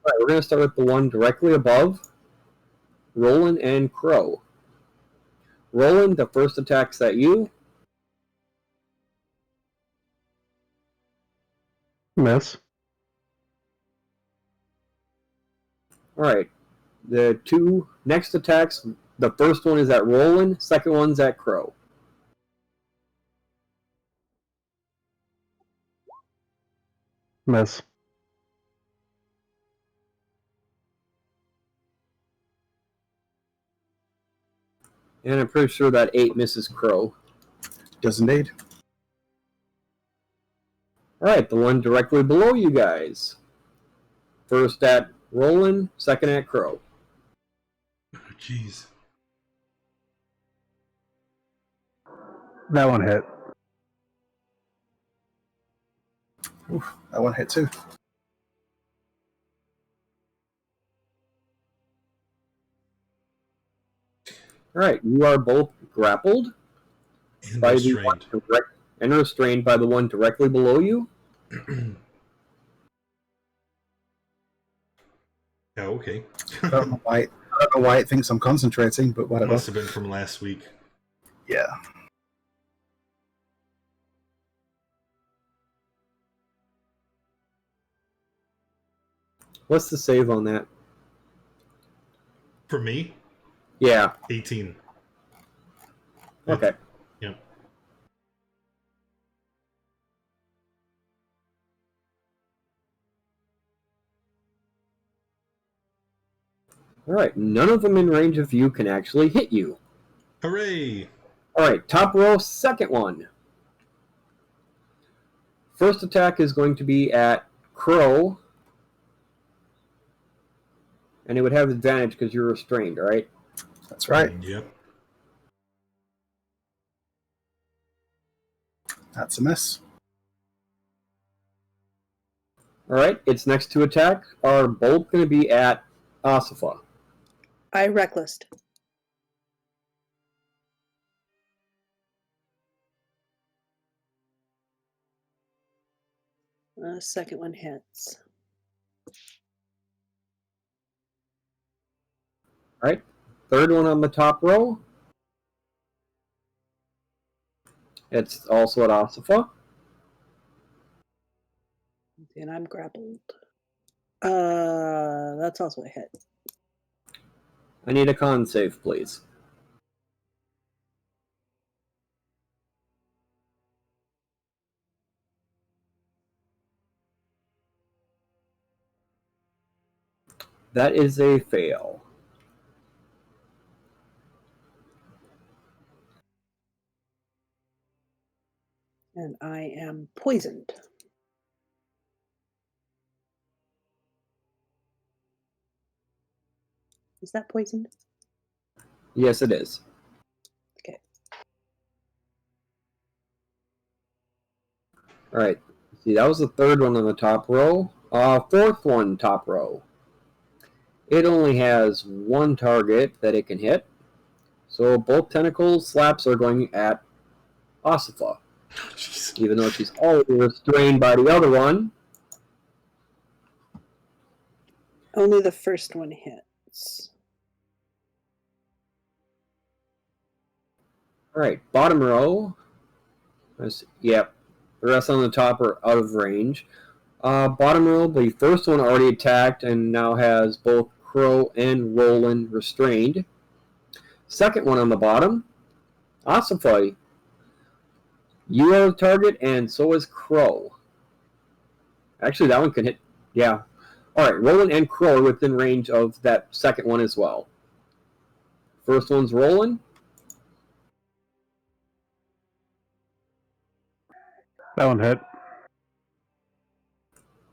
B: Alright, we're going to start with the one directly above Roland and Crow. Roland, the first attack's at you.
G: Miss.
B: Alright, the 2 next attacks, the first one is at Roland, second one's at Crow.
G: Miss.
B: And I'm pretty sure that 8 misses Crow.
C: Does indeed.
B: Alright, the one directly below you guys. First at Roland, second at Crow.
A: Oh, jeez.
G: That one hit.
C: Oof, that one hit too.
B: Alright, you are both grappled
A: And
B: by the one
A: restrained.
B: and restrained by the one directly below you.
A: Oh, okay.
C: I don't know why it thinks I'm concentrating, but whatever.
A: Must have been from last week.
C: Yeah.
B: What's the save on that?
A: For me,
B: Yeah,
A: 18.
B: okay.
A: Yep.
B: Alright, none of them in range of you can actually hit you.
A: Hooray!
B: Alright, top row, second one. First attack is going to be at Crow. And it would have advantage because you're restrained, alright?
C: That's right.
A: Yep.
C: That's a miss.
B: Alright, its next 2 attack are both going to be at Asifa.
E: I reckless. Second one hits.
B: All right. Third one on the top row. It's also at Osifa.
E: And I'm grappled. That's also a hit.
B: I need a con save, please. That is a fail.
E: And I am poisoned. Is that poisoned?
B: Yes, it is.
E: Okay.
B: All right. See, that was the third one on the top row. Fourth one, top row. It only has one target that it can hit. So both tentacle slaps are going at Osifa. Even though she's already restrained by the other one.
E: Only the first one hits.
B: All right, bottom row. Yep, the rest on the top are out of range. Bottom row, the first one already attacked and now has both Crow and Roland restrained. Second one on the bottom, Osifa. You are the target, and so is Crow. Actually, that one can hit. Yeah. All right, Roland and Crow are within range of that second one as well. First one's Roland.
G: That one hit.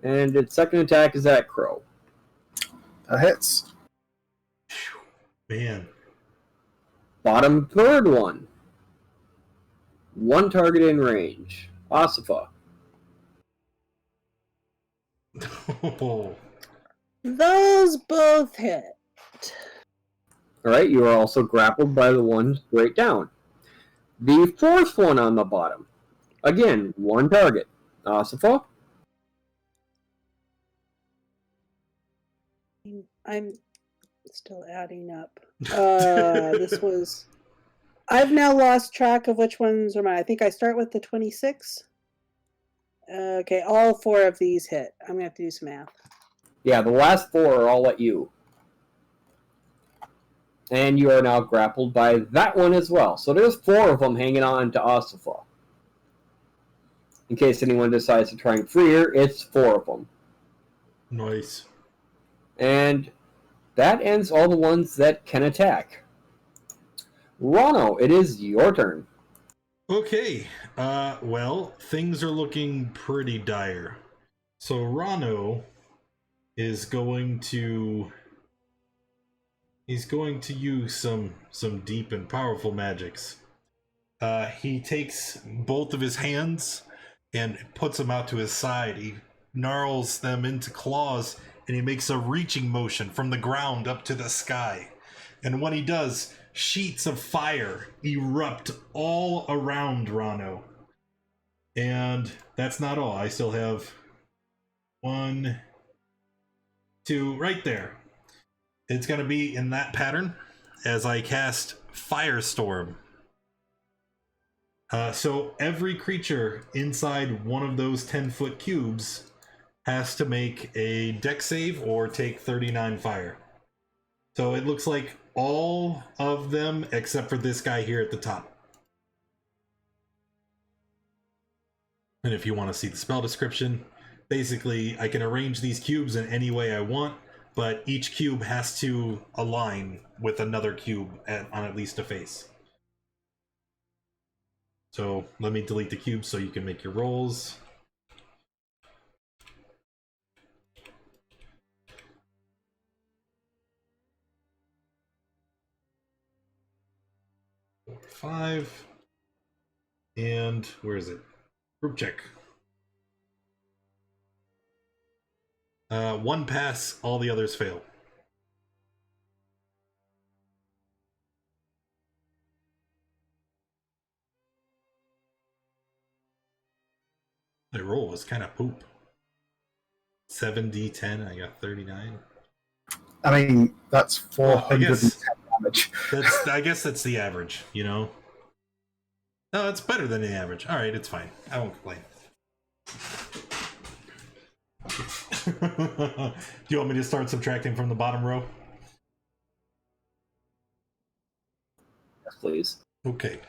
B: And its second attack is at Crow.
C: That hits.
A: Man.
B: Bottom third one. One target in range. Osifa.
A: Oh.
E: Those both hit.
B: Alright, you are also grappled by the one right down. The fourth one on the bottom. Again, one target. Osifa.
E: I'm still adding up. This was... I've now lost track of which ones are mine. I think I start with the 26. Okay, all 4 of these hit. I'm going to have to do some math.
B: Yeah, the last 4 are all at you. And you are now grappled by that one as well. So there's 4 of them hanging on to Osifa. In case anyone decides to try and free her, it's 4 of them.
A: Nice.
B: And that ends all the ones that can attack. Rono, it is your turn.
A: Okay. Well, things are looking pretty dire. So Rano is going to... He's going to use some deep and powerful magics. He takes both of his hands and puts them out to his side. He gnarls them into claws, and he makes a reaching motion from the ground up to the sky. And when he does, sheets of fire erupt all around Rano. And that's not all. I still have 1, 2, right there. It's going to be in that pattern as I cast Firestorm. So every creature inside one of those 10-foot cubes has to make a dex save or take 39 fire. So it looks like all of them except for this guy here at the top. And if you want to see the spell description, basically I can arrange these cubes in any way I want, but each cube has to align with another cube on at least a face. So let me delete the cubes so you can make your rolls. Four, 5. And where is it? Group check. 1 pass, all the others fail. The roll was kind of poop. 7d10, I got 39.
C: I mean, that's
A: Well,
C: 410 damage.
A: I guess that's the average, you know? No, it's better than the average. Alright, it's fine. I won't complain. Do you want me to start subtracting from the bottom row?
B: Yes, please.
A: Okay.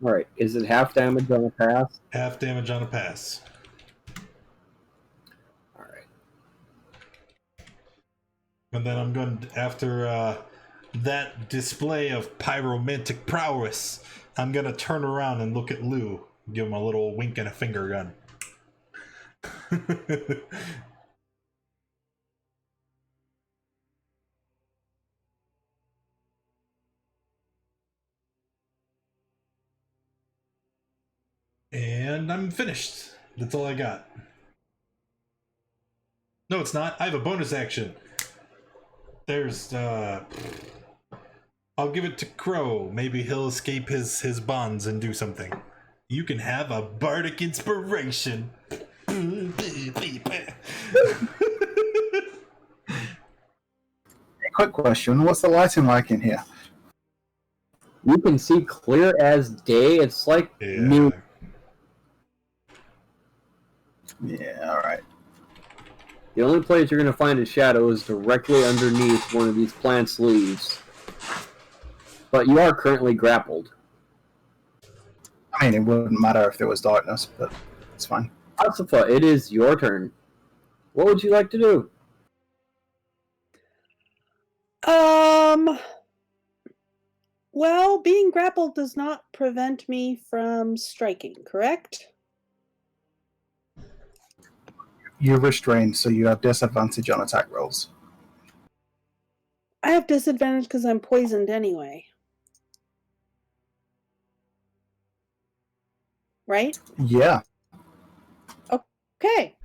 B: All right. Is it half damage on a pass?
A: Half damage on a pass.
B: All right.
A: And then I'm going to, after that display of pyromantic prowess, I'm going to turn around and look at Lou. Give him a little wink and a finger gun. And I'm finished. That's all I got. No, it's not. I have a bonus action. There's, I'll give it to Crow. Maybe he'll escape his bonds and do something. You can have a bardic inspiration.
C: Quick question: what's the lighting like in here?
B: You can see clear as day. It's like
A: Yeah.
B: new.
C: Yeah, all right.
B: The only place you're going to find a shadow is directly underneath one of these plant's leaves. But you are currently grappled.
C: I mean, it wouldn't matter if there was darkness, but it's fine.
B: Asifa, it is your turn. What would you like to do?
E: Well, being grappled does not prevent me from striking, correct?
C: You're restrained, so you have disadvantage on attack rolls.
E: I have disadvantage because I'm poisoned anyway. Right?
C: Yeah.
E: Okay.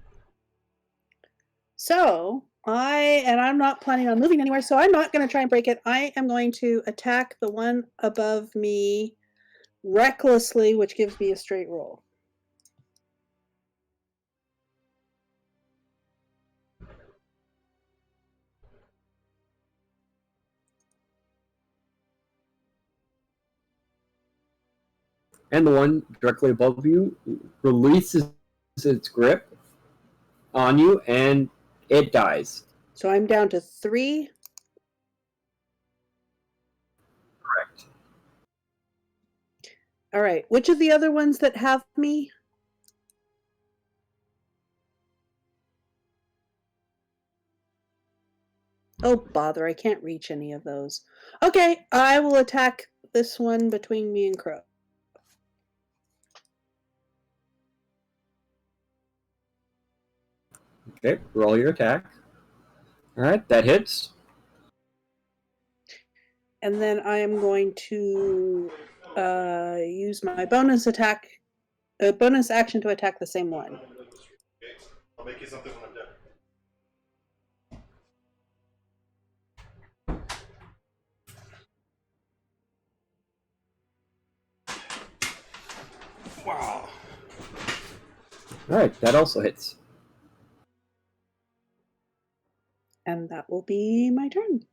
E: So, I'm not planning on moving anywhere, so I'm not going to try and break it. I am going to attack the one above me recklessly, which gives me a straight roll.
B: And the one directly above you releases its grip on you, and it dies.
E: So I'm down to 3.
B: Correct.
E: All right. Which of the other ones that have me? Oh, bother. I can't reach any of those. Okay. I will attack this one between me and Crow.
B: Okay, roll your attack. All right, that hits.
E: And then I am going to use my bonus action to attack the same one.
A: I'll make you something when I'm done. Wow.
B: All right, that also hits.
E: And that will be my turn.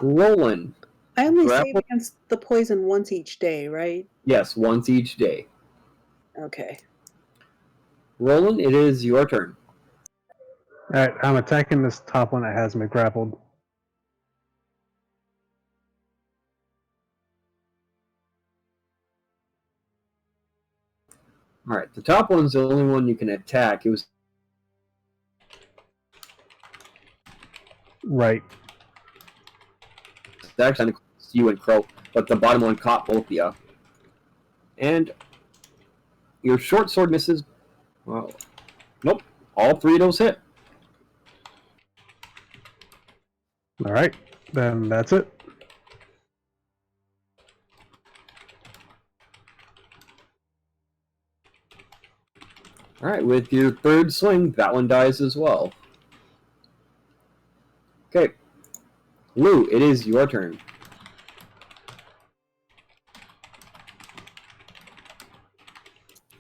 B: Roland.
E: I only
B: Grapple?
E: save against the poison once each day, right?
B: Yes, once each day.
E: Okay.
B: Roland, it is your turn.
G: Alright, I'm attacking this top one that has me grappled.
B: All right, the top one's the only one you can attack. It was
G: Right.
B: actually you and Crow, but the bottom one caught both of you. And your short sword misses. Well, nope, all 3 of those hit.
G: Alright, then that's it.
B: All right, with your third swing, that one dies as well. Okay, Lou, it is your turn.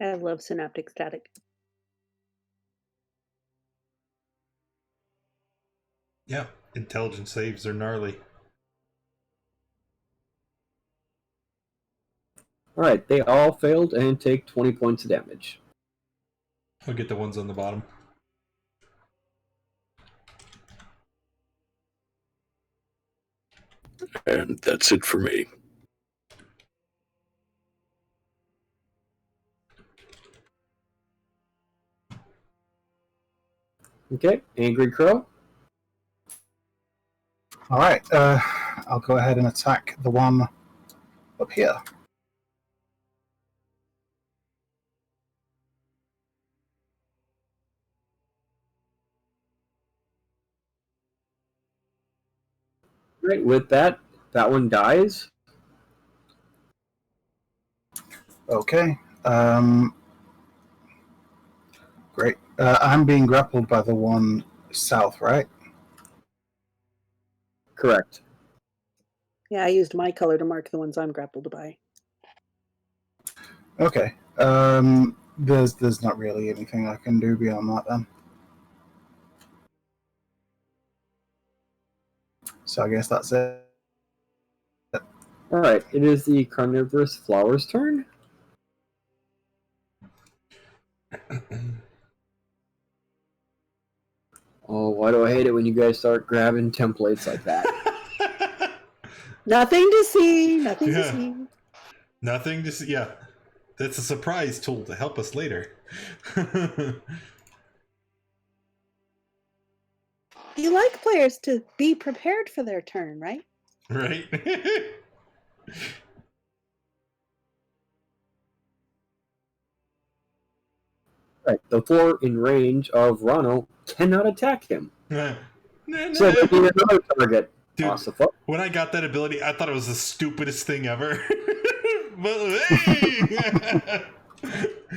E: I love synaptic static.
A: Yeah, intelligence saves are gnarly.
B: Alright, they all failed and take 20 points of damage.
A: I'll get the ones on the bottom.
H: And that's it for me.
B: Okay, Angry Crow.
C: All right, I'll go ahead and attack the one up here.
B: Right, with that one dies.
C: Okay. Great. I'm being grappled by the one south, right?
B: Correct.
E: Yeah, I used my color to mark the ones I'm grappled by.
C: Okay. There's not really anything I can do beyond that then. So I guess that's it.
B: Alright, it is the carnivorous flower's turn. Oh, why do I hate it when you guys start grabbing templates like that?
E: Nothing to see. Nothing
A: Yeah.
E: to see.
A: Nothing to see. Yeah, that's a surprise tool to help us later.
E: You like players to be prepared for their turn, right?
A: Right?
B: Right, the four in range of Rano cannot attack him.
A: Nah,
B: So
A: nah.
B: they need another target.
A: Dude,
B: Ossifa.
A: when I got that ability, I thought it was the stupidest thing ever. But hey!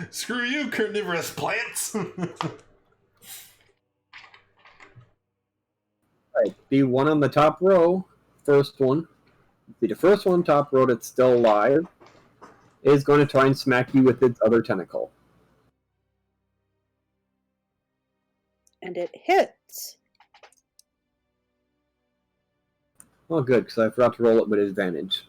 A: Screw you, carnivorous plants!
B: Right, the one on the top row, first one, the first one top row that's still alive, is going to try and smack you with its other tentacle.
E: And it hits.
B: Oh, good, because I forgot to roll it with advantage.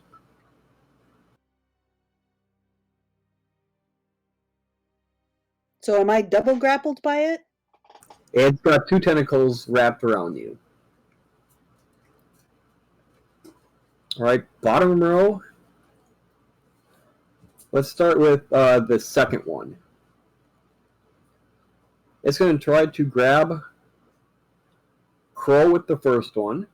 E: So am I double grappled by it?
B: It's got two tentacles wrapped around you. Alright, bottom row. Let's start with the second one. It's going to try to grab Crow with the first one.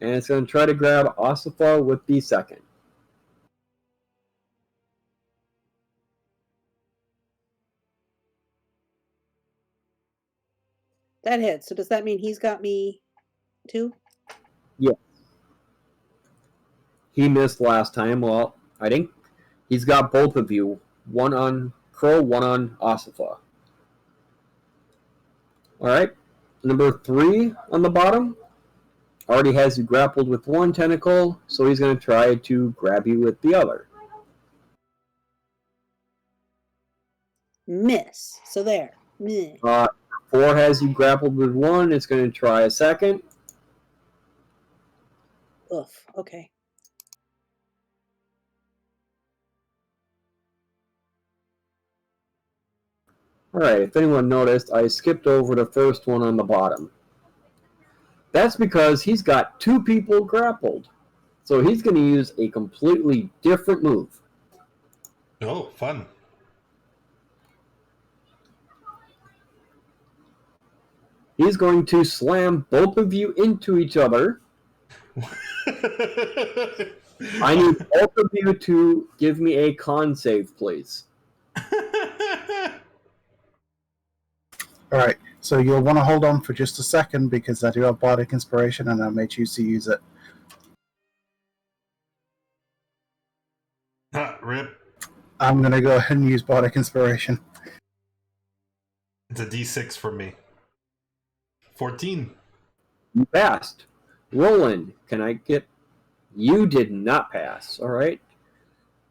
B: And it's going to try to grab Ossifa with the second.
E: That hits. So does that mean he's got me too?
B: Yeah. He missed last time. Well, I think he's got both of you. One on Crow, one on Ossifa. Alright. Number 3 on the bottom already has you grappled with one tentacle, so he's going to try to grab you with the other.
E: Miss. So there. Meh.
B: 4 has you grappled with one. It's going to try a second.
E: Oof. Okay.
B: Alright, if anyone noticed, I skipped over the first one on the bottom. That's because he's got 2 people grappled. So he's going to use a completely different move.
A: Oh, fun.
B: He's going to slam both of you into each other. I need both of you to give me a con save, please.
C: All right, so you'll want to hold on for just a second because I do have Bardic Inspiration and I may choose to use it.
A: Rip.
C: I'm going to go ahead and use Bardic Inspiration.
A: It's a D6 for me. 14.
B: You passed. Roland, can I get... You did not pass, all right?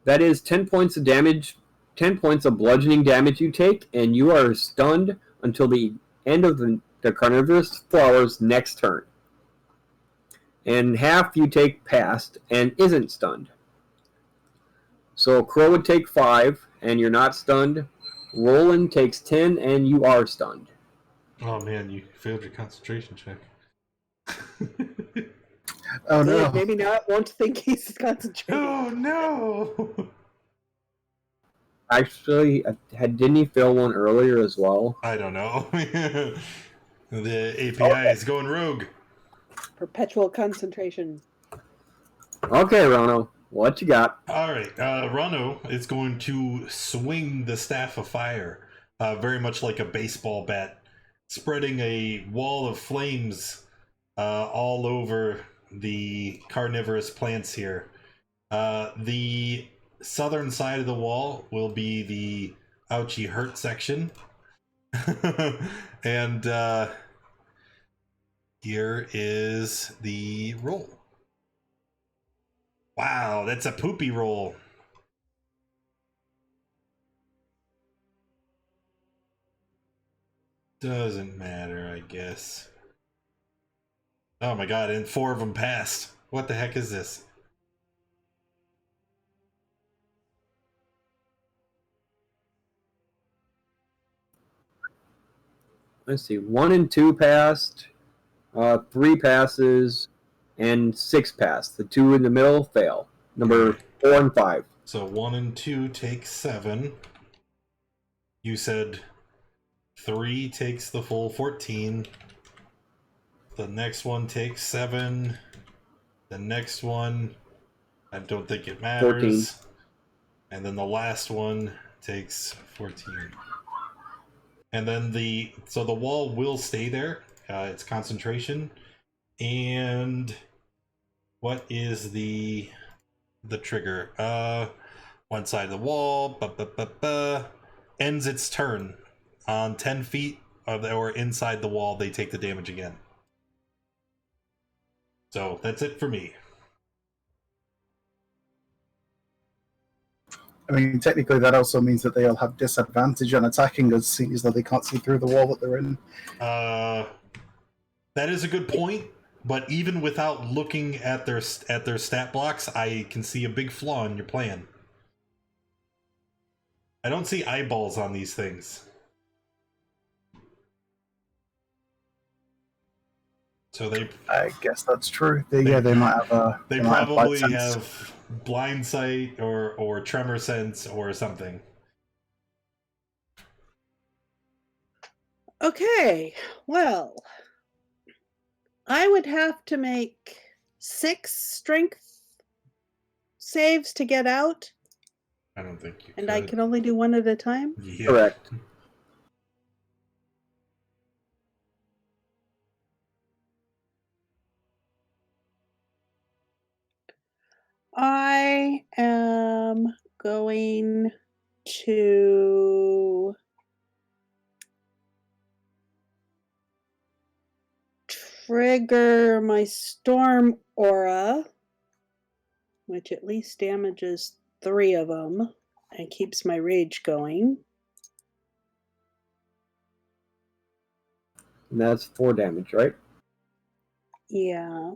B: That is 10 points of damage, 10 points of bludgeoning damage you take, and you are stunned until the end of the carnivorous flower's next turn. And half you take passed and isn't stunned. So Crow would take 5, and you're not stunned. Roland takes 10, and you are stunned.
A: Oh man, you failed your concentration check.
C: Oh
E: Good.
C: no!
E: Maybe now it won't think he's concentrating.
A: Oh no!
B: Actually, didn't he fail one earlier as well?
A: I don't know. The API is going rogue.
E: Perpetual concentration.
B: Okay, Rono, what you got?
A: All right, Rano is going to swing the staff of fire, very much like a baseball bat, spreading a wall of flames all over the carnivorous plants here. The southern side of the wall will be the ouchie hurt section. And here is the roll. Wow, that's a poopy roll. Doesn't matter, I guess. Oh my god, and 4 of them passed. What the heck is this?
B: Let's see, 1 and 2 passed, 3 passes, and 6 passed. The 2 in the middle fail. Number 4 and 5.
A: So 1 and 2 take 7. You said 3 takes the full 14. The next one takes 7. The next one, I don't think it matters.
B: 14.
A: And then the last one takes 14. And then the wall will stay there. It's concentration. And what is the trigger? One side of the wall, ends its turn. On 10 feet or inside the wall, they take the damage again. So that's it for me.
C: I mean, technically, that also means that they'll have disadvantage on attacking us, seeing as though they can't see through the wall that they're in.
A: That is a good point. But even without looking at their stat blocks, I can see a big flaw in your plan. I don't see eyeballs on these things. So
C: I guess that's true. They might have a.
A: They
C: might
A: probably
C: bite sense.
A: have blind sight or tremor sense or something.
E: Okay, well, I would have to make 6 strength saves to get out,
A: I don't think you
E: and
A: could.
E: I can only do 1 at a time.
A: Yeah.
B: Correct.
E: I am going to trigger my storm aura, which at least damages 3 of them and keeps my rage going.
B: And that's 4 damage, right?
E: Yeah.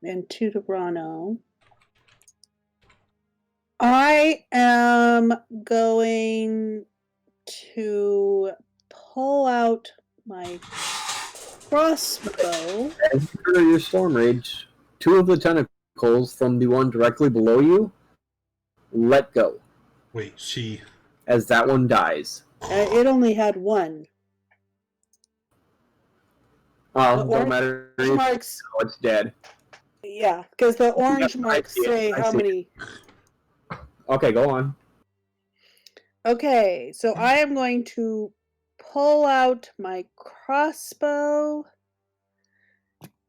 E: And 2 to Rano. I am going to pull out my crossbow.
B: As you trigger your storm rage, 2 of the tentacles from the one directly below you let go.
A: Wait, she...
B: As that one dies.
E: It only had 1.
B: Oh,
E: The
B: don't matter.
E: orange marks.
B: No, it's dead.
E: Yeah, because the orange
B: Yep, I
E: marks
B: see it,
E: say
B: I
E: how
B: see it.
E: many.
B: Okay, go on.
E: Okay, so I am going to pull out my crossbow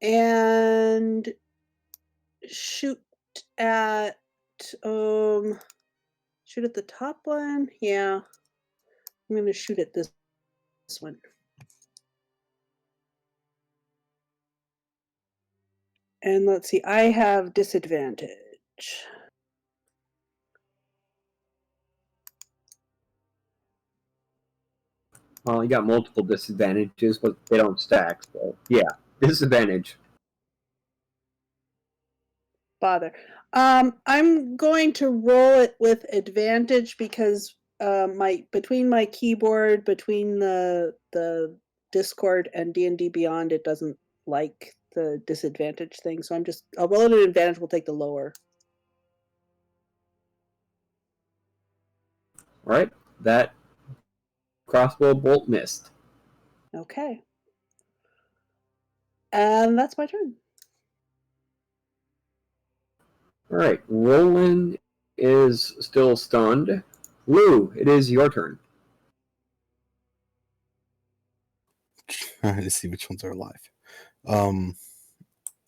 E: and shoot at the top one. Yeah, I'm going to shoot at this one. And let's see, I have disadvantage.
B: Well, you got multiple disadvantages, but they don't stack. So yeah, disadvantage.
E: Bother. I'm going to roll it with advantage because between my keyboard, between the Discord and D&D Beyond, it doesn't like the disadvantage thing. So I'll roll it at advantage. We'll take the lower.
B: All right, that crossbow bolt missed.
E: Okay. And that's my turn.
B: All right, Roland is still stunned. Lou, it is your turn.
D: Trying to see which ones are alive. I'm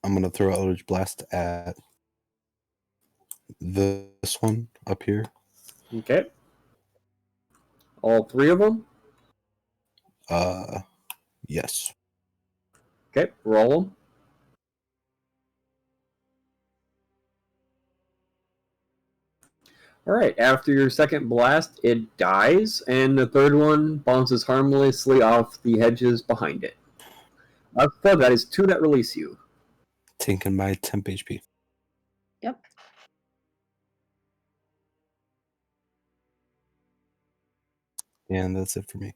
D: gonna throw Eldritch Blast at this one up here.
B: Okay. All three of them?
D: Yes.
B: Okay, roll them. All right, after your second blast, it dies, and the third one bounces harmlessly off the hedges behind it. So that is 2 that release you.
D: Taking my temp HP.
E: Yep.
D: And that's it for me.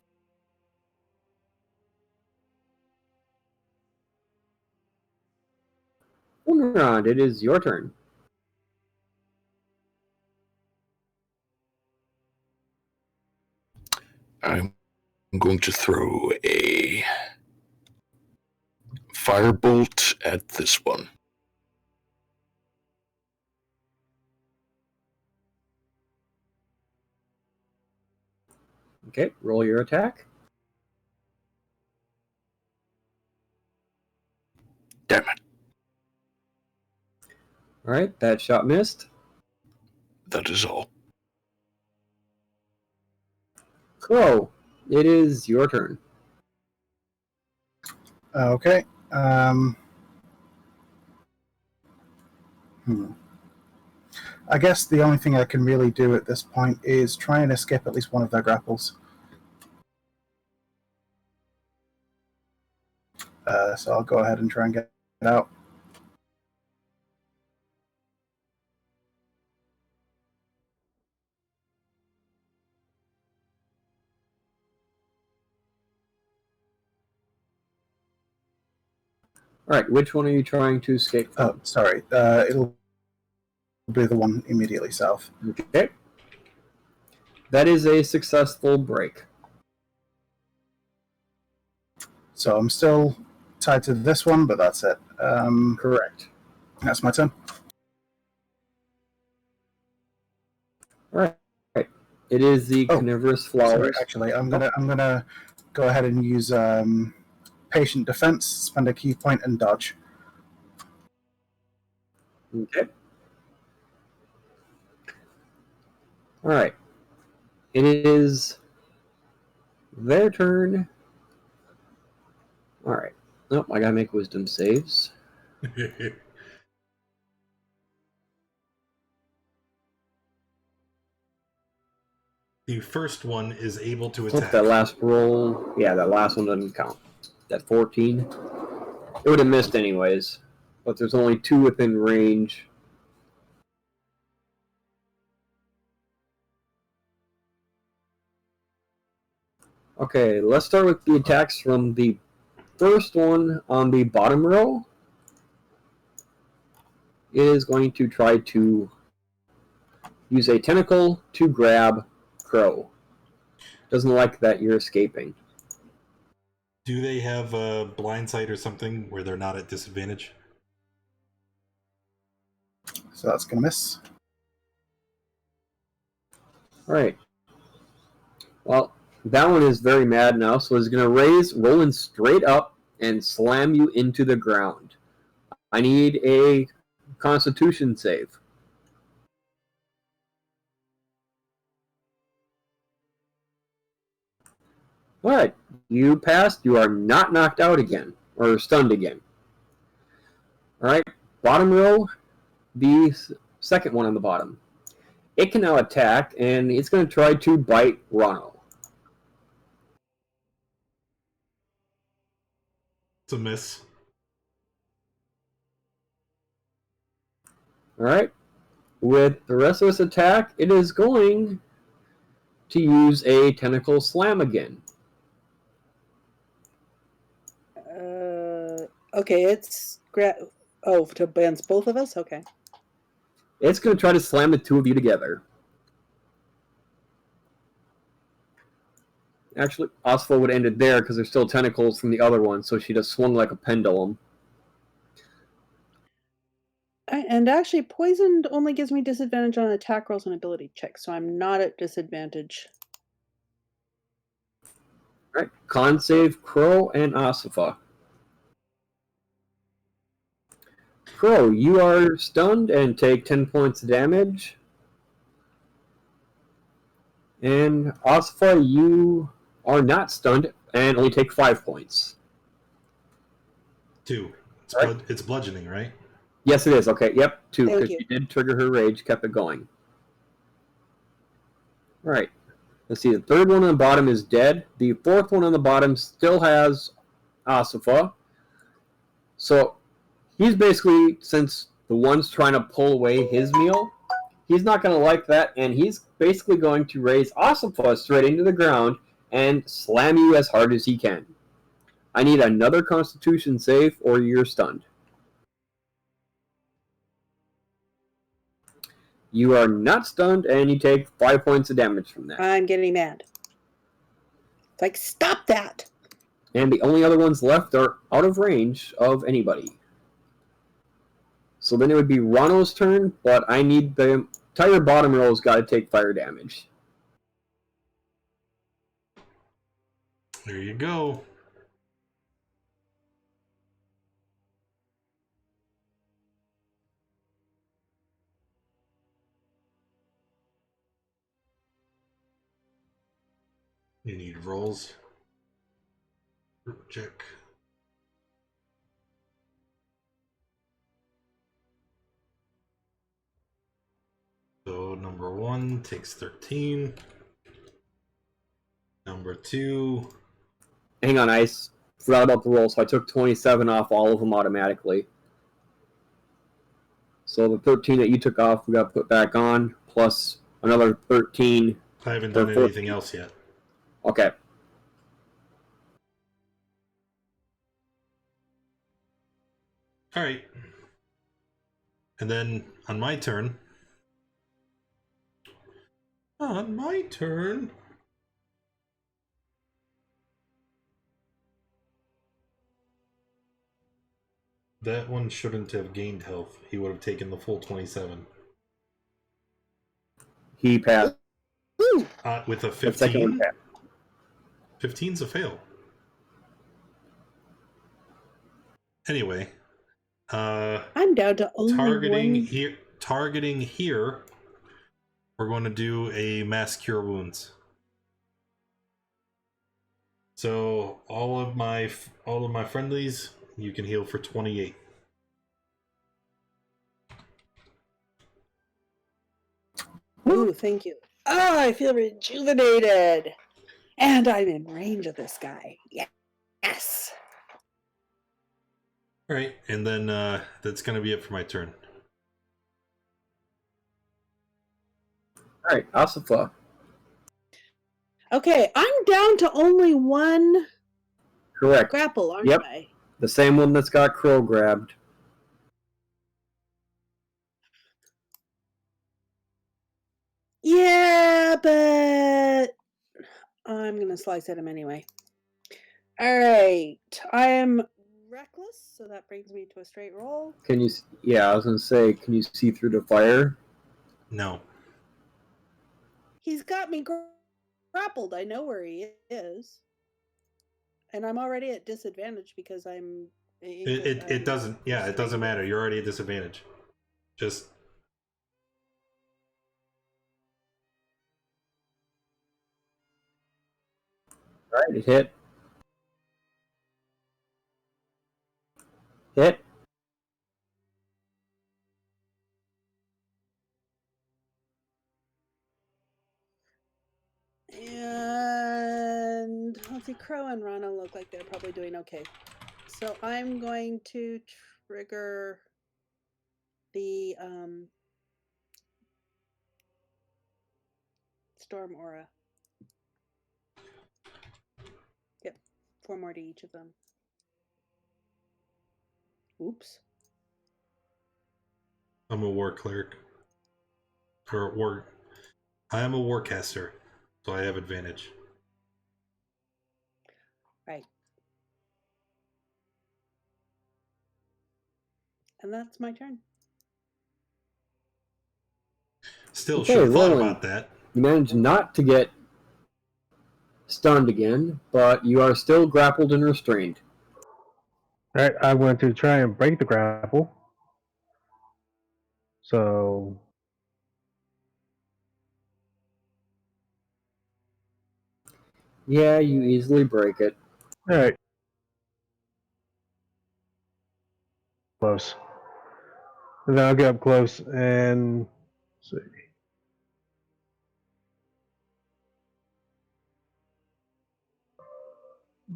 B: Unrod, it is your turn.
H: I'm going to throw a firebolt at this one.
B: Okay, roll your attack.
H: Damn it.
B: All right, that shot missed.
H: That is all.
B: Crow, it is your turn.
C: Okay. I guess the only thing I can really do at this point is try and escape at least one of their grapples. So I'll go ahead and try and get it out.
B: All right, which one are you trying to escape from?
C: Oh, sorry. It'll be the one immediately south.
B: Okay. That is a successful break.
C: So I'm still tied to this one, but that's it.
B: Correct.
C: That's my turn.
B: All right. It is the
C: Oh,
B: carnivorous
C: Sorry,
B: flowers.
C: actually, I'm gonna go ahead and use patient defense, spend a key point, and dodge.
B: Okay. All right. It is their turn. All right. Nope, I gotta make wisdom saves.
A: The first one is able to
B: Hope
A: attack.
B: that last roll. Yeah, that last one doesn't count. That 14. It would have missed anyways. But there's only 2 within range. Okay, let's start with the attacks from the first one on the bottom row. It is going to try to use a tentacle to grab Crow. Doesn't like that you're escaping.
A: Do they have a blind sight or something where they're not at disadvantage?
C: So that's gonna miss.
B: Alright. Well, that one is very mad now, so it's going to raise Roland straight up and slam you into the ground. I need a Constitution save. Alright, you passed. You are not knocked out again, or stunned again. Alright, bottom row, the second one on the bottom. It can now attack, and it's going to try to bite Ronald.
A: It's a miss.
B: Alright. With the rest of its attack, it is going to use a tentacle slam again.
E: Okay, it's to against both of us? Okay.
B: It's going to try to slam the two of you together. Actually, Oslo would end it there because there's still tentacles from the other one, so she just swung like a pendulum.
E: And actually, poisoned only gives me disadvantage on attack rolls and ability checks, so I'm not at disadvantage.
B: Alright, con save Crow and Asifa. Crow, you are stunned and take 10 points of damage. And Asifa, you are not stunned and only take 5 points.
A: 2. It's bludgeoning, right?
B: Yes, it is. Okay, yep, 2,
E: Thank
B: because
E: you.
B: you did trigger her rage, kept it going. Alright, let's see, the third one on the bottom is dead. The fourth one on the bottom still has Asifa. So, he's basically, since the one's trying to pull away his meal, he's not going to like that, and he's basically going to raise Asifa straight into the ground and slam you as hard as he can. I need another Constitution save, or you're stunned. You are not stunned, and you take 5 points of damage from that.
E: I'm getting mad. It's like, stop that!
B: And the only other ones left are out of range of anybody. So then it would be Ronno's turn, but I need the entire bottom row's got to take fire damage.
A: There you go. You need rolls. Group check. So number 1 takes 13. Number 2.
B: Hang on, I forgot about the roll, so I took 27 off all of them automatically. So the 13 that you took off, we got to put back on, plus another 13.
A: I haven't done anything else yet.
B: Okay.
A: Alright. And then on my turn. That one shouldn't have gained health. He would have taken the full 27.
B: He passed.
A: With a
B: The second one
A: 15?
B: passed.
A: 15's a fail. Anyway.
E: I'm down to only
A: Targeting here. We're going to do a mass cure wounds. So all of my friendlies, you can heal for 28.
E: Ooh, thank you. Oh, I feel rejuvenated. And I'm in range of this guy. Yes.
A: All right, and then that's going to be it for my turn.
B: All right, Asifa.
E: Okay, I'm down to only one
B: Correct.
E: grapple, aren't
B: Yep.
E: I?
B: The same one that's got Crow grabbed.
E: Yeah, but I'm going to slice at him anyway. All right. I am reckless, so that brings me to a straight roll.
B: Can you? Yeah, I was gonna say, can you see through the fire?
A: No.
E: He's got me grappled. I know where he is. And I'm already at disadvantage because I'm...
A: It doesn't, yeah, it doesn't matter. You're already at disadvantage. Just...
B: All right, it hit. Hit.
E: Crow and Rana look like they're probably doing okay. So I'm going to trigger the Storm Aura. Yep, 4 more to each of them. Oops.
A: I'm a war cleric. Or war. I am a warcaster, so I have advantage.
E: Right. And that's my turn.
A: Still,
B: Okay,
A: should have thought
B: Roland.
A: about that.
B: You managed not to get stunned again, but you are still grappled and restrained.
G: Alright, I'm going to try and break the grapple. So
B: Yeah, you easily break it.
G: alright. Close. And then I'll get up close and see.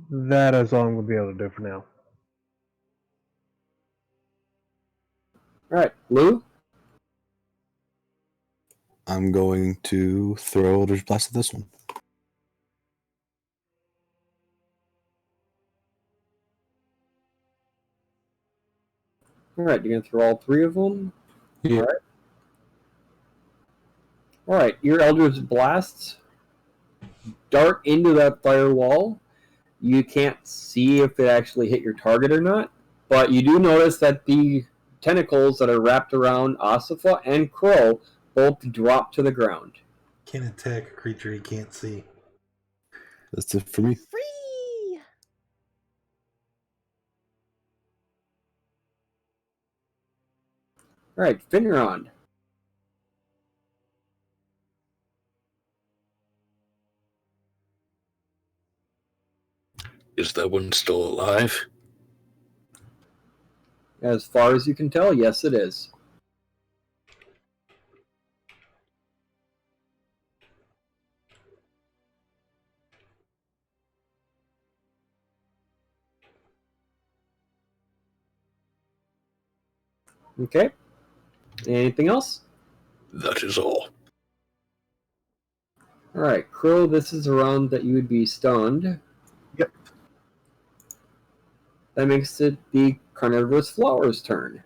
G: That is all I'm gonna be able to do for now.
B: Alright, Lou?
D: I'm going to throw Eldritch Blast at this one.
B: Alright, you're going to throw all 3 of them?
D: Yeah.
B: Alright, your Eldritch Blasts dart into that firewall. You can't see if it actually hit your target or not, but you do notice that the tentacles that are wrapped around Asifa and Crow both drop to the ground.
A: Can't attack a creature he can't see.
D: That's it for me.
E: Free!
B: Alright, Finron.
H: Is that one still alive?
B: As far as you can tell, yes it is. Okay. Anything else?
H: That is all.
B: Alright, Crow, this is a round that you would be stunned.
C: Yep.
B: That makes it the Carnivorous Flower's turn.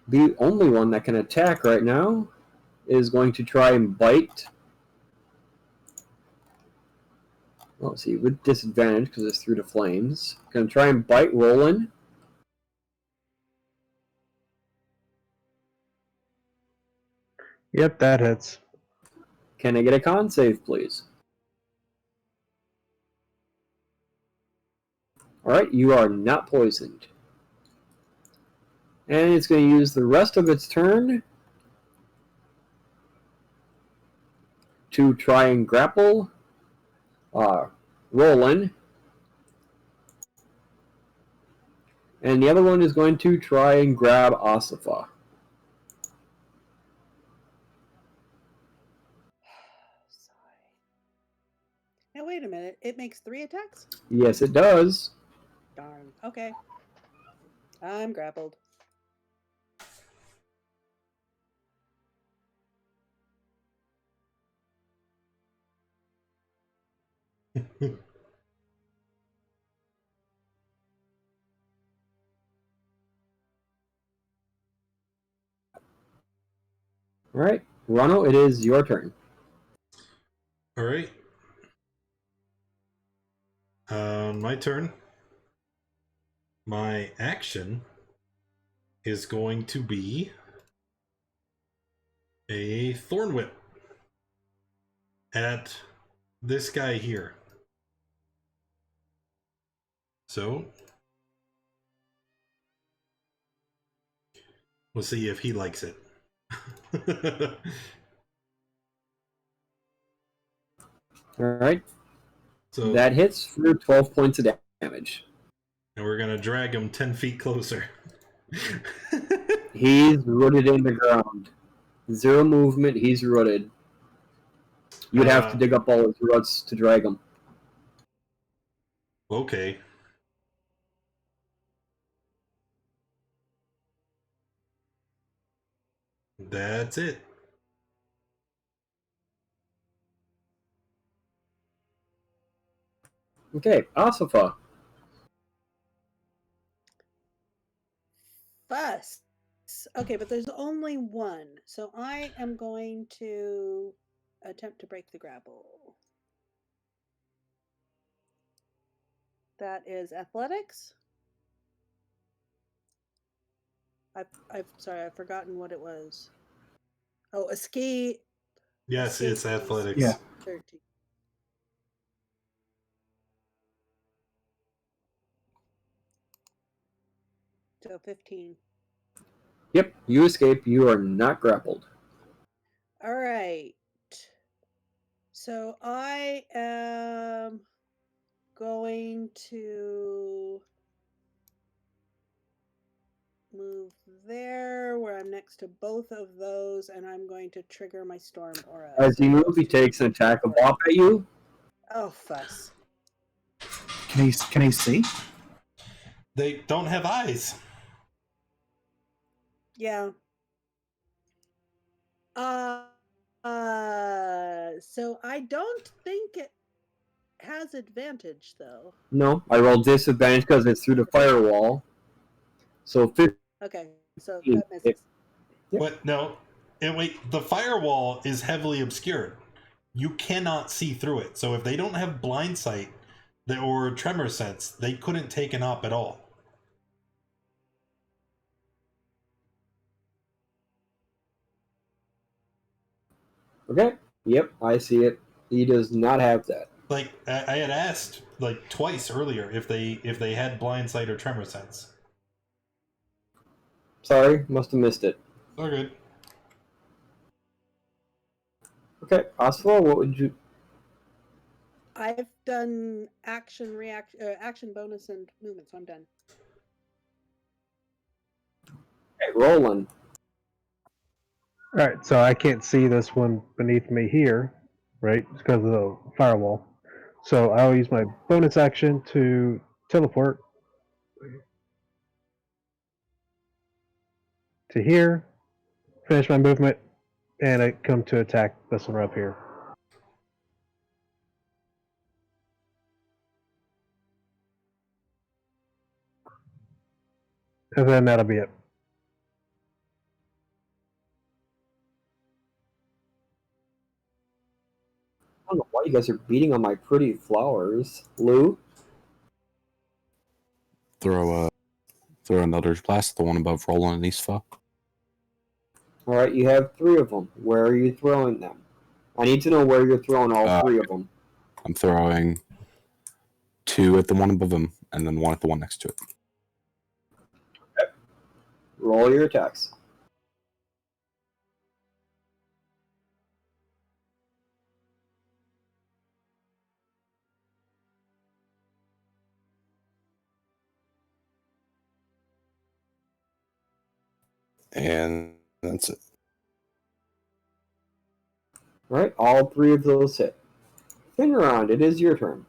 B: The only one that can attack right now is going to try and bite. Well, let's see, with disadvantage because it's through the flames. Going to try and bite Roland.
G: Yep, that hits.
B: Can I get a con save, please? Alright, you are not poisoned. And it's going to use the rest of its turn to try and grapple Roland. And the other one is going to try and grab Asifa.
E: Now wait a minute. It makes 3 attacks?
B: Yes, it does.
E: Darn. Okay. I'm grappled.
B: Alright, Ronald, it is your turn.
A: All right. My turn. My action is going to be a Thorn Whip at this guy here. So we'll see if he likes it.
B: Alright,
A: So
B: that hits for 12 points of damage.
A: and we're gonna drag him 10 feet closer.
B: He's rooted in the ground. 0 movement, he's rooted. You'd have to dig up all his roots to drag him.
A: Okay. That's it.
B: Okay, Asifa.
E: Fuss. Okay, but there's only one. So I am going to attempt to break the grapple. That is athletics. I've sorry, I've forgotten what it was. Oh, escape.
A: Yes, it's
E: Escape is
A: athletics.
C: Yeah.
E: 13. So 15.
B: Yep, you escape. You are not grappled.
E: All right. So I am going to move there where I'm next to both of those, and I'm going to trigger my storm aura.
B: As you move, he takes an attack of bop at you.
E: Oh, fuss.
C: Can he see?
A: They don't have eyes.
E: Yeah. So I don't think it has advantage though.
B: No, I rolled disadvantage because it's through the firewall. So 15.
E: Okay, so that misses.
B: Yep.
A: But no, and wait, the firewall is heavily obscured. You cannot see through it. So if they don't have blind sight or tremor sense, they couldn't take an op at all.
B: Okay. Yep, I see it. He does not have that.
A: Like I had asked like twice earlier if they had blind sight or tremor sense.
B: Sorry, must have missed it.
A: They're good.
B: Okay, Asfa, what would you?
E: I've done action, action bonus, and movement, so I'm done.
B: Okay, Roland.
G: All right, so I can't see this one beneath me here, right? Because of the firewall. So I'll use my bonus action to teleport to here, finish my movement, and I come to attack this one up here. And then that'll be it.
B: I don't know why you guys are beating on my pretty flowers. Lou?
D: Throw another blast, the one above Roland and Isfa.
B: Alright, you have 3 of them. Where are you throwing them? I need to know where you're throwing all 3 of them.
D: I'm throwing 2 at the one above him, and then 1 at the one next to it.
B: Okay. Roll your attacks.
D: And that's it.
B: Alright, all 3 of those hit. Finrond, it is your turn.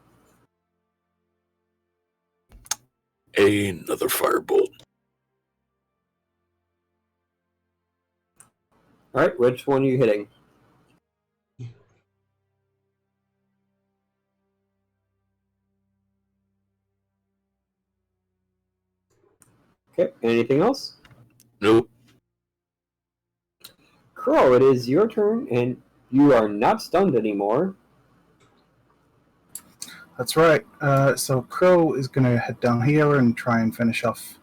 H: Another firebolt.
B: Alright, which one are you hitting? Okay, anything else?
H: Nope.
B: Crow, it is your turn, and you are not stunned anymore.
C: That's right. So Crow is going to head down here and try and finish off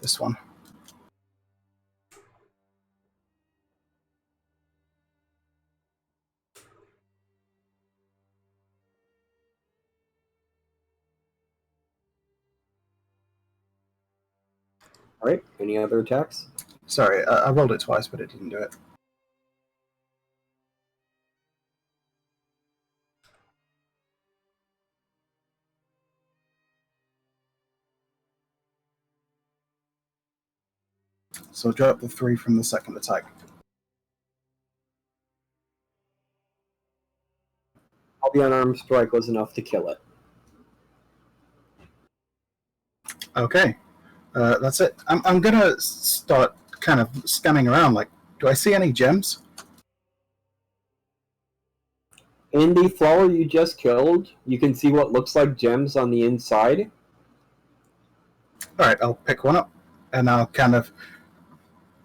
C: this one.
B: Alright, any other attacks?
C: Sorry, I rolled it twice, but it didn't do it. So drop the 3 from the second attack.
B: All the unarmed strike was enough to kill it.
C: Okay, that's it. I'm gonna start kind of scanning around. Like, do I see any gems?
B: In the flower you just killed, you can see what looks like gems on the inside.
C: All right, I'll pick one up, and I'll kind of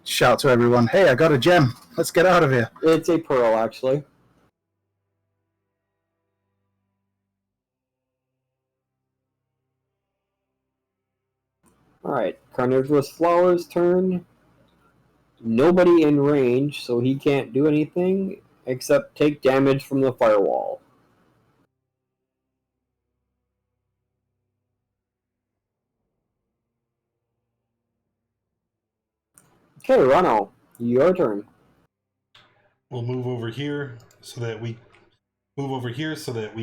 C: shout to everyone, "Hey, I got a gem! Let's get out of here!"
B: It's a pearl, actually. Alright, Carnivorous Flower's turn. Nobody in range, so he can't do anything except take damage from the firewall. Okay, Rano, your turn.
A: We'll move over here so that we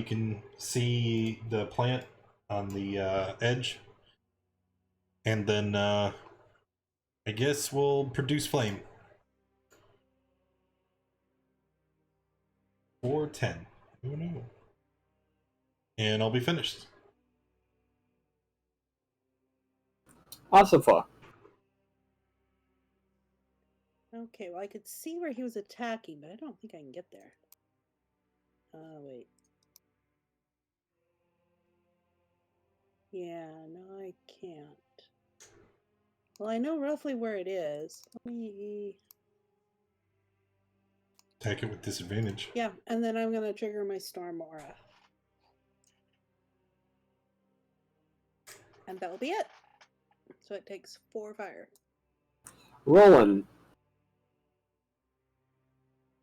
A: can see the plant on the edge, and then I guess we'll produce flame. 410. Who knew? And I'll be finished.
B: Asifa.
E: Okay, well, I could see where he was attacking, but I don't think I can get there. Wait. Yeah, no, I can't. Well, I know roughly where it is. Let me...
A: Attack it with disadvantage.
E: Yeah, and then I'm going to trigger my Storm Aura. And that'll be it. So it takes 4 fire.
B: Roland.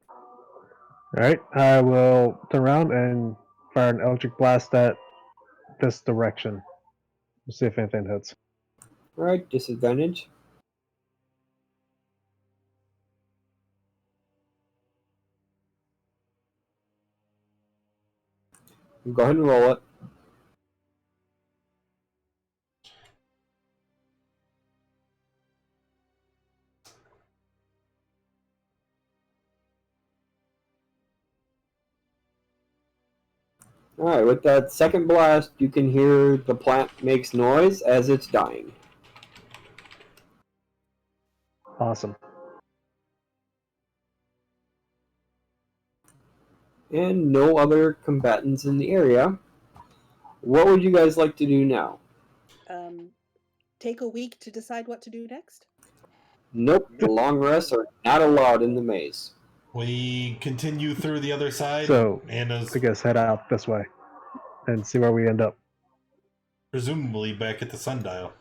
G: All right, I will turn around and fire an electric blast at this direction. We'll see if anything hits.
B: Alright, disadvantage. Go ahead and roll it. Alright, with that second blast, you can hear the plant makes noise as it's dying.
G: Awesome.
B: And no other combatants in the area. What would you guys like to do now?
E: Take a week to decide what to do next?
B: Nope, the long rests are not allowed in the maze.
A: We continue through the other side,
G: So,
A: and
G: I guess head out this way and see where we end up.
A: presumably back at the Sundial.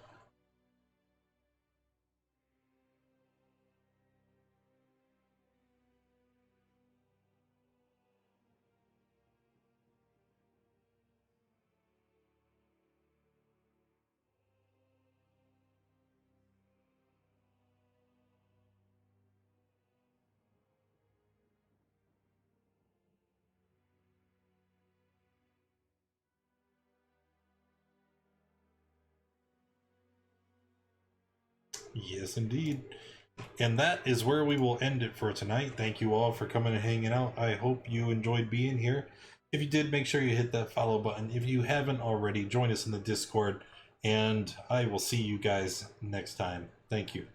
A: Yes, indeed. And that is where we will end it for tonight. Thank you all for coming and hanging out. I hope you enjoyed being here. If you did, make sure you hit that follow button. If you haven't already, join us in the Discord, and I will see you guys next time. Thank you.